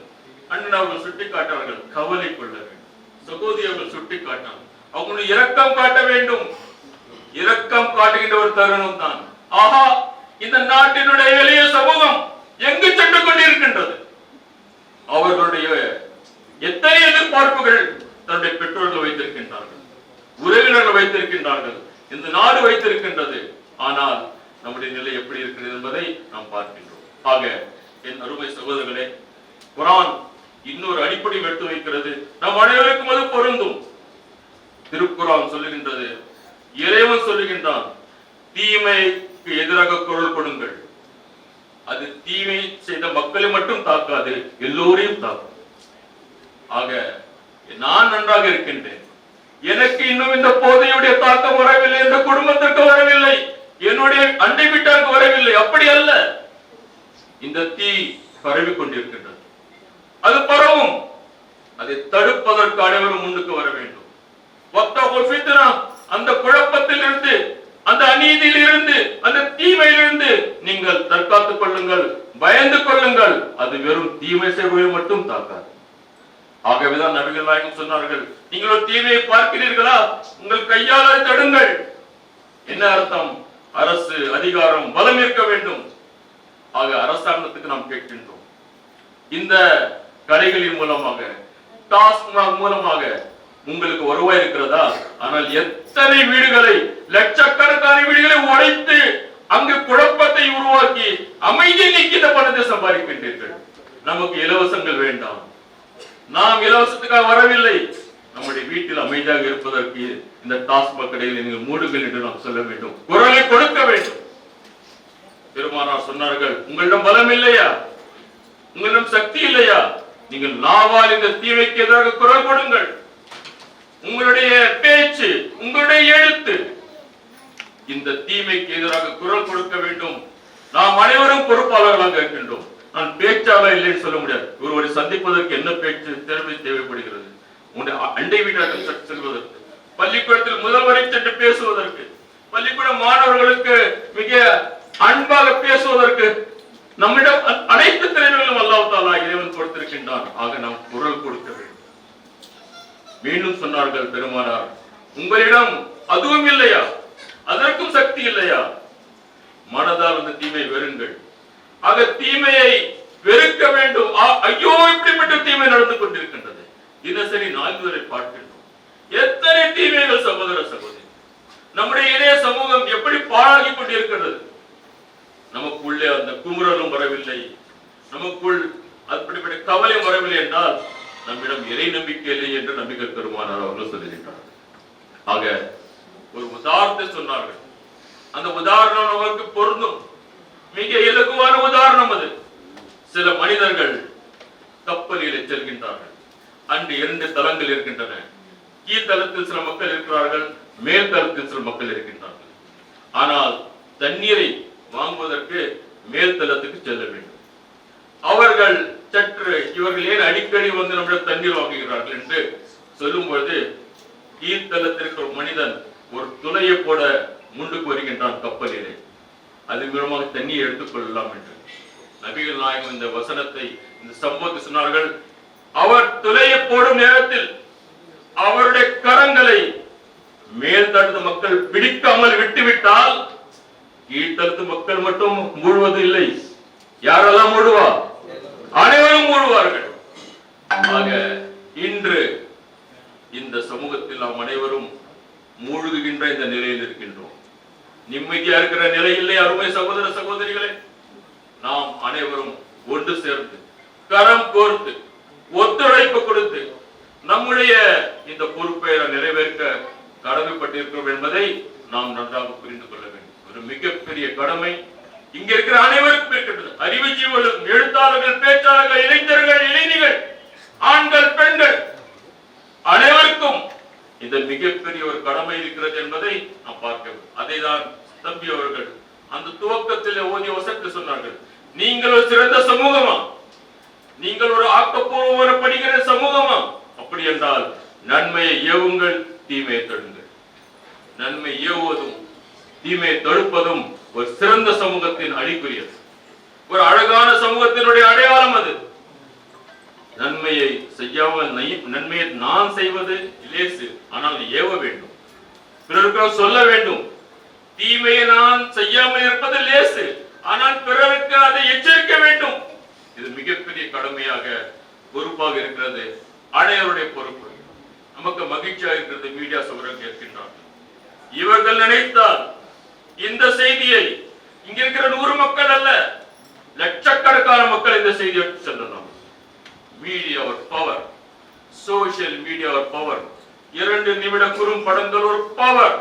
அண்ணன் அவர்கள் சுட்டிக்காட்டார்கள், கவலை கொள்ள வேண்டும். சகோதரி அவர்கள் சுட்டிக்காட்டார்கள், அவங்களுடைய இரக்கம் காட்ட வேண்டும். இரக்கம் காட்டுகின்ற ஒரு தருணம் தான். ஆஹா, இந்த நாட்டினுடைய எளிய சமூகம் எங்கு சென்று கொண்டிருக்கின்றது. அவர்களுடைய எத்தனை எதிர்பார்ப்புகள் தன்னுடைய பெற்றோர்கள் வைத்திருக்கின்றார்கள், உறவினர்கள் வைத்திருக்கின்றார்கள், இந்த நாடு வைத்திருக்கின்றது. ஆனால் நம்முடைய நிலை எப்படி இருக்கிறது என்பதை நாம் பார்க்கின்றோம். ஆக என் அருமை சகோதரர்களே, குர்ஆன் இன்னொரு அடிப்படை எடுத்து வைக்கிறது. நம் அனைவருக்கும் அது பொருந்தும். திருக்குர்ஆன் சொல்லுகின்றது, இறைவன் சொல்லுகின்றான், தீமைக்கு எதிராக குரல் கொடுங்கள். அது தீமை செய்த மக்களை மட்டும் தாக்காது, எல்லோரையும் தாக்கும். ஆக நான் நன்றாக இருக்கின்றேன், எனக்கு இன்னும் இந்த போதையுடைய தாக்கம் வரவில்லை, இந்த குடும்பத்திற்கு வரவில்லை, என்னுடைய அண்டை வீட்டாருக்கு வரவில்லை. அப்படி அல்ல. இந்த தீ பரவி கொண்டிருக்கின்றது, அது பரவும். அதை தடுப்பதற்கு அனைவரும் முன்னுக்கு வர வேண்டும். அந்த குழப்பத்தில் இருந்து, அந்த அநீதியில் இருந்து, அந்த தீமையிலிருந்து நீங்கள் தற்காத்துக் கொள்ளுங்கள், பயந்து கொள்ளுங்கள். அது வெறும் தீமை செய்வதை மட்டும் தாக்காது. ஆகவேதான் நபிகள் நாயகம் சொன்னார்கள், நீங்கள் ஒரு தீமையை பார்க்கிறீர்களா, உங்கள் கையால் அதை தடுங்கள். என்ன அர்த்தம்? அரசு அதிகாரம் பலம் இருக்க வேண்டும். ஆக அரசாங்கத்துக்கு நாம் கேட்கின்றோம், இந்த கடைகளின் மூலமாக, டாஸ்மாக் மூலமாக உங்களுக்கு வருவாய் இருக்கிறதா? ஆனால் எத்தனை வீடுகளை, லட்சக்கணக்கான வீடுகளை உடைத்து அங்கு குழப்பத்தை உருவாக்கி அமைதியை நீக்கி இந்த பணத்தை சம்பாதிக்கின்றீர்கள். நமக்கு இலவசங்கள் வேண்டாம். நாம் இலவசத்துக்காக வரவில்லை. நம்முடைய வீட்டில் அமைதியாக இருப்பதற்கு இந்த டாஸ்மாக் கடைகளை நீங்கள் மூடுங்கள் என்று நாம் சொல்ல வேண்டும், குரலை கொடுக்க வேண்டும். பெருமானார் சொன்னார்கள், உங்களிடம் பலம் இல்லையா, உங்களிடம் சக்தி இல்லையா, நீங்கள் நாவால் இந்த தீமைக்கு எதிராக குரல் கொடுங்கள். உங்களுடைய பேச்சு, உங்களுடைய எழுத்து இந்த தீமைக்கு எதிராக குரல் கொடுக்க வேண்டும். நாம் அனைவரும் பொறுப்பாளர்களாக இருக்கின்றோம். நான் பேச்சாளர் இல்லைன்னு சொல்ல முடியாது. ஒருவரை சந்திப்பதற்கு என்ன பேச்சு திறமை தேவைப்படுகிறது? உங்களுடைய அண்டை வீட்டாக செல்வதற்கு, பள்ளிக்கூடத்தில் முதல்வரை சென்று பேசுவதற்கு, பள்ளிக்கூட மாணவர்களுக்கு மிக அன்பாக பேசுவதற்கு நம்மிடம் அனைத்து திறமைகளும் அல்லாஹ் தஆலா இறைவன் கொடுத்திருக்கின்றான். ஆக நாம் குரல் கொடுக்க வேண்டும். மீண்டும் சொன்னார்கள் பெருமானார், உங்களிடம் அதுவும் இல்லையா, அதற்கும் சக்தி இல்லையா, மனதால் அந்த தீமை வெறுங்கள். ஆக தீமையை வெறுக்க வேண்டும். ஐயோ, இப்படிப்பட்ட தீமை நடந்து கொண்டிருக்கின்றது. தினசரி நாள்வரை பார்க்கின்றோம். எத்தனை தீமைகள் சகோதர சகோதரி. நம்முடைய இளைய சமூகம் எப்படி பாழாகி கொண்டிருக்கிறது. நமக்குள்ளே அந்த குமுறலும் வரவில்லை, நமக்குள் அப்படிப்பட்ட கவலை வரவில்லை என்றால் நம்மிடம் இறை நம்பிக்கை இல்லை என்று நம்பிக்கை பெருமானார் அவர்கள் சொல்லுகின்றார். ஆக ஒரு உதாரணத்தை சொன்னார்கள். அந்த உதாரணம் நமக்கு பொருந்தும். மிக இலகுவான உதாரணம் அது. சில மனிதர்கள் கப்பலில் செல்கின்றார்கள். அன்று 2 தளங்கள் இருக்கின்றன. கீழ்த்தளத்தில் சில மக்கள் இருக்கிறார்கள், மேல் தளத்தில் சில மக்கள் இருக்கின்றார்கள். ஆனால் தண்ணீரை வாங்குவதற்கு மேல் தளத்துக்கு செல்ல வேண்டும். அவர்கள் சற்று, இவர்கள் ஏன் அடிக்கடி வந்து நம்மிடம் தண்ணீர் வாங்குகிறார்கள் என்று சொல்லும்போது, கீழ்த்தளத்திற்கு ஒரு மனிதன் ஒரு துளையை போட முன்னுக்கு வருகின்றான் கப்பலிலே. அது மூலமாக தண்ணீர் எடுத்துக் கொள்ளலாம் என்று நபிகள் நாயகம் இந்த வசனத்தை, இந்த சம்பவத்தை சொன்னார்கள். அவர் துளையை போடும் நேரத்தில் அவருடைய கரங்களை மேல் தளத்து மக்கள் பிடிக்காமல் விட்டுவிட்டால் கீழ்த்தளத்து மக்கள் மட்டும் மூழ்வது இல்லை. யாரெல்லாம் மூடுவா? அனைவரும் மூழ்வார்கள். ஆக இன்று இந்த சமூகத்தில் நாம் அனைவரும் மூழ்குகின்ற இந்த நிலையில் இருக்கின்றோம். நிம்மதியா இருக்கிற நிலை இல்லை. அருமை சகோதர சகோதரிகளே, நாம் அனைவரும் ஒன்று சேர்ந்து கரம் கோர்த்து ஒத்துழைப்பு கொடுத்து நம்முடைய இந்த பொறுப்பை நிறைவேற்ற கடமைப்பட்டிருக்கிறோம் என்பதை நாம் நன்றாக புரிந்து கொள்ள வேண்டும். ஒரு மிகப்பெரிய கடமை இங்க இருக்கிற அனைவருக்கும் இருக்கின்றது. அறிவுஜீவர்களும், எழுத்தாளர்கள், பேச்சாளர்கள், இளைஞர்கள், இளைஞர்கள், ஆண்கள், பெண்கள் அனைவருக்கும் இந்த மிகப்பெரிய ஒரு கடமை இருக்கிறது என்பதை நாம் பார்க்க வேண்டும். அதைதான் தம்பி அவர்கள் அந்த துவக்கத்தில் ஓதிய வசனத்தை சொன்னார்கள். நீங்கள் ஒரு சிறந்த சமூகமா, நீங்கள் ஒரு ஆக்கப்பூர்வமான படிக்கிற சமூகமா? அப்படி என்றால் நன்மையை ஏவுங்கள், தீமையை தடுங்கள். நன்மை ஏவுவதும் தீமையை தடுப்பதும் ஒரு சிறந்த சமூகத்தின் அறிகுறியது. ஒரு அழகான சமூகத்தினுடைய அடையாளம் அது. நன்மையை செய்யாமல் நன்மையை நான் செய்வது லேசு, ஆனால் ஏவ வேண்டும், பிறருக்கு சொல்ல வேண்டும். தீமையை நான் செய்யாமல் இருப்பது லேசு, ஆனால் பிறருக்கு அதை எச்சரிக்க வேண்டும். இது மிகப்பெரிய கடமையாக பொறுப்பாக இருக்கிறது. அனைவருடைய பொறுப்பு. நமக்கு மகிழ்ச்சியாக இருக்கிறது. மீடியா சகோதரர்கள் கேட்கின்றார்கள், இவர்கள் நினைத்தால் இந்த செய்தியை இங்க இருக்கிற 100 மக்கள் அல்ல, லட்சக்கணக்கான மக்கள் இந்த செய்தியை செல்லலாம். மீடியா ஒரு பவர், சோசியல் மீடியா ஒரு பவர், 2 நிமிட குறும் படங்கள் ஒரு பவர்.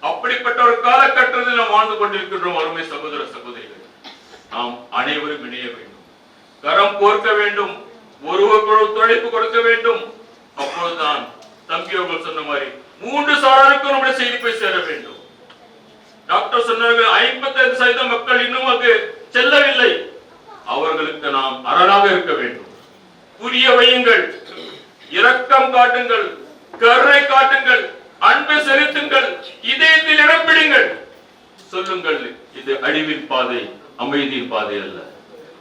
அப்படிப்பட்ட ஒரு காலகட்டத்தில் நாம் வாழ்ந்து கொண்டிருக்கின்றோம். அருமை சகோதர சகோதரிகள், நாம் அனைவரும் இணைய வேண்டும், கரம் கோர்க்க வேண்டும், ஒருவருக்கு ஒத்துழைப்பு கொடுக்க வேண்டும். அப்பொழுதுதான் தம்பி அவர்கள் சொன்ன மாதிரி 3 சாராருக்கும் நம்முடைய செய்தி போய் சேர வேண்டும். டாக்டர் சொன்னார்கள் 55% மக்கள் இன்னும் அங்கு செல்லவில்லை. அவர்களுக்கு நாம் அரணாக இருக்க வேண்டும். புரிய வையுங்கள், இரக்கம் காட்டுங்கள், கருணை காட்டுங்கள், அன்பை செலுத்துங்கள், இதயத்தில் இடம் பிடிங்கள். சொல்லுங்கள், இது அழிவின் பாதை, அமைதியின் பாதை அல்ல.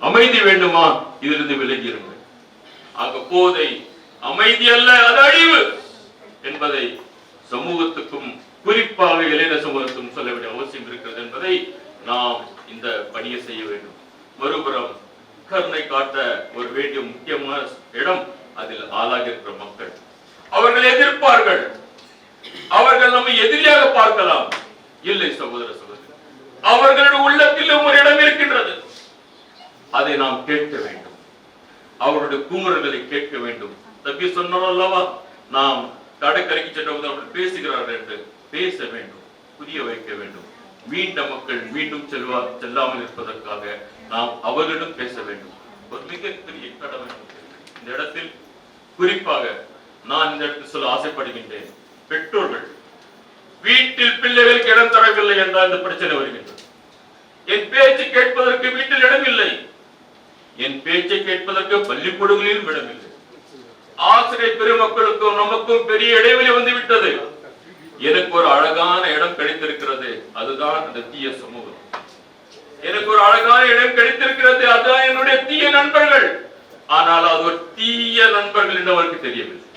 அமைதி வேண்டுமா? இதிலிருந்து விலகி இருங்கள். ஆக போதை அமைதி அல்ல, அது அழிவு என்பதை சமூகத்துக்கும் குறிப்பாக இளைஞர் சமூகத்துக்கும் சொல்ல வேண்டிய அவசியம் இருக்கிறது என்பதை நாம் இந்த பணியை செய்ய வேண்டும். மறுபுறம் கருணை காட்ட ஒரு வேண்டிய முக்கியமான இடம் அதில் ஆளாக இருக்கிற மக்கள். அவர்கள் எதிர்ப்பார்கள், அவர்கள் நம்மை எதிரியாக பார்க்கலாம். இல்லை சகோதர சகோதரி, அவர்களுடைய உள்ளத்திலும் ஒரு இடம் இருக்கின்றது. அதை நாம் கேட்க வேண்டும், அவருடைய குமுறல்களை கேட்க வேண்டும். தம்பி சொன்னோம் அல்லவா, நாம் கடற்கரைக்கு சென்றபோது அவர்கள் பேசுகிறார்கள் என்று பேச வேண்டும், புரிய வைக்க வேண்டும். மீண்ட மக்கள் மீண்டும் செல்லாமல் இருப்பதற்காக நாம் அவர்களிடம் பேச வேண்டும். ஒரு மிகப்பெரிய கடமை இந்த இடத்தில். குறிப்பாக நான் இந்த இடத்தில் சொல்ல ஆசைப்படுகின்றேன், பெற்றோர்கள் வீட்டில் பிள்ளைகளுக்கு இடம் தரவில்லை என்றால் இந்த பிரச்சனை வருகின்றது. என் பேச்சு கேட்பதற்கு வீட்டில் இடமில்லை, என் பேச்சை கேட்பதற்கு பள்ளிக்கூடங்களிலும் இடமில்லை. ஆசிரியர் பெருமக்களுக்கும் நமக்கும் பெரிய இடைவெளி வந்துவிட்டது. எனக்கு ஒரு அழகான இடம் கிடைத்திருக்கிறது, அதுதான் அந்த தீய சமூகம். எனக்கு ஒரு அழகான இடம் கிடைத்திருக்கிறது, அதுதான் என்னுடைய தீய நண்பர்கள். ஆனால் அது ஒரு தீய நண்பர்கள் என்று அவருக்கு தெரியவில்லை.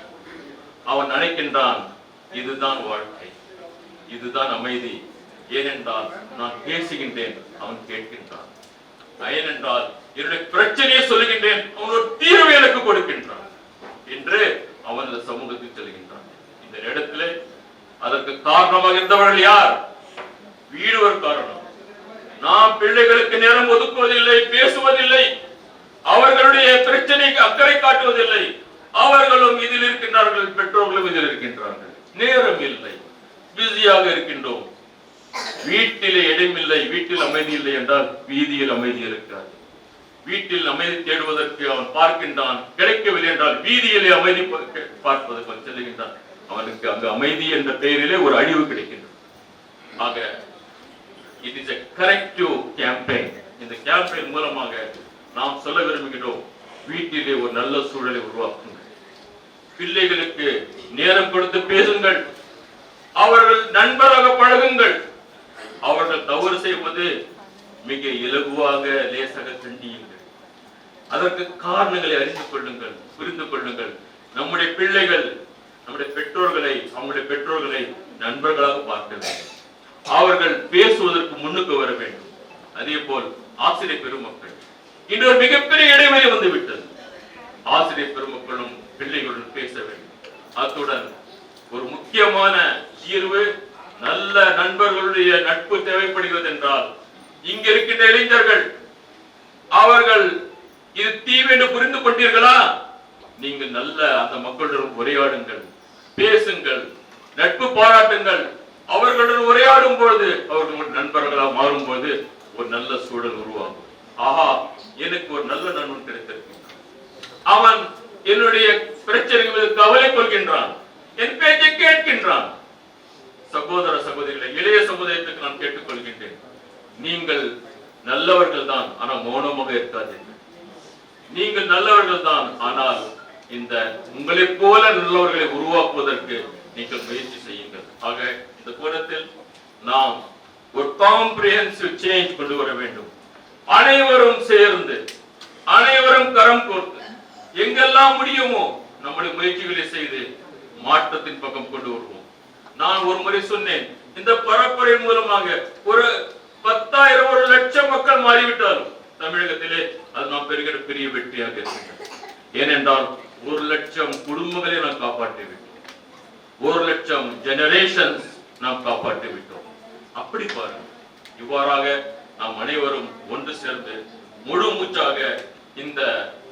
அவன் நினைக்கின்றான் இதுதான் வாழ்க்கை, இதுதான் அமைதி. ஏனென்றால் நான் பேசுகின்றேன், அவன் கேட்கின்றான். ஏனென்றால் என்னுடைய பிரச்சனையை சொல்லுகின்றேன், அவன் ஒரு தீர்வு எனக்கு கொடுக்கின்றான் என்று அவன் அந்த சமூகத்தில் செல்கின்றான். இந்த இடத்திலே அதற்கு காரணமாக இருந்தவர்கள் யார்? வீடு ஒரு காரணம். நாம் பிள்ளைகளுக்கு நேரம் ஒதுக்குவதில்லை, பேசுவதில்லை, அவர்களுடைய பிரச்சனைக்கு அக்கறை காட்டுவதில்லை. அவர்களும் இதில் இருக்கின்றார்கள், பெற்றோர்களும் இதில் இருக்கின்றார்கள். நேரம் இல்லை, பிஸியாக இருக்கின்றோம். வீட்டிலே இடமில்லை, வீட்டில் அமைதி இல்லை என்றால் வீதியில் அமைதி இருக்கிறார். வீட்டில் அமைதி தேடுவதற்கு அவன் பார்க்கின்றான், கிடைக்கவில்லை என்றால் வீதியிலே அமைதி பார்ப்பதற்கு செல்லுகின்றான். அவனுக்கு அங்கு அமைதி என்ற பெயரிலே ஒரு அழிவு கிடைக்கின்றது. ஆக it is a corrective campaign. இந்த கேம்பெயின் மூலமாக நாம் சொல்ல விரும்புகிறோம், வீட்டிலே ஒரு நல்ல சூழலை உருவாக்குங்கள், பிள்ளைகளுக்கு நேரம் கொடுத்து பேசுங்கள், அவர்கள் நண்பராக பழகுங்கள். அவர்கள் தவறு செய்வது மிக இலகுவாக லேசாக கண்டியுங்கள். அதற்கு காரணங்களை அறிந்து கொள்ளுங்கள், புரிந்து கொள்ளுங்கள். நம்முடைய பிள்ளைகள் நம்முடைய பெற்றோர்களை நண்பர்களாக பார்க்க வேண்டும். அவர்கள் பேசுவதற்கு முன்னுக்கு வர வேண்டும். அதே போல் ஆசிரியர் பெருமக்கள், இன்று ஒரு மிகப்பெரிய இடைவெளி வந்து விட்டது. ஆசிரியர் பெருமக்களும் பிள்ளைகளுடன் பேச வேண்டும். அத்துடன் ஒரு முக்கியமான தீர்வு நல்ல நண்பர்களுடைய நட்பு தேவைப்படுகிறது என்றால் இங்க இருக்கின்ற இளைஞர்கள் அவர்கள் இது தீவு என்று புரிந்து கொண்டீர்களா? நீங்கள் நல்ல அந்த மக்களுடன் உரையாடுங்கள், பேசுங்கள், நட்பு பாராட்டுங்கள். அவர்களுடன் உரையாடும் பொழுது அவர்கள் நண்பர்களாக மாறும் போது ஒரு நல்ல சூழல் உருவாகும். ஆஹா, எனக்கு ஒரு நல்ல நண்பன் கிடைத்திருக்கிறான், அவன் என்னுடைய பிரச்சனைகளுக்கு கவலை கொள்கின்றான், என் பேச்சை கேட்கின்றான். சகோதர சகோதரிகளை, இளைய சமுதாயத்துக்கு நான் கேட்டுக்கொள்கின்றேன், நீங்கள் நல்லவர்கள் தான், ஆனால் மௌனமாக இருக்காதீர்கள். நீங்கள் நல்லவர்கள் தான், ஆனால் இந்த உங்களைப் போல நல்லவர்களை உருவாக்குவதற்கு நீங்கள் முயற்சி செய்யுங்கள். ஆக இந்த கோணத்தில் நாம் ஒரு காம்ப்ரிஹென்சிவ் சேஞ்ச் கொண்டு வர வேண்டும். அனைவரும் சேர்ந்து, அனைவரும் கரம் கோர்த்து, எங்கெல்லாம் முடியுமோ நம்முடைய முயற்சிகளை செய்து மாற்றத்தின் பக்கம் கொண்டு வருவோம். நான் ஒரு முறை சொன்னேன், இந்த பரப்புரை மூலமாக ஒரு 10,000 ஒரு லட்சம் மக்கள் மாறிவிட்டாலும் தமிழகத்திலே அது நாம் பெறுகிற பெரிய வெற்றியாக இருக்கிறது. ஏனென்றால் 1 லட்சம் குடும்பங்களை நாம் காப்பாற்றி விட்டோம், 1 லட்சம் ஜெனரேஷன்ஸ் நாம் காப்பாற்றி விட்டோம். அப்படி பாருங்கள், இவ்வாறாக நாம் அனைவரும் ஒன்று சேர்ந்து முழு மூச்சாக இந்த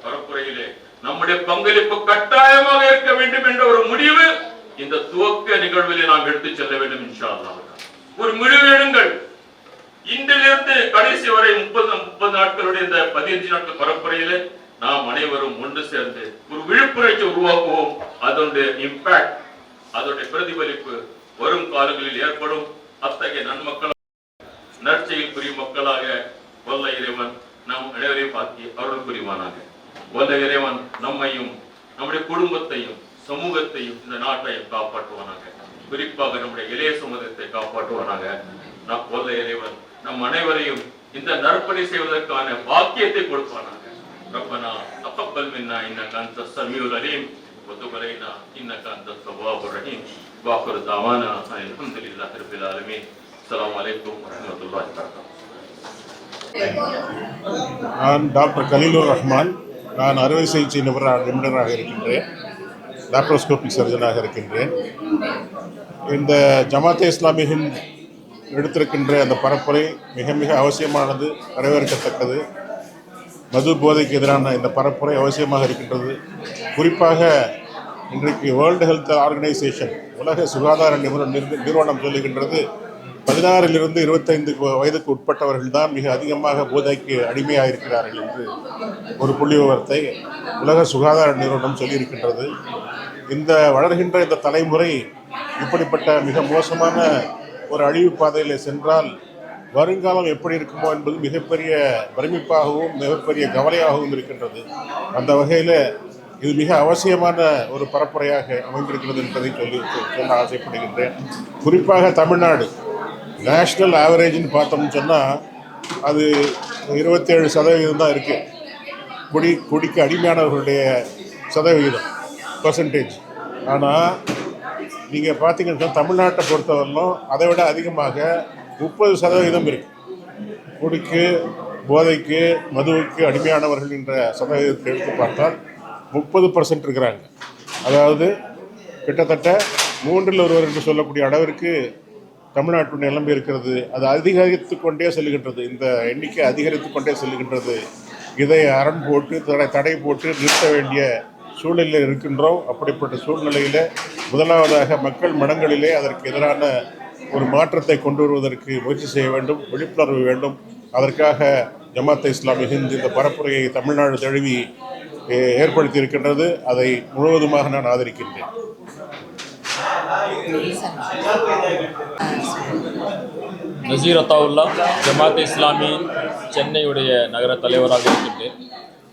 பரப்புரையிலே நம்முடைய பங்களிப்பு கட்டாயமாக இருக்க வேண்டும் என்ற ஒரு முடிவு இந்த துவக்க நிகழ்விலே நாம் எடுத்துச் செல்ல வேண்டும். இன்ஷா அல்லாஹ் ஒரு முடிவு எடுங்கள். இன்றிலிருந்து கடைசி வரை 30 நாட்களுடைய இந்த 15 நாட்கள் பரப்புரையிலே நாம் அனைவரும் ஒன்று சேர்ந்து ஒரு விழிப்புணர்ச்சி உருவாக்குவோம். அதனுடைய இம்பாக்ட், அதனுடைய பிரதிபலிப்பு வரும் காலங்களில் ஏற்படும். அத்தகைய நன்மக்கள் நற்செயல் புரியும் மக்களாக வல்ல இறைவன் நம் அனைவரையும் பார்த்து அருள் புரிவானாக. வல்ல இறைவன் நம்மையும் நம்முடைய குடும்பத்தையும் சமூகத்தையும் இந்த நாட்டையும் காப்பாற்றுவானாக. குறிப்பாக நம்முடைய இளைய சமூகத்தை காப்பாற்றுவானாக. வல்ல இறைவன் நம் அனைவரையும் இந்த நற்பணி செய்வதற்கான பாக்கியத்தை கொடுப்பானாக. ரப்பனா தகப்பல் மின்னா இன்னக அன்தஸ் ஸமீஉல் அலீம் வ துப் அலைனா இன்னக அன்தத் தவ்வாபுர் ரஹீம். வாஹிரு தஅவானா அல்ஹம்துலில்லாஹி ரப்பில் ஆலமீன். அஸ்ஸலாமு அலைக்கும் வரஹ்மத்துல்லாஹி வபரகாத்துஹு. நான் டாக்டர் கலீலுர் ரஹ்மான். நான் அறுவை சிகிச்சை நிபுணராக இருக்கின்றேன், லாப்ரோஸ்கோபிக் சர்ஜனாக இருக்கின்றேன். இந்த ஜமாத்தே இஸ்லாமி ஹிந்த் எடுத்திருக்கின்ற அந்த பரப்புரை மிக மிக அவசியமானது, வரவேற்கத்தக்கது. மது போதைக்கு எதிரான இந்த பரப்புரை அவசியமாக இருக்கின்றது. குறிப்பாக இன்றைக்கு வேர்ல்டு ஹெல்த் ஆர்கனைசேஷன், உலக சுகாதார நிறுவனம் சொல்லுகின்றது 16 to 25 வயதுக்கு உட்பட்டவர்கள் தான் மிக அதிகமாக போதைக்கு அடிமையாக இருக்கிறார்கள் என்று ஒரு புள்ளி விவரத்தை உலக சுகாதார நிறுவனம் சொல்லியிருக்கின்றது. இந்த வளர்கின்ற இந்த தலைமுறை இப்படிப்பட்ட மிக மோசமான ஒரு அழிவு பாதையில் சென்றால் வருங்காலம் எப்படி இருக்குமோ என்பது மிகப்பெரிய பிரமிப்பாகவும் மிகப்பெரிய கவலையாகவும் இருக்கின்றது. அந்த வகையில் இது மிக அவசியமான ஒரு பரப்புரையாக அமைந்திருக்கிறது என்பதை சொல்ல ஆசைப்படுகின்றேன். குறிப்பாக தமிழ்நாடு நேஷ்னல் ஆவரேஜ்னு பார்த்தோம்னு சொன்னால் அது 27% தான் இருக்குது குடிக்கு அடிமையானவர்களுடைய சதவிகிதம் பர்சன்டேஜ். ஆனால் நீங்கள் பார்த்தீங்கன்னா தமிழ்நாட்டை பொறுத்தவரையிலும் அதை விட அதிகமாக 30% இருக்குது. குடிக்கு, போதைக்கு, மதுவுக்கு அடிமையானவர்கள் என்ற சதவீதத்தை எடுத்து பார்த்தால் 30% இருக்கிறாங்க. அதாவது கிட்டத்தட்ட 3 1 என்று சொல்லக்கூடிய அளவிற்கு தமிழ்நாட்டுடைய நிலைமை இருக்கிறது. அது அதிகரித்து கொண்டே செல்கின்றது, இந்த எண்ணிக்கை அதிகரித்து கொண்டே செல்கின்றது. இதை அரண் போட்டு தடை போட்டு நிறுத்த வேண்டிய சூழ்நிலையில் இருக்கின்றோம். அப்படிப்பட்ட சூழ்நிலையில் முதலாவதாக மக்கள் மனங்களிலே அதற்கு எதிரான ஒரு மாற்றத்தை கொண்டு வருவதற்கு முயற்சி செய்ய வேண்டும், விழிப்புணர்வு வேண்டும். அதற்காக ஜமாத்தே இஸ்லாமி ஹிந்த் இந்த பரப்புரையை தமிழ்நாடு தழுவி ஏற்படுத்தி இருக்கின்றது. அதை முழுவதுமாக நான் ஆதரிக்கின்றேன். நசீர் அத்தாவுல்லா, ஜமாத் இஸ்லாமி சென்னையுடைய நகர தலைவராக இருக்கின்றேன்.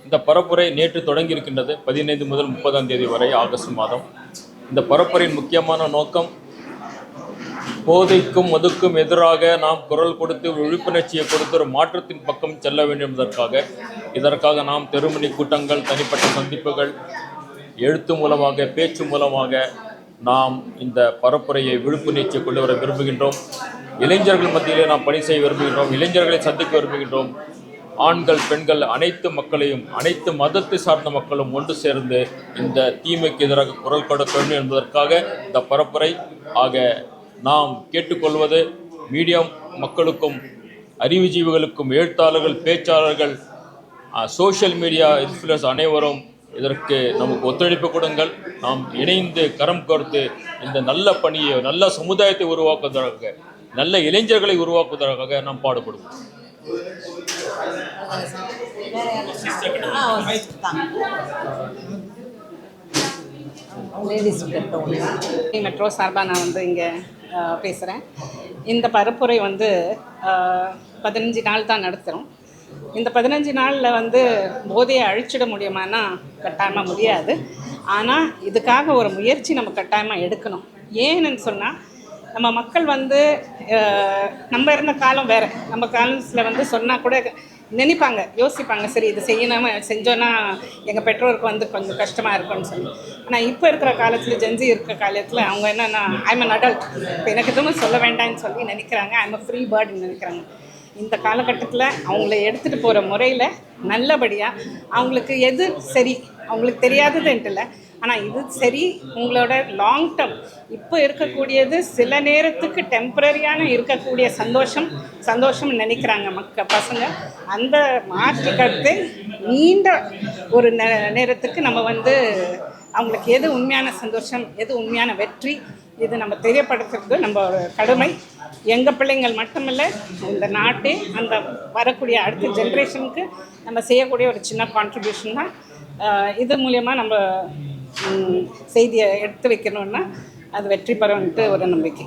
இந்த பரப்புரை நேற்று தொடங்கி இருக்கின்றது, 15 முதல் 30 வரை ஆகஸ்ட் மாதம். இந்த பரப்புரையின் முக்கியமான நோக்கம் போதைக்கும் மதுக்கும் எதிராக நாம் குரல் கொடுத்து விழிப்புணர்ச்சியை கொடுத்து ஒரு மாற்றத்தின் பக்கம் செல்ல வேண்டும் என்பதற்காக. இதற்காக நாம் தெருமணி கூட்டங்கள், தனிப்பட்ட சந்திப்புகள், எழுத்து மூலமாக, பேச்சு மூலமாக நாம் இந்த பரப்புரையை விழிப்புணர்ச்சியை கொண்டு வர விரும்புகின்றோம். இளைஞர்கள் மத்தியிலே நாம் பணி செய்ய விரும்புகின்றோம், இளைஞர்களை சந்திக்க விரும்புகின்றோம். ஆண்கள் பெண்கள் அனைத்து மக்களையும் அனைத்து மதத்தை சார்ந்த மக்களும் ஒன்று சேர்ந்து இந்த தீமைக்கு எதிராக குரல் கொடுக்க வேண்டும் என்பதற்காக இந்த பரப்புரை. ஆக நாம் கேட்டுக்கொள்வது மீடியா மக்களுக்கும் அறிவுஜீவிகளுக்கும் எழுத்தாளர்கள் பேச்சாளர்கள் சோஷியல் மீடியா இன்ஃப்ளூயன்ஸ் அனைவரும் இதற்கு நமக்கு ஒத்துழைப்பு கொடுங்கள். நாம் இணைந்து கரம் கோர்த்து இந்த நல்ல பணியை நல்ல சமுதாயத்தை உருவாக்குவதற்காக நல்ல இளைஞர்களை உருவாக்குவதற்காக நாம் பாடுபடுவோம். மெட்ரோ சார்பாக நான் வந்து இங்கே பேசுகிறேன். இந்த பரப்புரை வந்து 15 நாள் தான் நடத்துகிறோம். இந்த 15 நாளில் வந்து போதையை அழிச்சிட முடியுமானா கட்டாயமாக முடியாது. ஆனால் இதுக்காக ஒரு முயற்சி நம்ம கட்டாயமாக எடுக்கணும். ஏன்னு சொன்னால் நம்ம மக்கள் வந்து நம்ம இருந்த காலம் வேறு. நம்ம காலத்தில் வந்து சொன்னால் கூட நினைப்பாங்க, யோசிப்பாங்க, சரி இது செய்யணும் செஞ்சோன்னா எங்கள் பெற்றோருக்கு வந்து கொஞ்சம் கஷ்டமாக இருக்கும்னு சொல்லி. ஆனால் இப்போ இருக்கிற காலத்தில் ஜென்சி இருக்கிற காலத்தில் அவங்க என்னென்னா ஐம் அன் அடல்ட், இப்போ எனக்கு எதுவும் சொல்ல வேண்டாம்னு சொல்லி நினைக்கிறாங்க. ஐம் அ ஃப்ரீ பேர்டுன்னு நினைக்கிறாங்க. இந்த காலகட்டத்தில் அவங்கள எடுத்துகிட்டு போகிற முறையில் நல்லபடியாக அவங்களுக்கு எது சரி அவங்களுக்கு தெரியாததுன்ட்டு இல்லை, ஆனால் இது சரி உங்களோட லாங் டேர்ம் இப்போ இருக்கக்கூடியது சில நேரத்துக்கு டெம்பரரியான இருக்கக்கூடிய சந்தோஷம் நினைக்கிறாங்க பசங்க. அந்த மாற்று கருத்தை நீண்ட ஒரு நேரத்துக்கு நம்ம வந்து அவங்களுக்கு எது உண்மையான சந்தோஷம் எது உண்மையான வெற்றி இது நம்ம தெரியப்படுத்துறது நம்ம ஒரு கடமை. எங்கள் பிள்ளைங்கள் மட்டுமில்லை, இந்த நாட்டே அந்த வரக்கூடிய அடுத்த ஜென்ரேஷனுக்கு நம்ம செய்யக்கூடிய ஒரு சின்ன கான்ட்ரிபியூஷன் தான். இது மூலயமா நம்ம செய்தியை எடுத்து வைக்கணுன்னா அது வெற்றி பெறும்ன்ட்டு ஒரு நம்பிக்கை.